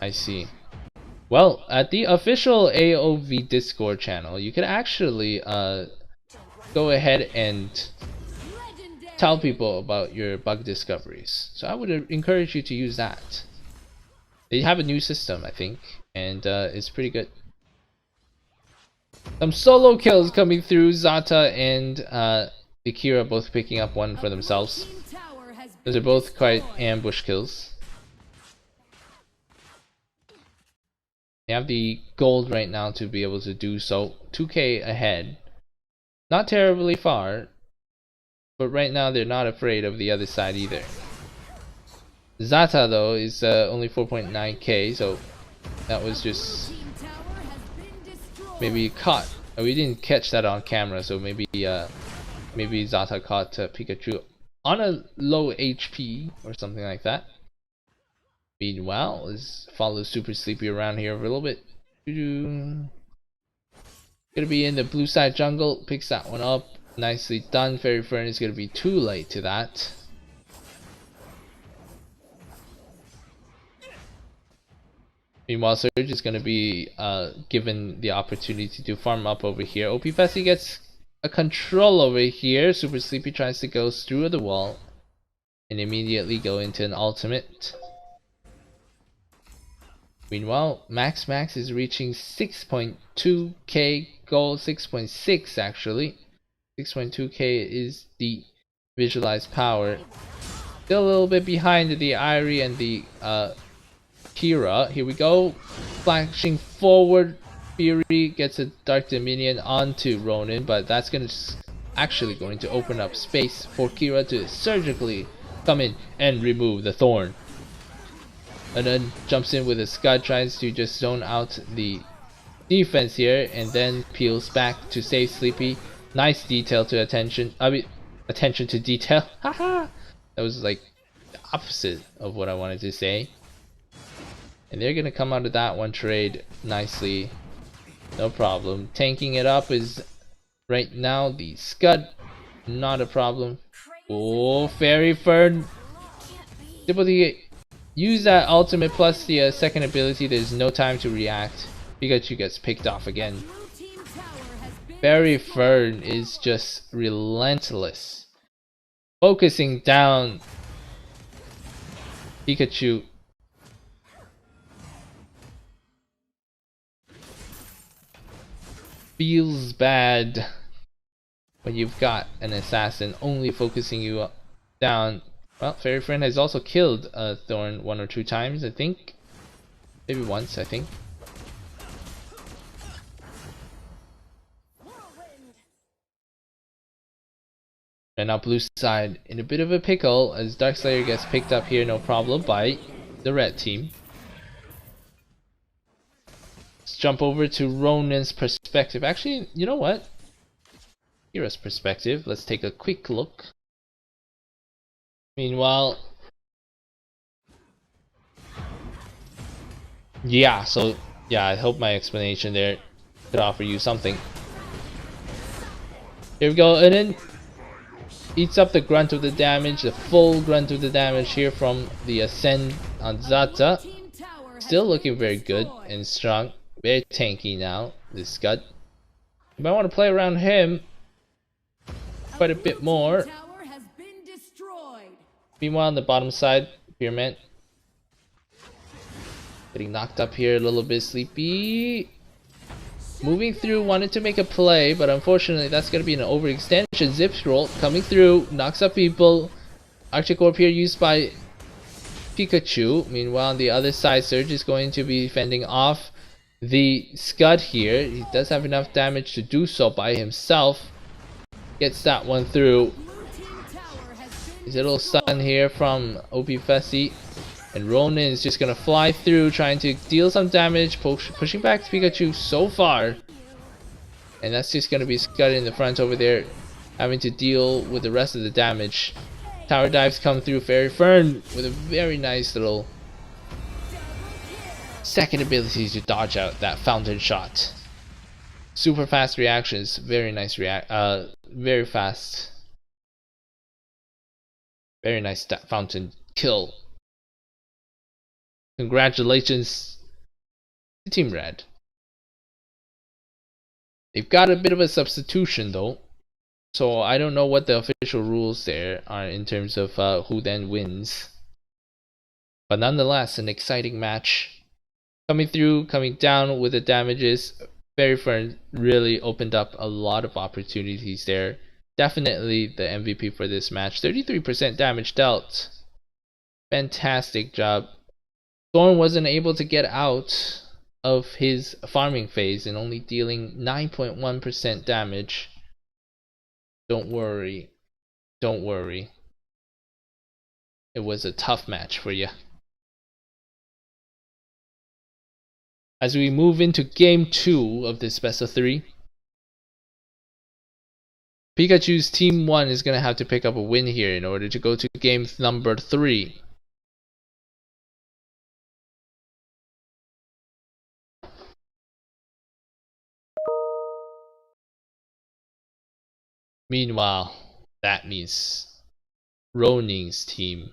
I see. Well, at the official AOV Discord channel, you can actually go ahead and tell people about your bug discoveries. So I would encourage you to use that. They have a new system, I think, and it's pretty good. Some solo kills coming through. Zata and Akira both picking up one for themselves. Those are both quite ambush kills. They have the gold right now to be able to do so. 2k ahead. Not terribly far. But right now they're not afraid of the other side either. Zata though is only 4.9k, so that was just maybe caught. We didn't catch that on camera, so maybe maybe Zata caught Pikachu on a low HP or something like that. Meanwhile, let's follow Super Sleepy around here a little bit. Gonna be in the blue side jungle, picks that one up. Nicely done. Fairy Fern is gonna be too late to that. Meanwhile, Surge is gonna be given the opportunity to farm up over here. OP Fessy gets a control over here. Super Sleepy tries to go through the wall and immediately go into an ultimate. Meanwhile, Max is reaching 6.2k gold, 6.6 actually. 6.2k is the visualized power. Still a little bit behind the Irie and the Kira. Here we go. Flashing forward. Fury gets a Dark Dominion onto Ronin, but that's actually going to open up space for Kira to surgically come in and remove the Thorn. And then jumps in with a Scud, tries to just zone out the defense here, and then peels back to save Sleepy. Nice detail to attention. I mean, attention to detail. Haha! That was like the opposite of what I wanted to say. And they're gonna come out of that one trade nicely. No problem. Tanking it up is right now the Scud. Not a problem. Oh, Fairy Fern. Able to use that ultimate plus the second ability. There's no time to react. Pikachu gets picked off again. Fairy Fern is just relentless. Focusing down Pikachu. Feels bad when you've got an assassin only focusing you down. Well, Fairy Friend has also killed Thorn 1 or 2 times, I think. Maybe once, I think. And now blue side in a bit of a pickle as Darkslayer gets picked up here, no problem, by the red team. Let's jump over to Ronin's perspective. Actually, you know what? Kira's perspective. Let's take a quick look. Meanwhile, yeah, I hope my explanation there could offer you something. Here we go, and then eats up the grunt of the damage, the full grunt of the damage here from the Ascend on Zata. Still looking very good and strong. Very tanky now, this Scud. You might want to play around him quite a bit more. Meanwhile, on the bottom side, Spearman getting knocked up here a little bit. Sleepy moving through, wanted to make a play, but unfortunately that's going to be an overextension. Zip scroll coming through, knocks up people. Arctic Orb here used by Pikachu. Meanwhile, on the other side, Surge is going to be fending off the Scud here. He does have enough damage to do so by himself. Gets that one through. His little stun here from OP Fessy. And Ronin is just gonna fly through, trying to deal some damage, pushing back Pikachu so far. And that's just gonna be Scud in the front over there, having to deal with the rest of the damage. Tower dives come through. Fairy Fern with a very nice little second ability to dodge out that fountain shot. Super fast reactions, very nice very fast. Very nice fountain kill. Congratulations to Team Red. They've got a bit of a substitution though, so I don't know what the official rules there are in terms of who then wins. But nonetheless, an exciting match. Coming through, coming down with the damages. Fairy Fern really opened up a lot of opportunities there. Definitely the MVP for this match. 33% damage dealt. Fantastic job. Thorn wasn't able to get out of his farming phase and only dealing 9.1% damage. Don't worry. Don't worry. It was a tough match for you. As we move into game 2 of this best of 3, Pikachu's team 1 is going to have to pick up a win here in order to go to game number 3. Meanwhile, that means Ronin's team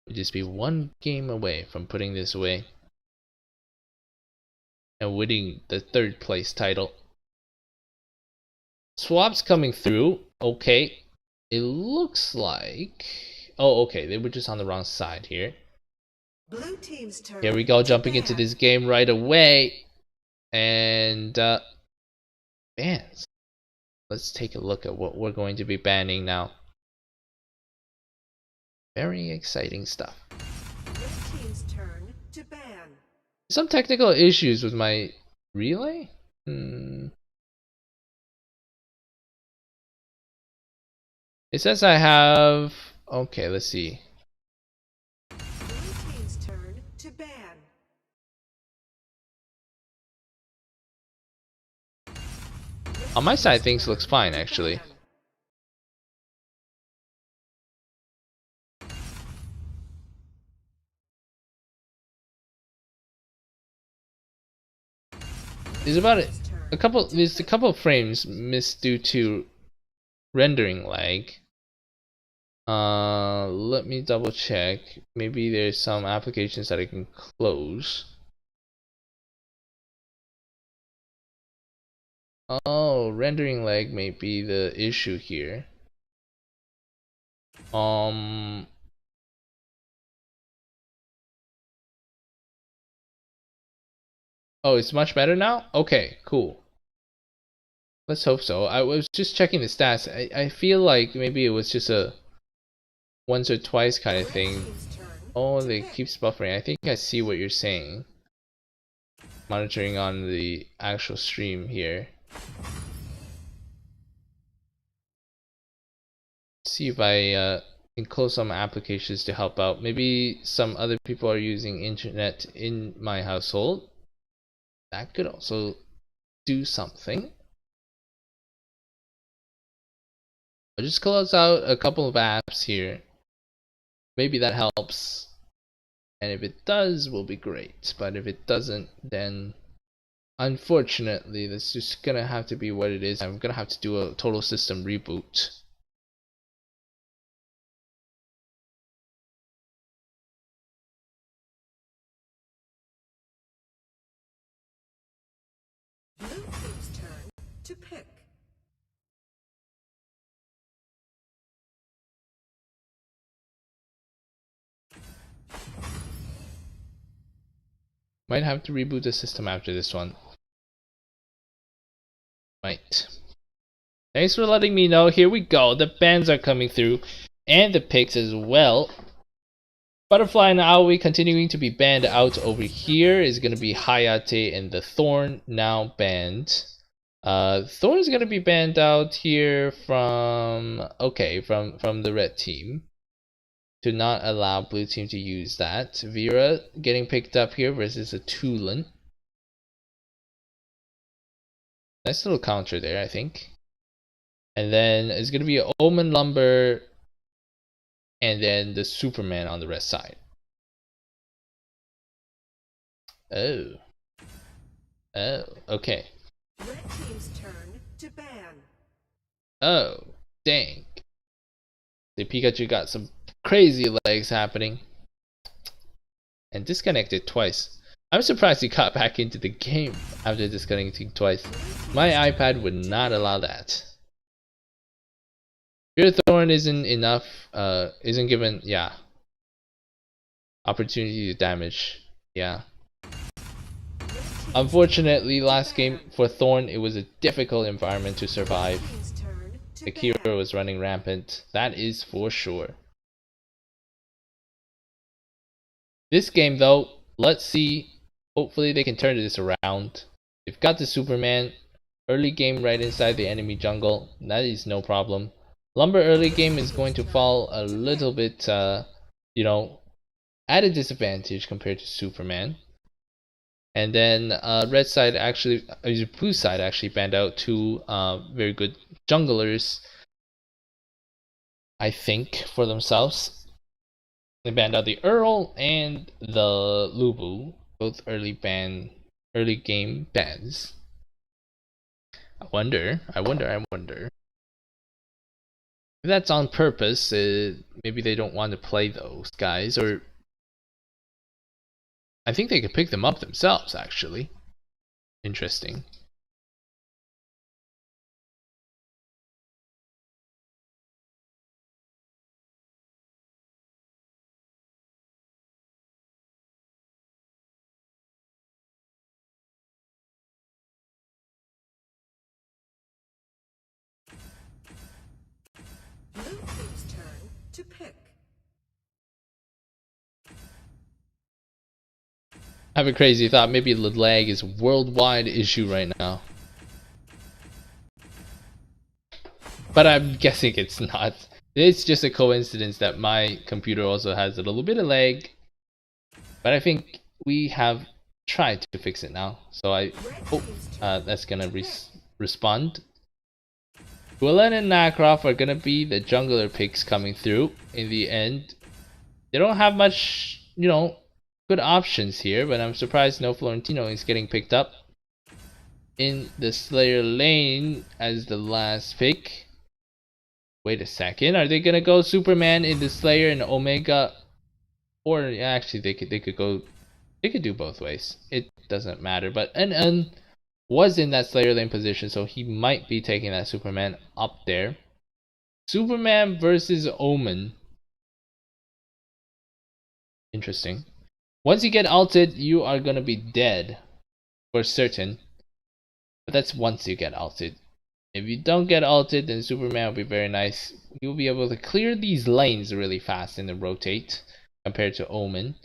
will just be one game away from putting this away and winning the 3rd place title. Swaps coming through. Okay, it looks like... oh, okay, they were just on the wrong side here. Blue team's turn. Here we go, to jumping into ban. this game right away. And bans. Let's take a look at what we're going to be banning now. Very exciting stuff. Red team's turn to ban. Some technical issues with my relay? It says I have... Okay, let's see. Blue team's turn to ban. On my side, things looks fine actually. There's about a couple. There's a couple of frames missed due to rendering lag. Let me double check. Maybe there's some applications that I can close. Oh, rendering lag may be the issue here. Oh, it's much better now? Okay, cool. Let's hope so. I was just checking the stats. I feel like maybe it was just a once or twice kind of thing. Oh, it keeps buffering. I think I see what you're saying. Monitoring on the actual stream here. See if I can close some applications to help out. Maybe some other people are using internet in my household. That could also do something. I'll just close out a couple of apps here. Maybe that helps. And if it does, will be great. But if it doesn't, then unfortunately, that's just gonna have to be what it is. I'm gonna have to do a total system reboot. Blue team's turn to pick. Might have to reboot the system after this one. Might. Thanks for letting me know. Here we go. The bans are coming through. And the picks as well. Butterfly and AOV continuing to be banned out over here is going to be Hayate and the Thorn now banned. Thorn is going to be banned out here from... Okay, from the red team. To not allow blue team to use that. Vera getting picked up here versus a Tulin. Nice little counter there, I think. And then it's going to be Omen, Lumber, and then the Superman on the red side. Oh. Oh, okay. Red team's turn to ban. Oh, dang. The Pikachu got some crazy legs happening. And disconnected twice. I'm surprised he got back into the game after disconnecting twice. My iPad would not allow that. Pure Thorn isn't enough, isn't given, yeah. Opportunity to damage, yeah. Unfortunately, last game for Thorn, it was a difficult environment to survive. The Kira was running rampant, that is for sure. This game though, let's see. Hopefully they can turn this around. They've got the Superman. Early game right inside the enemy jungle. That is no problem. Lumber early game is going to fall a little bit, you know, at a disadvantage compared to Superman. And then red side actually, blue side actually banned out two very good junglers, I think, for themselves. They banned out the Earl and the Lubu, both early game bans. I wonder. If that's on purpose, maybe they don't want to play those guys, or I think they could pick them up themselves, actually. Interesting. to pick. I have a crazy thought. Maybe the lag is a worldwide issue right now. But I'm guessing it's not. It's just a coincidence that my computer also has a little bit of lag. But I think we have tried to fix it now. So I hope that's gonna respond. Gwilyn and Nacroft are gonna be the jungler picks coming through in the end. They don't have much, you know, good options here, but I'm surprised no Florentino is getting picked up in the Slayer lane as the last pick. Wait a second, are they gonna go Superman in the Slayer and Omega? Or actually they could do both ways. It doesn't matter. But NN was in that Slayer lane position, so he might be taking that Superman up there. Superman versus Omen. Interesting. Once you get ulted, you are gonna be dead for certain. But that's once you get ulted. If you don't get ulted, then Superman will be very nice. You'll be able to clear these lanes really fast and then rotate compared to Omen.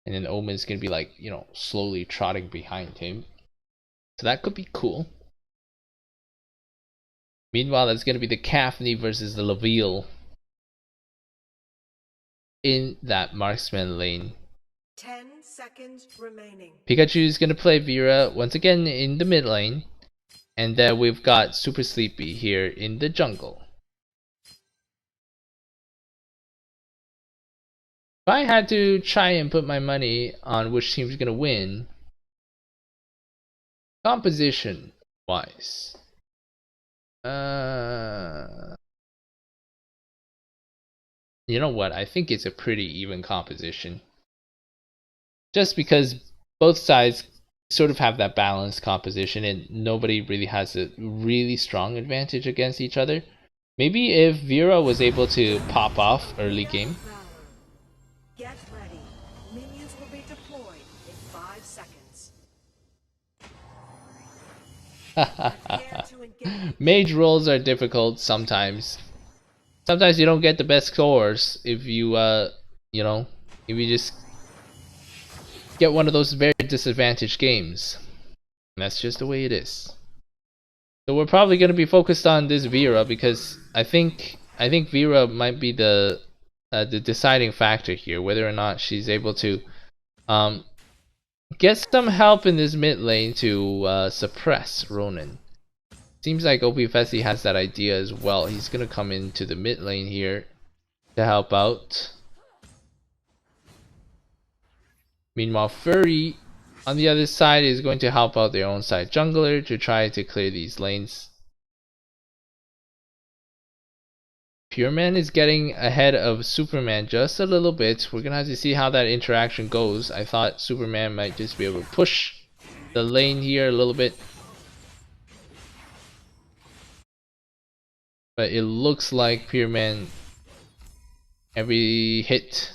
And then Omen's gonna be like, you know, slowly trotting behind him. So that could be cool. Meanwhile, that's gonna be the Caffney versus the Laville in that marksman lane. 10 seconds remaining. Pikachu is gonna play Vera once again in the mid lane. And then we've got Super Sleepy here in the jungle. If I had to try and put my money on which team's gonna win, composition wise, you know what? I think it's a pretty even composition. Just because both sides sort of have that balanced composition and nobody really has a really strong advantage against each other. Maybe if Vera was able to pop off early game. Get ready. Minions will be deployed in 5 seconds. Prepare to engage. Mage roles are difficult sometimes. Sometimes you don't get the best scores if you you know, if you just get one of those very disadvantaged games. And that's just the way it is. So we're probably going to be focused on this Vera because I think Vera might be the deciding factor here, whether or not she's able to get some help in this mid lane to suppress Ronan. Seems like OP Fessy has that idea as well. He's gonna come into the mid lane here to help out. Meanwhile, Furry on the other side is going to help out their own side jungler to try to clear these lanes. Pureman is getting ahead of Superman just a little bit. We're gonna have to see how that interaction goes. I thought Superman might just be able to push the lane here a little bit. But it looks like Pureman every hit.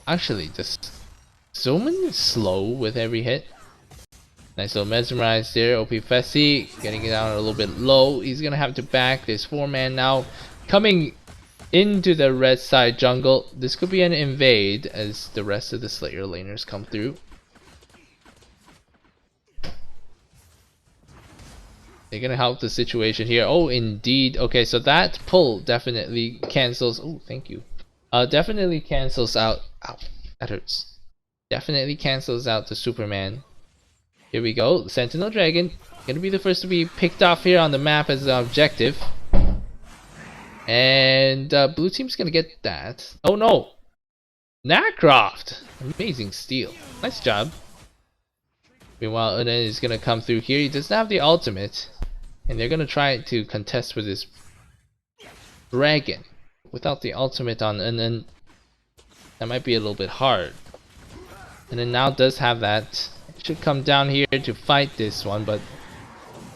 Actually, just Zoman is slow with every hit. Nice little mesmerize there. OP Fessy getting it down a little bit low. He's gonna have to back this 4-man now. Coming into the red side jungle. This could be an invade as the rest of the Slayer laners come through. They're gonna help the situation here. Oh, indeed. Okay, so that pull definitely cancels. Oh, thank you. Definitely cancels out. Ow, that hurts. Definitely cancels out the Superman. Here we go. Sentinel Dragon gonna be the first to be picked off here on the map as an objective. And blue team's gonna get that. Oh no, Nacroft! Amazing steal. Nice job. Meanwhile, Omen is gonna come through here. He doesn't have the ultimate. And they're gonna try to contest with this dragon. Without the ultimate on Omen, that might be a little bit hard. And then now does have that. It should come down here to fight this one, but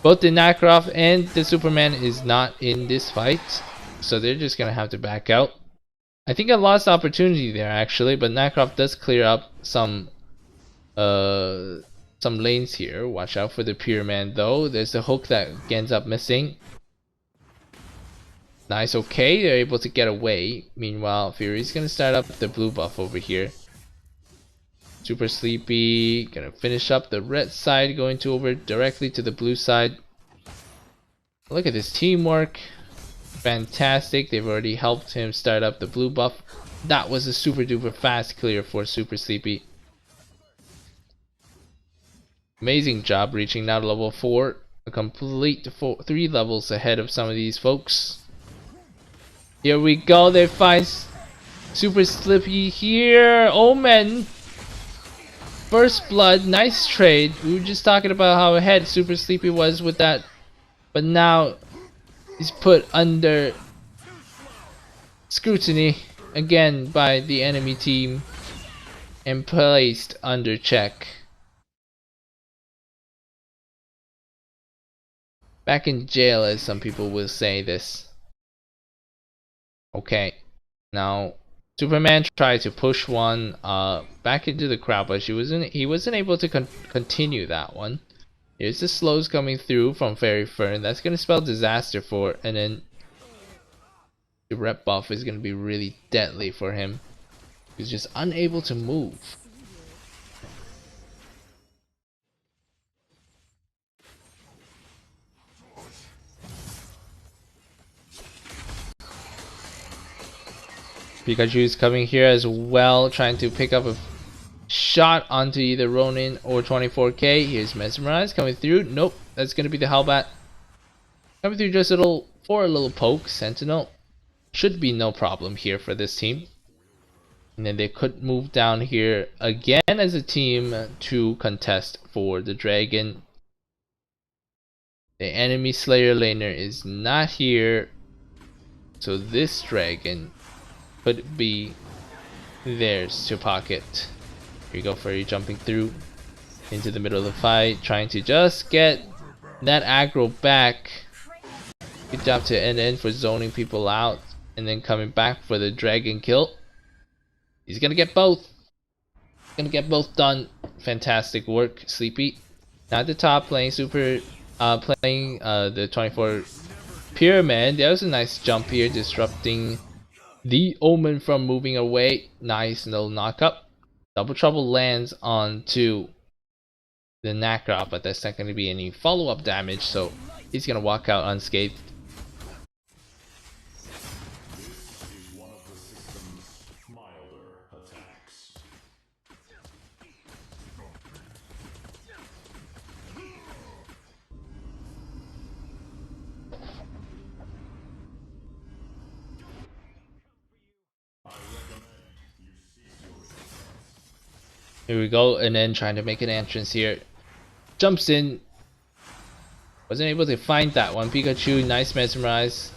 both the Nacroft and the Superman is not in this fight. So they're just gonna have to back out. I think I lost opportunity there actually, but Nacroft does clear up some lanes here. Watch out for the Pure Man though. There's a hook that ends up missing. Nice, okay, they're able to get away. Meanwhile, Fury's gonna start up the blue buff over here. Super Sleepy, gonna finish up the red side, going to over directly to the blue side. Look at this teamwork. Fantastic, they've already helped him start up the blue buff. That was a super duper fast clear for Super Sleepy. Amazing job reaching now to level 4. A complete 3 levels ahead of some of these folks. Here we go, they find Super Sleepy here. Omen. First blood, nice trade. We were just talking about how ahead Super Sleepy was with that. But now he's put under scrutiny again by the enemy team and placed under check. Back in jail, as some people will say this. Okay, now Superman tried to push one back into the crowd, but he wasn't able to continue that one. Here's the slows coming through from Fairy Fern. That's gonna spell disaster for, and then the rep buff is gonna be really deadly for him. He's just unable to move. Pikachu's coming here as well, trying to pick up a shot onto either Ronin or 24K. Here's Mesmerize coming through. Nope, that's gonna be the Hellbat. Coming through just for a little poke. Sentinel should be no problem here for this team. And then they could move down here again as a team to contest for the dragon. The enemy Slayer laner is not here, so this dragon could be theirs to pocket. Here you go, Furry jumping through into the middle of the fight, trying to just get that aggro back. Good job to NN for zoning people out and then coming back for the dragon kill. He's gonna get both. Gonna get both done. Fantastic work, Sleepy. Now at the top playing the 24 Pyramid. That was a nice jump here, disrupting the Omen from moving away. Nice little knock up. Double Trouble lands onto the Nacra, but that's not going to be any follow-up damage, so he's going to walk out unscathed. Here we go, and then trying to make an entrance here. Jumps in. Wasn't able to find that one. Pikachu, nice mesmerize.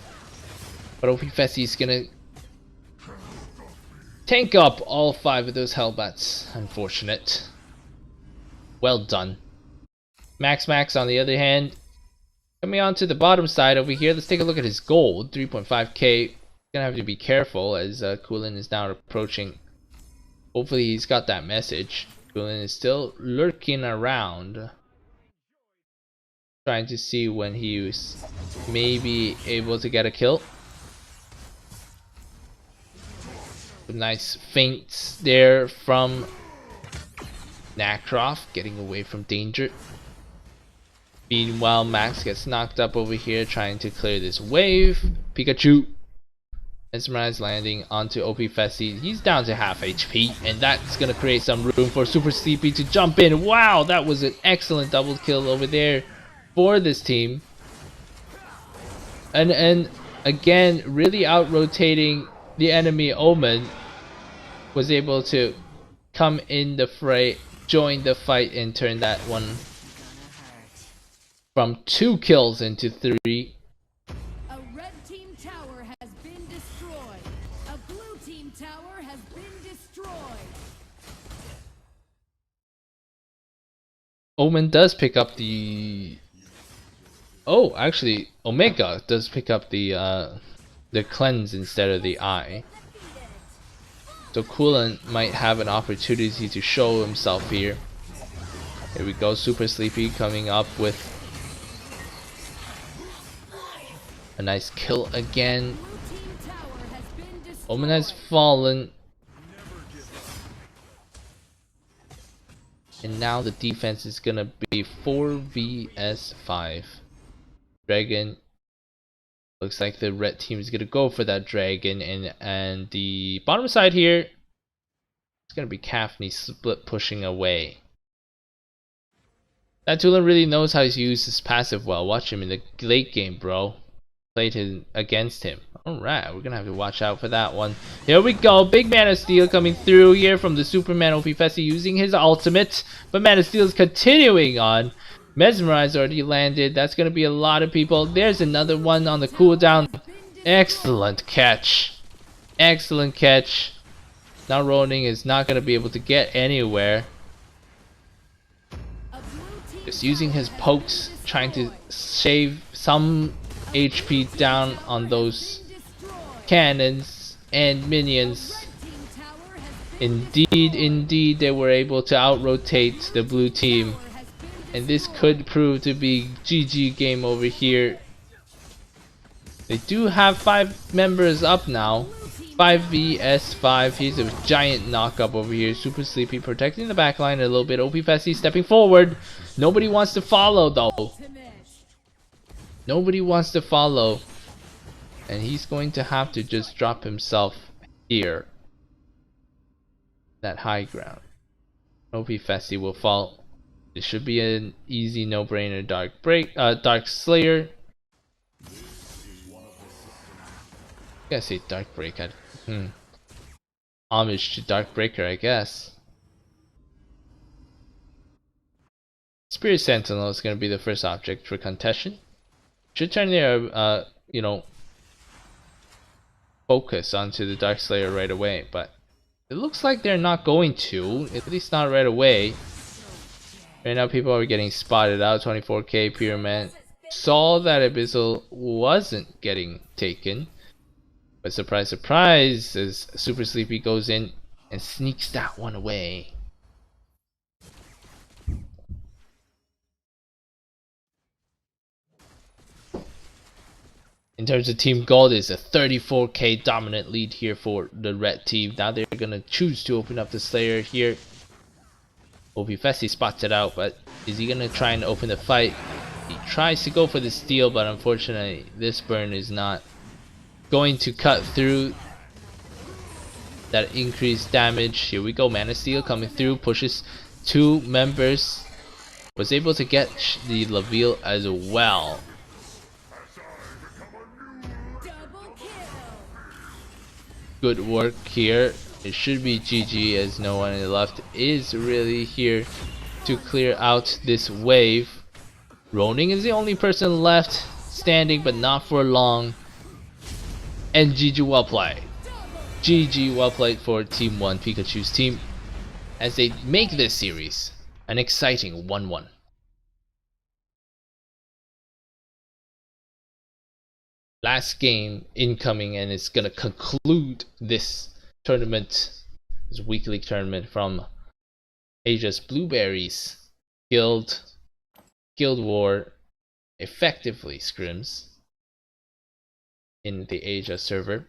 But OP Fessy's gonna tank up all 5 of those Hellbats. Unfortunate. Well done. Max on the other hand, coming on to the bottom side over here. Let's take a look at his gold. 3.5k. Gonna have to be careful as Kulin is now approaching. Hopefully he's got that message. Kulin is still lurking around, trying to see when he was maybe able to get a kill. Some nice feints there from Nacroft, getting away from danger. Meanwhile, Max gets knocked up over here trying to clear this wave. Pikachu Mesmerize landing onto OP Fessy. He's down to half HP, and that's gonna create some room for Super Sleepy to jump in. Wow, that was an excellent double kill over there for this team. And again, really out rotating the enemy. Omen was able to come in the fray, join the fight, and turn that one from 2 kills into 3. Omen does pick up the... Oh, actually, Omega does pick up the cleanse instead of the eye. So Kulin might have an opportunity to show himself here. Here we go, Super Sleepy coming up with A nice kill again. Blue team tower has been destroyed. Omen has fallen. And now the defense is gonna be 4 vs 5. Dragon. Looks like the red team is gonna go for that dragon, and the bottom side here is gonna be Kafni split pushing away. That Tulin really knows how to use his passive well. Watch him in the late game, bro. Played him against him. Alright, we're gonna have to watch out for that one. Here we go. Big Man of Steel coming through here from the Superman OP Fessy using his ultimate. But Man of Steel is continuing on. Mesmerize already landed. That's gonna be a lot of people. There's another one on the cooldown. Excellent catch. Excellent catch. Now Roning is not gonna be able to get anywhere. Just using his pokes, trying to save some HP down on those cannons and minions. Indeed, they were able to out-rotate the blue team. And this could prove to be GG game over here. They do have 5 members up now. 5 vs 5. Here's a giant knock-up over here. Super Sleepy protecting the backline a little bit. OP Fessy stepping forward. Nobody wants to follow though. Nobody wants to follow. And he's going to have to just drop himself here. That high ground. OP Fessy will fall. This should be an easy no-brainer. Dark Slayer. I gotta say Dark Break. Homage to Dark Breaker, I guess. Spirit Sentinel is gonna be the first object for contention. Should turn their focus onto the Dark Slayer right away, but it looks like they're not going to, at least not right away. Right now people are getting spotted out. 24k Pyroman saw that Abyssal wasn't getting taken. But surprise, surprise, as Super Sleepy goes in and sneaks that one away. In terms of team gold, it's a 34k dominant lead here for the red team. Now they're gonna choose to open up the Slayer here. OP Fessy spots it out, but is he gonna try and open the fight? He tries to go for the steal, but unfortunately this burn is not going to cut through that increased damage. Here we go. Man of Steel coming through, pushes 2 members. Was able to get the Laville as well. Good work here. It should be GG as no one left is really here to clear out this wave. Roning is the only person left standing, but not for long. And GG well played. GG well played for Team 1, Pikachu's team, as they make this series an exciting 1-1. Last game incoming, and it's gonna conclude this tournament, this weekly tournament from Asia's Blueberries Guild War effectively scrims in the Asia server.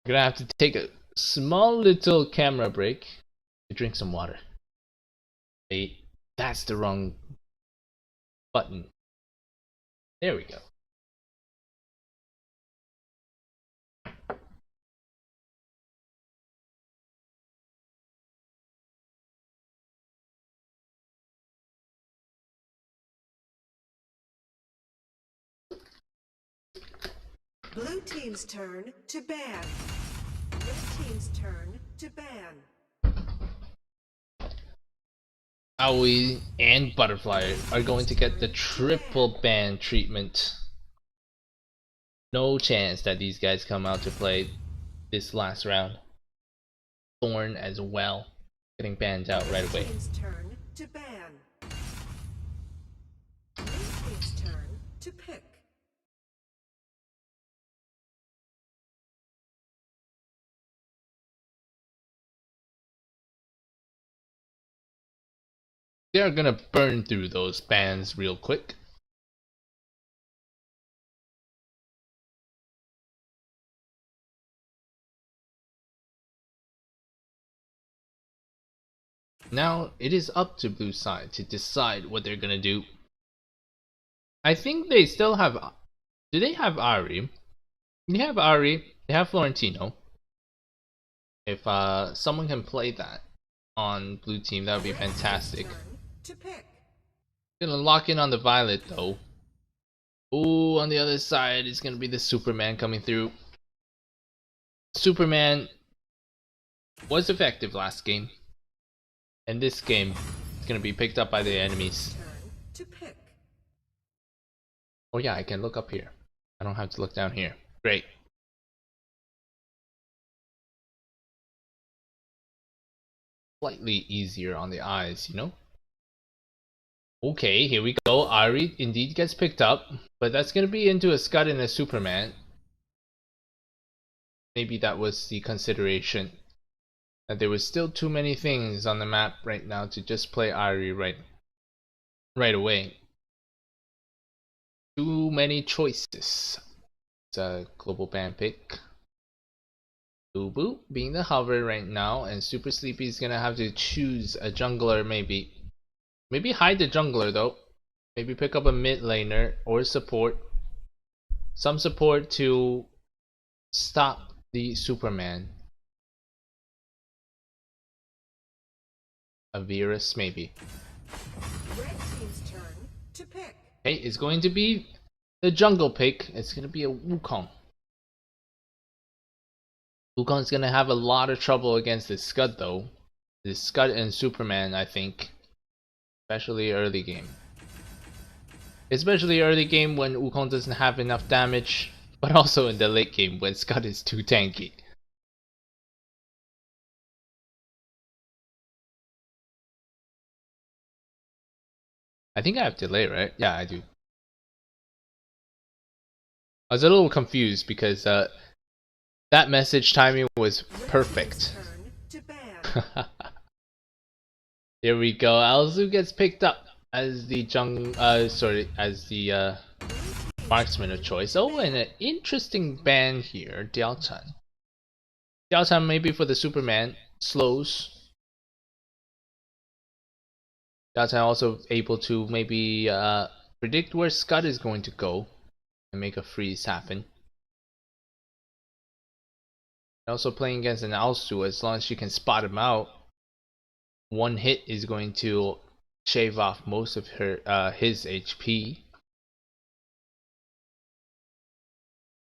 I'm gonna have to take a small little camera break to drink some water. Wait, that's the wrong button. There we go. Blue team's turn to ban. Red team's turn to ban. AOV and Butterfly are going to get the triple ban treatment. No chance that these guys come out to play this last round. Thorn as well, getting banned out right away. Blue team's turn to ban. Blue team's turn to pick. They're gonna burn through those bans real quick. Now it is up to blue side to decide what they're gonna do. I think they still have. Do they have Ari? They have Ari. They have Florentino. If someone can play that on blue team, that would be fantastic. Gonna lock in on the Violet though. Ooh, on the other side is gonna be the Superman coming through. Superman was effective last game, and this game is gonna be picked up by the enemies. Oh yeah, I can look up here. I don't have to look down here. Great. Slightly easier on the eyes, you know? Okay, here we go. Ari indeed gets picked up, but that's gonna be into a Scud and a Superman. Maybe that was the consideration. That there was still too many things on the map right now to just play Ari right away. Too many choices. It's a global ban pick. Boo being the hover right now, and Super Sleepy is gonna have to choose a jungler maybe. Maybe hide the jungler though. Maybe pick up a mid laner or support. Some support to stop the Superman. A Virus maybe. Red team's turn to pick. Okay, it's going to be the jungle pick. It's going to be a Wukong. Wukong's going to have a lot of trouble against this Scud though. This Scud and Superman, I think. Especially early game. Especially early game when Wukong doesn't have enough damage. But also in the late game when Scud is too tanky. I think I have delay, right? Yeah, I do. I was a little confused because that message timing was perfect. Here we go. Alzu gets picked up as the marksman of choice. Oh, and an interesting ban here, Diaochan. Diaochan maybe for the Superman slows. Diaochan also able to maybe predict where Scud is going to go and make a freeze happen. Also playing against an Alzu, as long as she can spot him out, one hit is going to shave off most of his HP.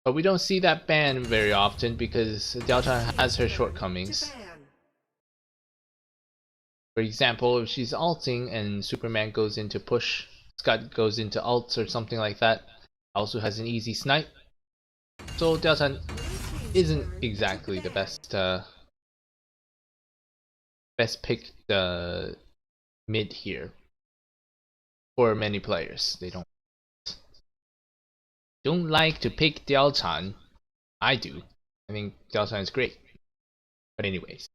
But we don't see that ban very often because Diaochan has her shortcomings. For example, if she's ulting and Superman goes into push, Scud goes into ults or something like that, also has an easy snipe. So Diaochan isn't exactly the best pick mid here for many players. They don't like to pick Diaochan. I do. I think Diaochan is great. But anyways,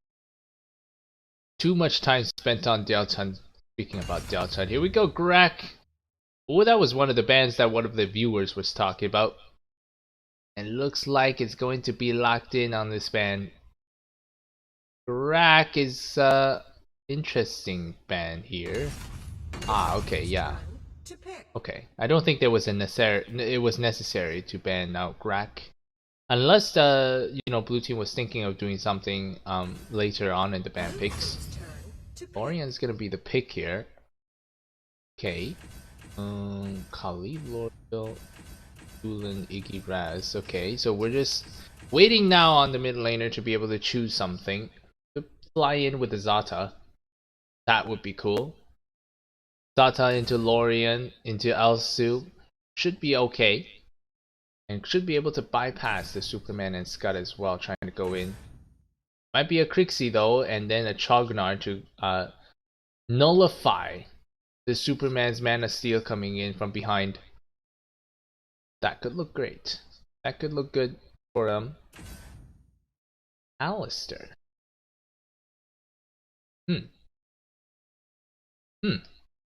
too much time spent on Diaochan. Speaking about Diaochan, here we go, Grak. Oh, that was one of the bands that one of the viewers was talking about. And looks like it's going to be locked in on this ban. Grak is interesting ban here. Ah, okay, yeah. Okay, I don't think there was it was necessary to ban out Grak. Unless blue team was thinking of doing something later on in the ban picks. Lorian's gonna be the pick here. Okay. Khalid, L'Oreal, Dulan, Iggy, Raz. Okay, so we're just waiting now on the mid laner to be able to choose something. To fly in with the Zata. That would be cool. Zata into Lorian, into Alzu. Should be okay. And should be able to bypass the Superman and Scud as well, trying to go in. Might be a Crixie though, and then a Chognar to nullify the Superman's Mana Steel coming in from behind. That could look great. That could look good for Alistair.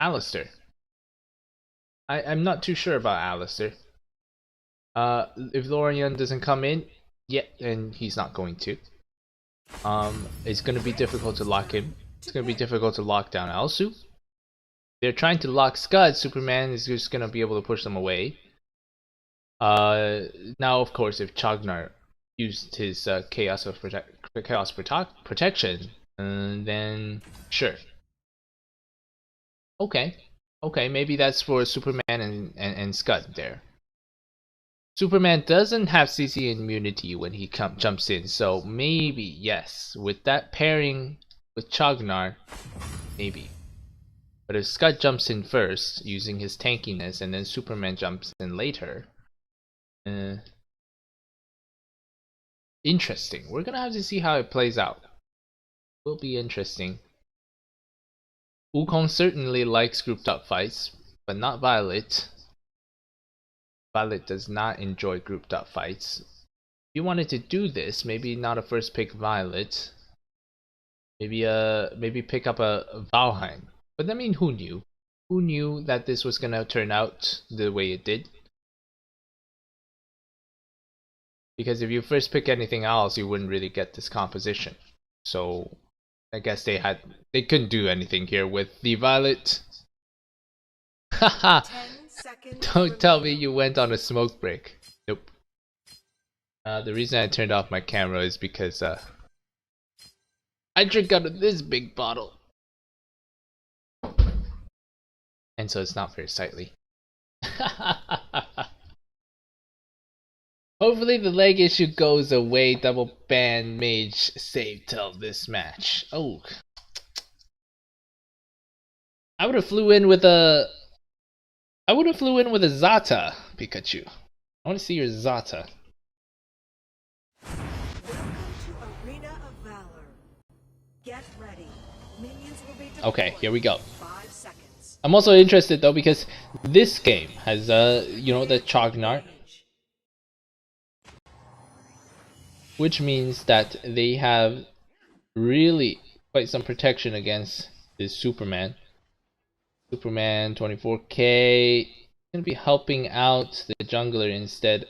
Alistair. I'm not too sure about Alistair. If Lorian doesn't come in yet, and he's not going to, it's gonna be difficult to lock him. It's gonna be difficult to lock down Alsu. They're trying to lock Scud. Superman is just gonna be able to push them away. Now of course, if Chagnar used his chaos protection, then sure. Okay, maybe that's for Superman and Scud there. Superman doesn't have CC immunity when he jumps in, so maybe, yes, with that pairing with Chagnar, maybe. But if Scud jumps in first, using his tankiness, and then Superman jumps in later, interesting. We're gonna have to see how it plays out. Will be interesting. Wukong certainly likes grouped up fights, but not Violet. Violet does not enjoy grouped up fights. If you wanted to do this, maybe not a first pick Violet. Maybe pick up a Valheim. But I mean, who knew? Who knew that this was gonna turn out the way it did? Because if you first pick anything else, you wouldn't really get this composition. So I guess they couldn't do anything here with the Violet. Haha! Don't tell me you went on a smoke break. Nope. The reason I turned off my camera is because I drink out of this big bottle. And so it's not very sightly. Hopefully the leg issue goes away. Double ban mage save till this match. Oh. I would have flew in with a Zata, Pikachu. I want to see your Zata. Welcome to Arena of Valor. Get ready. Minions will be deployed. Okay, here we go. 5 seconds. I'm also interested though because this game has you know, the Chagnar, which means that they have really quite some protection against this Superman. Superman 24k gonna be helping out the jungler instead.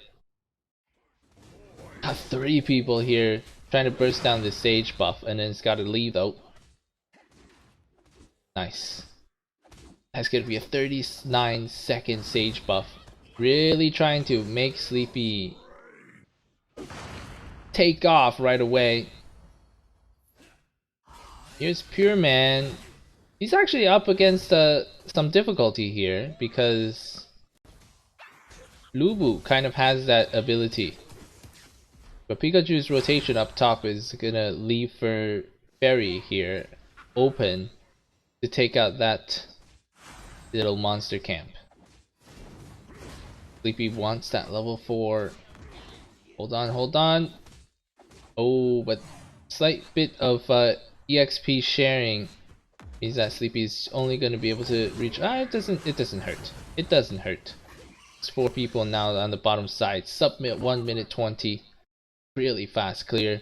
Got 3 people here trying to burst down the sage buff, and then it's gotta leave though. Nice. That's gonna be a 39-second sage buff. Really trying to make Sleepy take off right away. Here's Pure Man. He's actually up against some difficulty here because Lubu kind of has that ability. But Pikachu's rotation up top is gonna leave for Fairy here open to take out that little monster camp. Sleepy wants that level 4. Hold on. Oh, but slight bit of EXP sharing means that Sleepy's only going to be able to reach. It doesn't hurt. It doesn't hurt. It's 4 people now on the bottom side. Submit 1 minute 20. Really fast clear.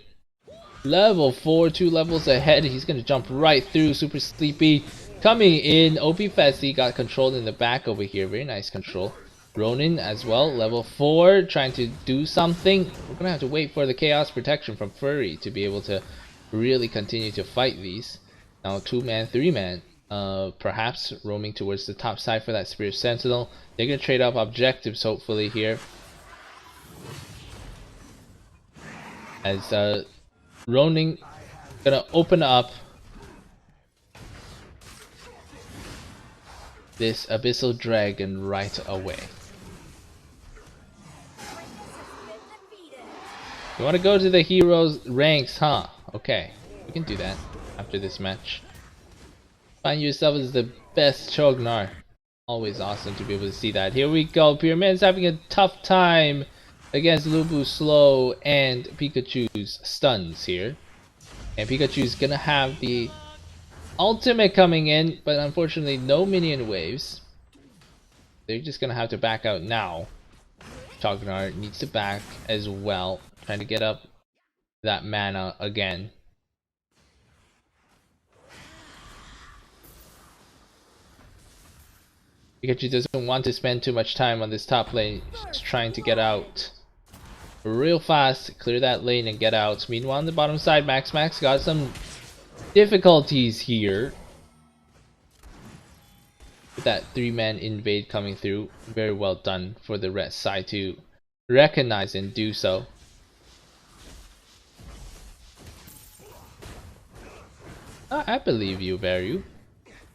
Level 4, 2 levels ahead. He's going to jump right through. Super Sleepy coming in. OP Fessy got controlled in the back over here. Very nice control. Ronin as well. Level 4. Trying to do something. We're going to have to wait for the Chaos Protection from Furry to be able to really continue to fight these. Now 2-man, 3-man. Perhaps roaming towards the top side for that Spirit Sentinel. They're going to trade up objectives hopefully here. As Ronin gonna open up this Abyssal Dragon right away. You wanna go to the heroes ranks, huh? Okay, we can do that after this match. Find yourself as the best Chognar. Always awesome to be able to see that. Here we go. Pyramid's having a tough time against Lubu's slow and Pikachu's stuns here. And Pikachu's gonna have the ultimate coming in, but unfortunately no minion waves. They're just gonna have to back out now. Chognar needs to back as well, trying to get up that mana again. Pikachu doesn't want to spend too much time on this top lane. She's trying to get out real fast, clear that lane and get out. Meanwhile on the bottom side, Max got some difficulties here. With that 3-man invade coming through, very well done for the red side to recognize and do so. I believe you, Varu.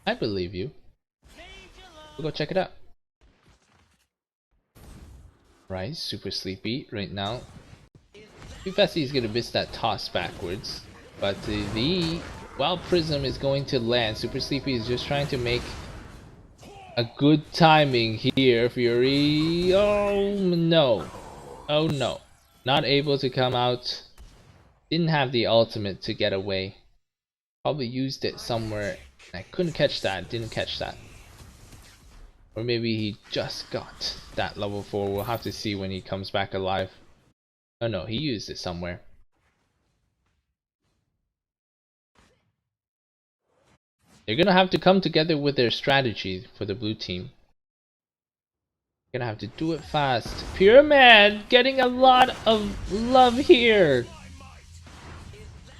I believe you. We'll go check it out. Right, super sleepy right now. Blueberries is gonna miss that toss backwards, but the Wild Prism is going to land. Super sleepy is just trying to make a good timing here. Fury, oh no, oh no, not able to come out. Didn't have the ultimate to get away. Probably used it somewhere. I couldn't catch that. Didn't catch that. Or maybe he just got that level 4. We'll have to see when he comes back alive. Oh no, he used it somewhere. They're gonna have to come together with their strategy for the blue team. Gonna have to do it fast. Pyramid getting a lot of love here.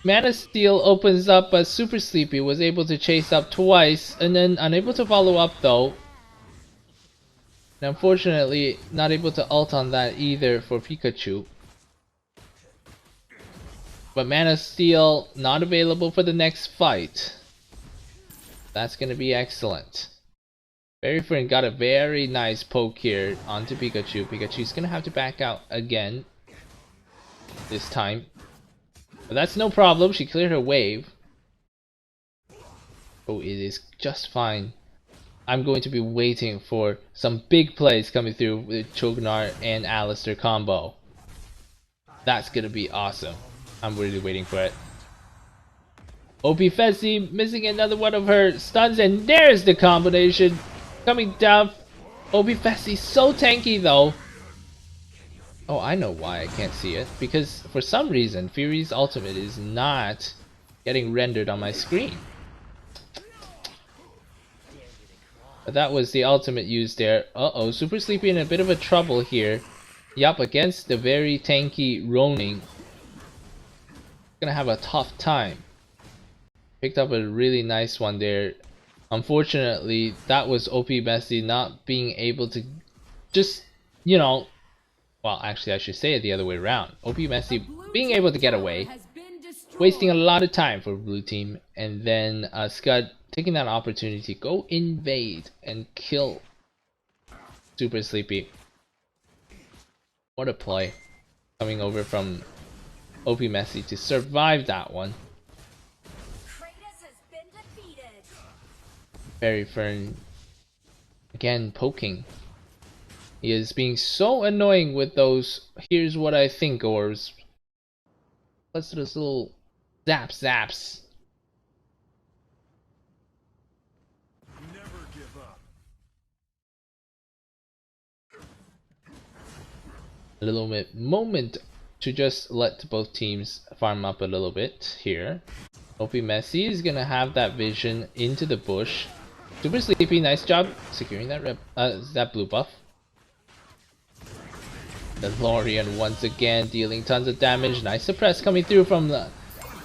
Mana Steel opens up, but Super Sleepy was able to chase up twice and then unable to follow up though. And unfortunately, not able to ult on that either for Pikachu. But Mana Steel not available for the next fight. That's gonna be excellent. Berryfriend got a very nice poke here onto Pikachu. Pikachu's gonna have to back out again this time. But that's no problem, she cleared her wave. Oh, it is just fine. I'm going to be waiting for some big plays coming through with Chognar and Alistair combo. That's gonna be awesome. I'm really waiting for it. OP Fessy missing another one of her stuns, and there's the combination coming down. OP Fessy so tanky though. Oh, I know why I can't see it. Because for some reason, Fury's ultimate is not getting rendered on my screen. But that was the ultimate used there. Uh-oh, Super Sleepy in a bit of a trouble here. Yup, against the very tanky Ronin. Gonna have a tough time. Picked up a really nice one there. Unfortunately, that was OP Bessie not being able to just, you know, well, actually, I should say it the other way around. OP Messi being able to get away, wasting a lot of time for blue team, and then Scud taking that opportunity to go invade and kill Super Sleepy. What a play. Coming over from OP Messi to survive that one. Fairy Fern again poking. He is being so annoying with those "here's what I think" orbs. Let's do this little zaps. Never give up. A little bit moment to just let both teams farm up a little bit here. OP Messi is gonna have that vision into the bush. Super Sleepy, nice job securing that blue buff. The Lorian once again dealing tons of damage. Nice suppress coming through from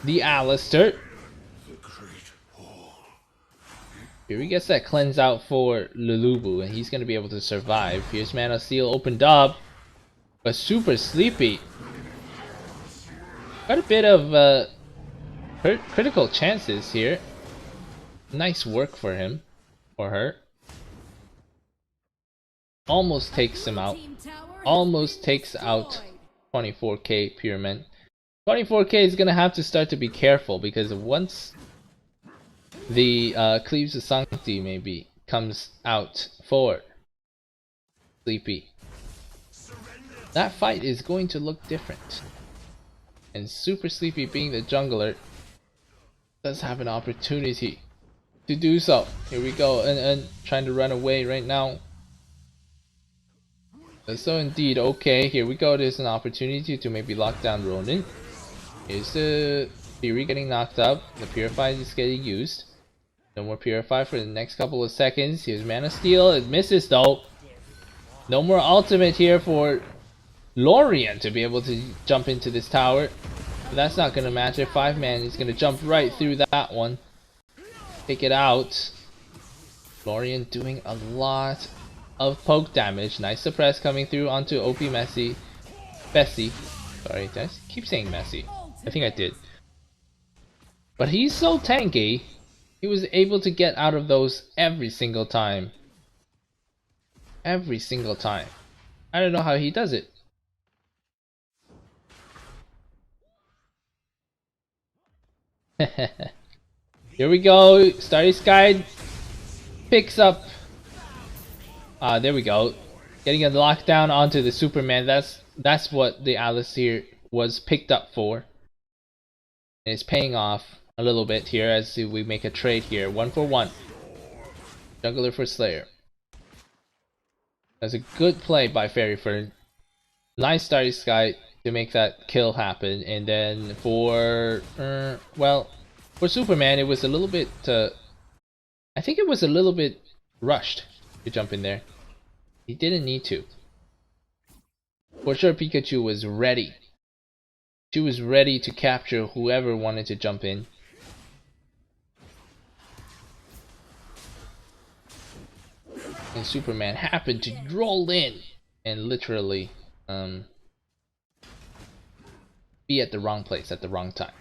the Alistair. Here he gets that cleanse out for Lulubu, and he's going to be able to survive. Here's Mana Steel opened up, but Super Sleepy got a bit of critical chances here. Nice work for him, or her. Almost takes him out. Almost takes out 24k Pyramid. 24k is gonna have to start to be careful, because once the Cleaves of Sanctity maybe comes out for Sleepy, that fight is going to look different. And Super Sleepy, being the jungler, does have an opportunity to do so. Here we go, and trying to run away right now. So indeed, okay, here we go. There's an opportunity to maybe lock down Ronin. Here's the Fury getting knocked up. The Purify is getting used. No more Purify for the next couple of seconds. Here's Mana Steel. It misses though. No more ultimate here for Lorien to be able to jump into this tower. But that's not going to matter. 5-man is going to jump right through that one. Take it out. Lorien doing a lot of poke damage. Nice suppress coming through onto OP Messi. Bessie. Sorry, did I keep saying Messi? I think I did. But he's so tanky. He was able to get out of those every single time. Every single time. I don't know how he does it. Here we go. Starry Sky picks up. There we go. Getting a lockdown onto the Superman. That's what the Alice here was picked up for. And it's paying off a little bit here as we make a trade here. 1 for 1. Jungler for Slayer. That's a good play by Fairyford. Nice Starry Sky to make that kill happen. And then for well, for Superman it was a little bit I think it was a little bit rushed to jump in there. He didn't need to. For sure Pikachu was ready. She was ready to capture whoever wanted to jump in. And Superman happened to roll in and literally be at the wrong place at the wrong time.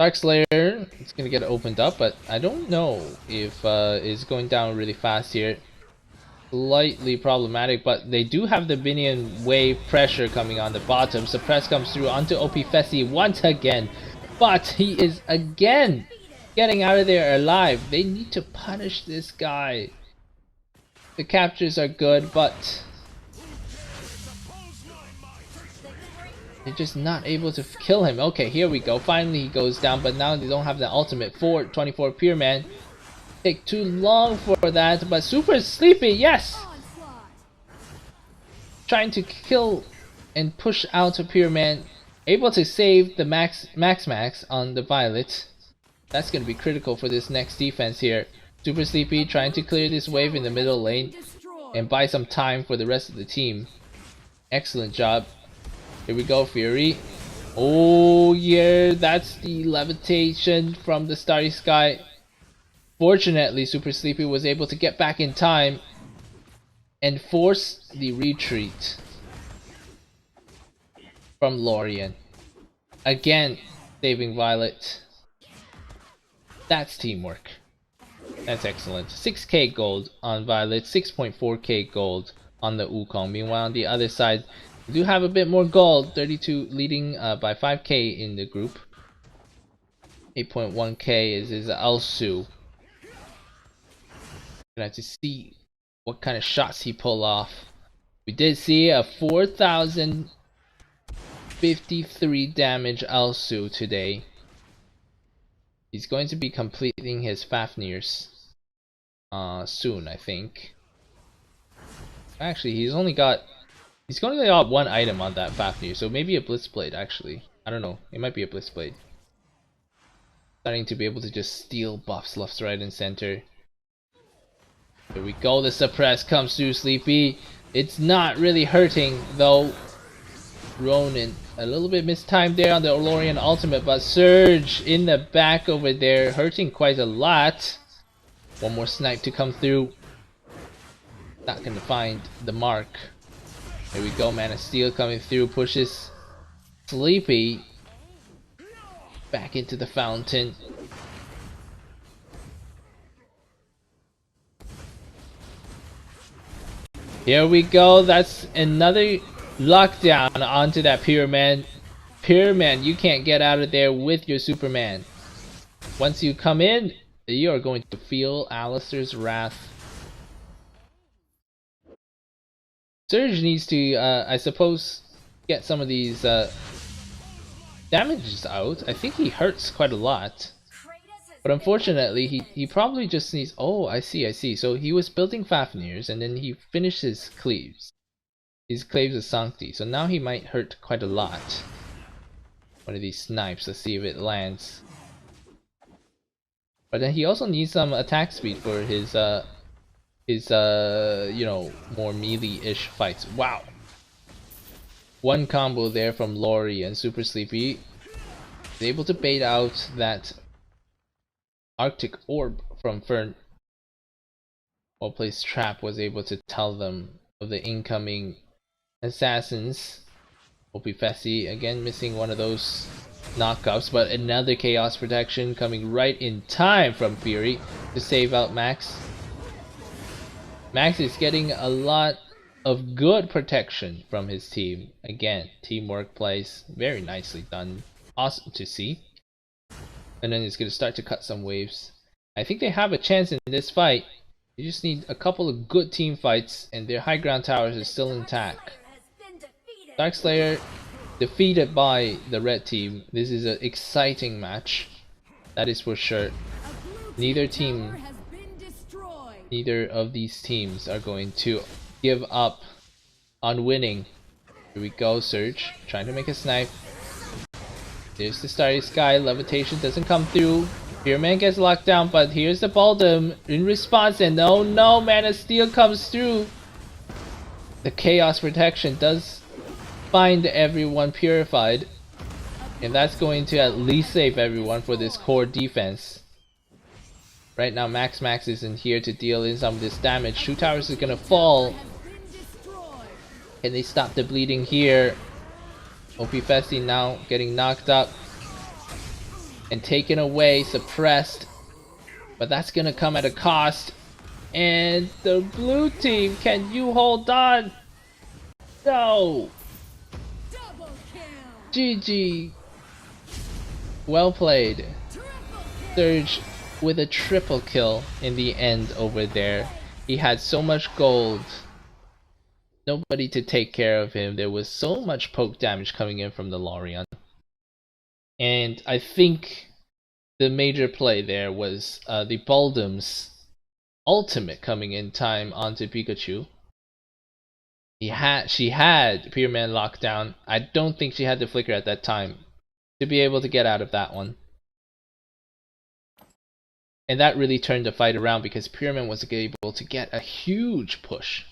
Darkslayer is gonna get opened up, but I don't know if it's going down really fast here. Slightly problematic, but they do have the minion wave pressure coming on the bottom. Suppress comes through onto OP Fessy once again, but he is again getting out of there alive. They need to punish this guy. The captures are good, but they're just not able to kill him. Okay, here we go. Finally he goes down, but now they don't have the ultimate for 24 Pure Man. Take too long for that, but Super Sleepy, yes! Trying to kill and push out a Pure Man. Able to save the max on the Violet. That's going to be critical for this next defense here. Super Sleepy trying to clear this wave in the middle lane and buy some time for the rest of the team. Excellent job. Here we go, Fury. Oh yeah, that's the levitation from the Starry Sky. Fortunately, Super Sleepy was able to get back in time and force the retreat from Lorien. Again, saving Violet. That's teamwork. That's excellent. 6k gold on Violet, 6.4k gold on the Wukong. Meanwhile, on the other side, we do have a bit more gold. 32 leading by 5k in the group. 8.1k is Alsu. Gonna have to see what kind of shots he pull off. We did see a 4,053 damage Alsu today. He's going to be completing his Fafnirs soon, I think. Actually, he's only got one item on that Fafnir, so maybe a Blitzblade. Actually, I don't know. It might be a Blitzblade. Starting to be able to just steal buffs left, right, and center. Here we go. The suppress comes through Sleepy. It's not really hurting though. Ronin a little bit mistimed there on the Lorien ultimate, but Surge in the back over there hurting quite a lot. One more snipe to come through. Not gonna find the mark. Here we go. Mana Steel coming through, pushes Sleepy back into the fountain. Here we go. That's another lockdown onto that Pure Man. Pure Man, you can't get out of there with your Superman. Once you come in, you are going to feel Alistair's wrath. Surge needs to, I suppose, get some of these damages out. I think he hurts quite a lot. But unfortunately, he probably just needs... Oh, I see. So he was building Fafnirs, and then he finished his cleaves. His cleaves of Sancti. So now he might hurt quite a lot. one of these snipes. Let's see if it lands. But then he also needs some attack speed for his you know, more melee-ish fights. Wow. One combo there from Lori, and Super Sleepy is able to bait out that Arctic Orb from Fern. Well placed trap was able to tell them of the incoming assassins. Opie Fessy again missing one of those knockups, but another Chaos Protection coming right in time from Fury to save out Max. Max is getting a lot of good protection from his team. Again, teamwork plays very nicely done. Awesome to see. And then he's going to start to cut some waves. I think they have a chance in this fight. You just need a couple of good team fights, and their high ground towers is still intact. Darkslayer defeated by the red team. This is an exciting match. That is for sure. Neither of these teams are going to give up on winning. Here we go, Surge. Trying to make a snipe. There's the Starry Sky. Levitation doesn't come through. Spearman gets locked down, but here's the Baldum in response, and oh no, Man of Steel comes through. The Chaos Protection does find everyone purified, and that's going to at least save everyone for this core defense. Right now, Max isn't here to deal in some of this damage. Two towers is gonna fall. Can they stop the bleeding here? OP Fessy now getting knocked up and taken away, suppressed, but that's gonna come at a cost. And the blue team, can you hold on? No. GG. Well played. Surge with a triple kill in the end over there. He had so much gold. Nobody to take care of him. There was so much poke damage coming in from the Lorion. And I think the major play there was the Baldum's ultimate coming in time onto Pikachu. She had Spearman locked down. I don't think she had the flicker at that time to be able to get out of that one. And that really turned the fight around because Spearman was able to get a huge push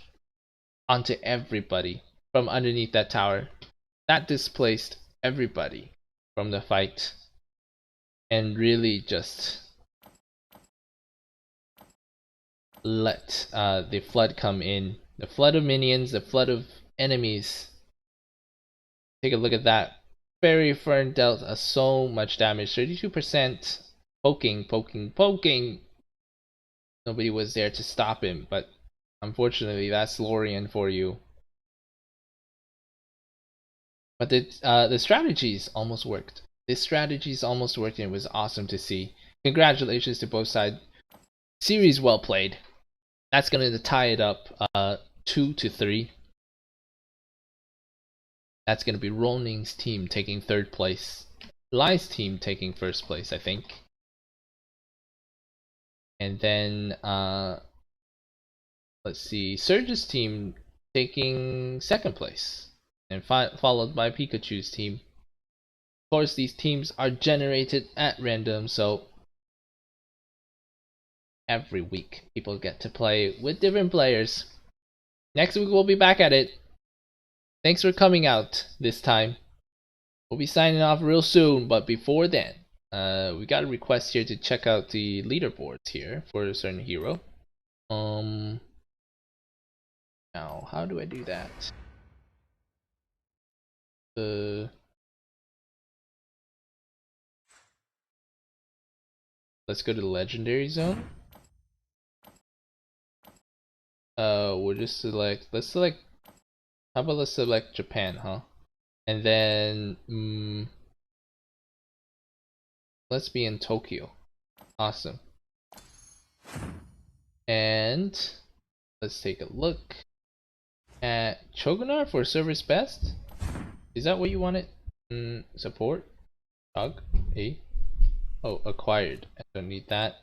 onto everybody from underneath that tower. That displaced everybody from the fight and really just let the flood come in. The flood of minions, the flood of enemies. Take a look at that. Fairy Fern dealt us so much damage. 32% poking. Nobody was there to stop him, but unfortunately that's Lorian for you. But the strategies almost worked. This strategies almost worked, and it was awesome to see. Congratulations to both sides. Series well played. That's gonna tie it up 2-3. That's gonna be Roning's team taking third place. Lai's team taking first place, I think. And then let's see, Surge's team taking second place, and followed by Pikachu's team. Of course, these teams are generated at random, so every week people get to play with different players. Next week we'll be back at it. Thanks for coming out this time. We'll be signing off real soon, but before then, we got a request here to check out the leaderboards here for a certain hero. Now how do I do that? Let's go to the legendary zone. We'll just select, how about let's select Japan, huh? And then let's be in Tokyo. Awesome. And let's take a look at Chogonar for service best. Is that what you wanted? Support? Chug? A? Oh, acquired. I don't need that.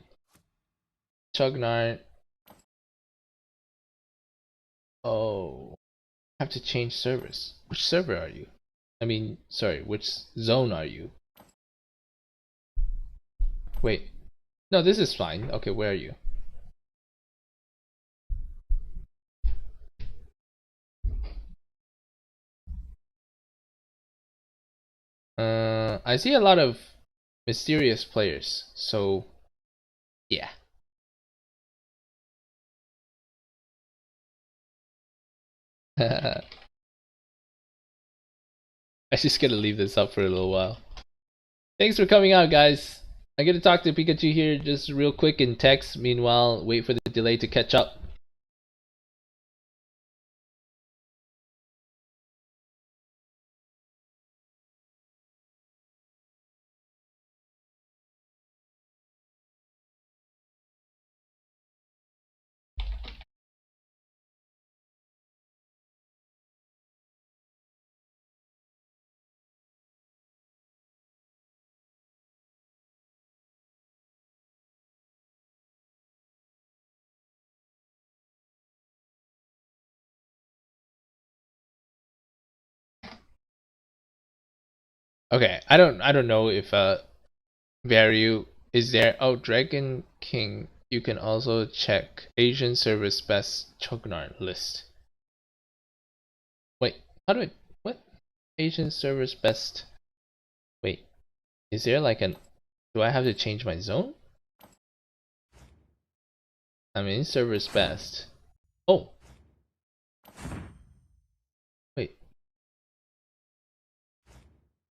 Chogonar. Oh, I have to change servers. Which server are you? I mean, sorry, which zone are you? Wait. No, this is fine. Okay, where are you? I see a lot of mysterious players, so yeah. I just gotta leave this up for a little while. Thanks for coming out, guys. I'm gonna talk to Pikachu here just real quick in text. Meanwhile, wait for the delay to catch up. Okay, I don't know if Vario is there. Oh, Dragon King. You can also check Asian servers best Chognar list. Wait, how do I what? Asian servers best. Wait, is there like an do I have to change my zone? I'm in servers best. Oh,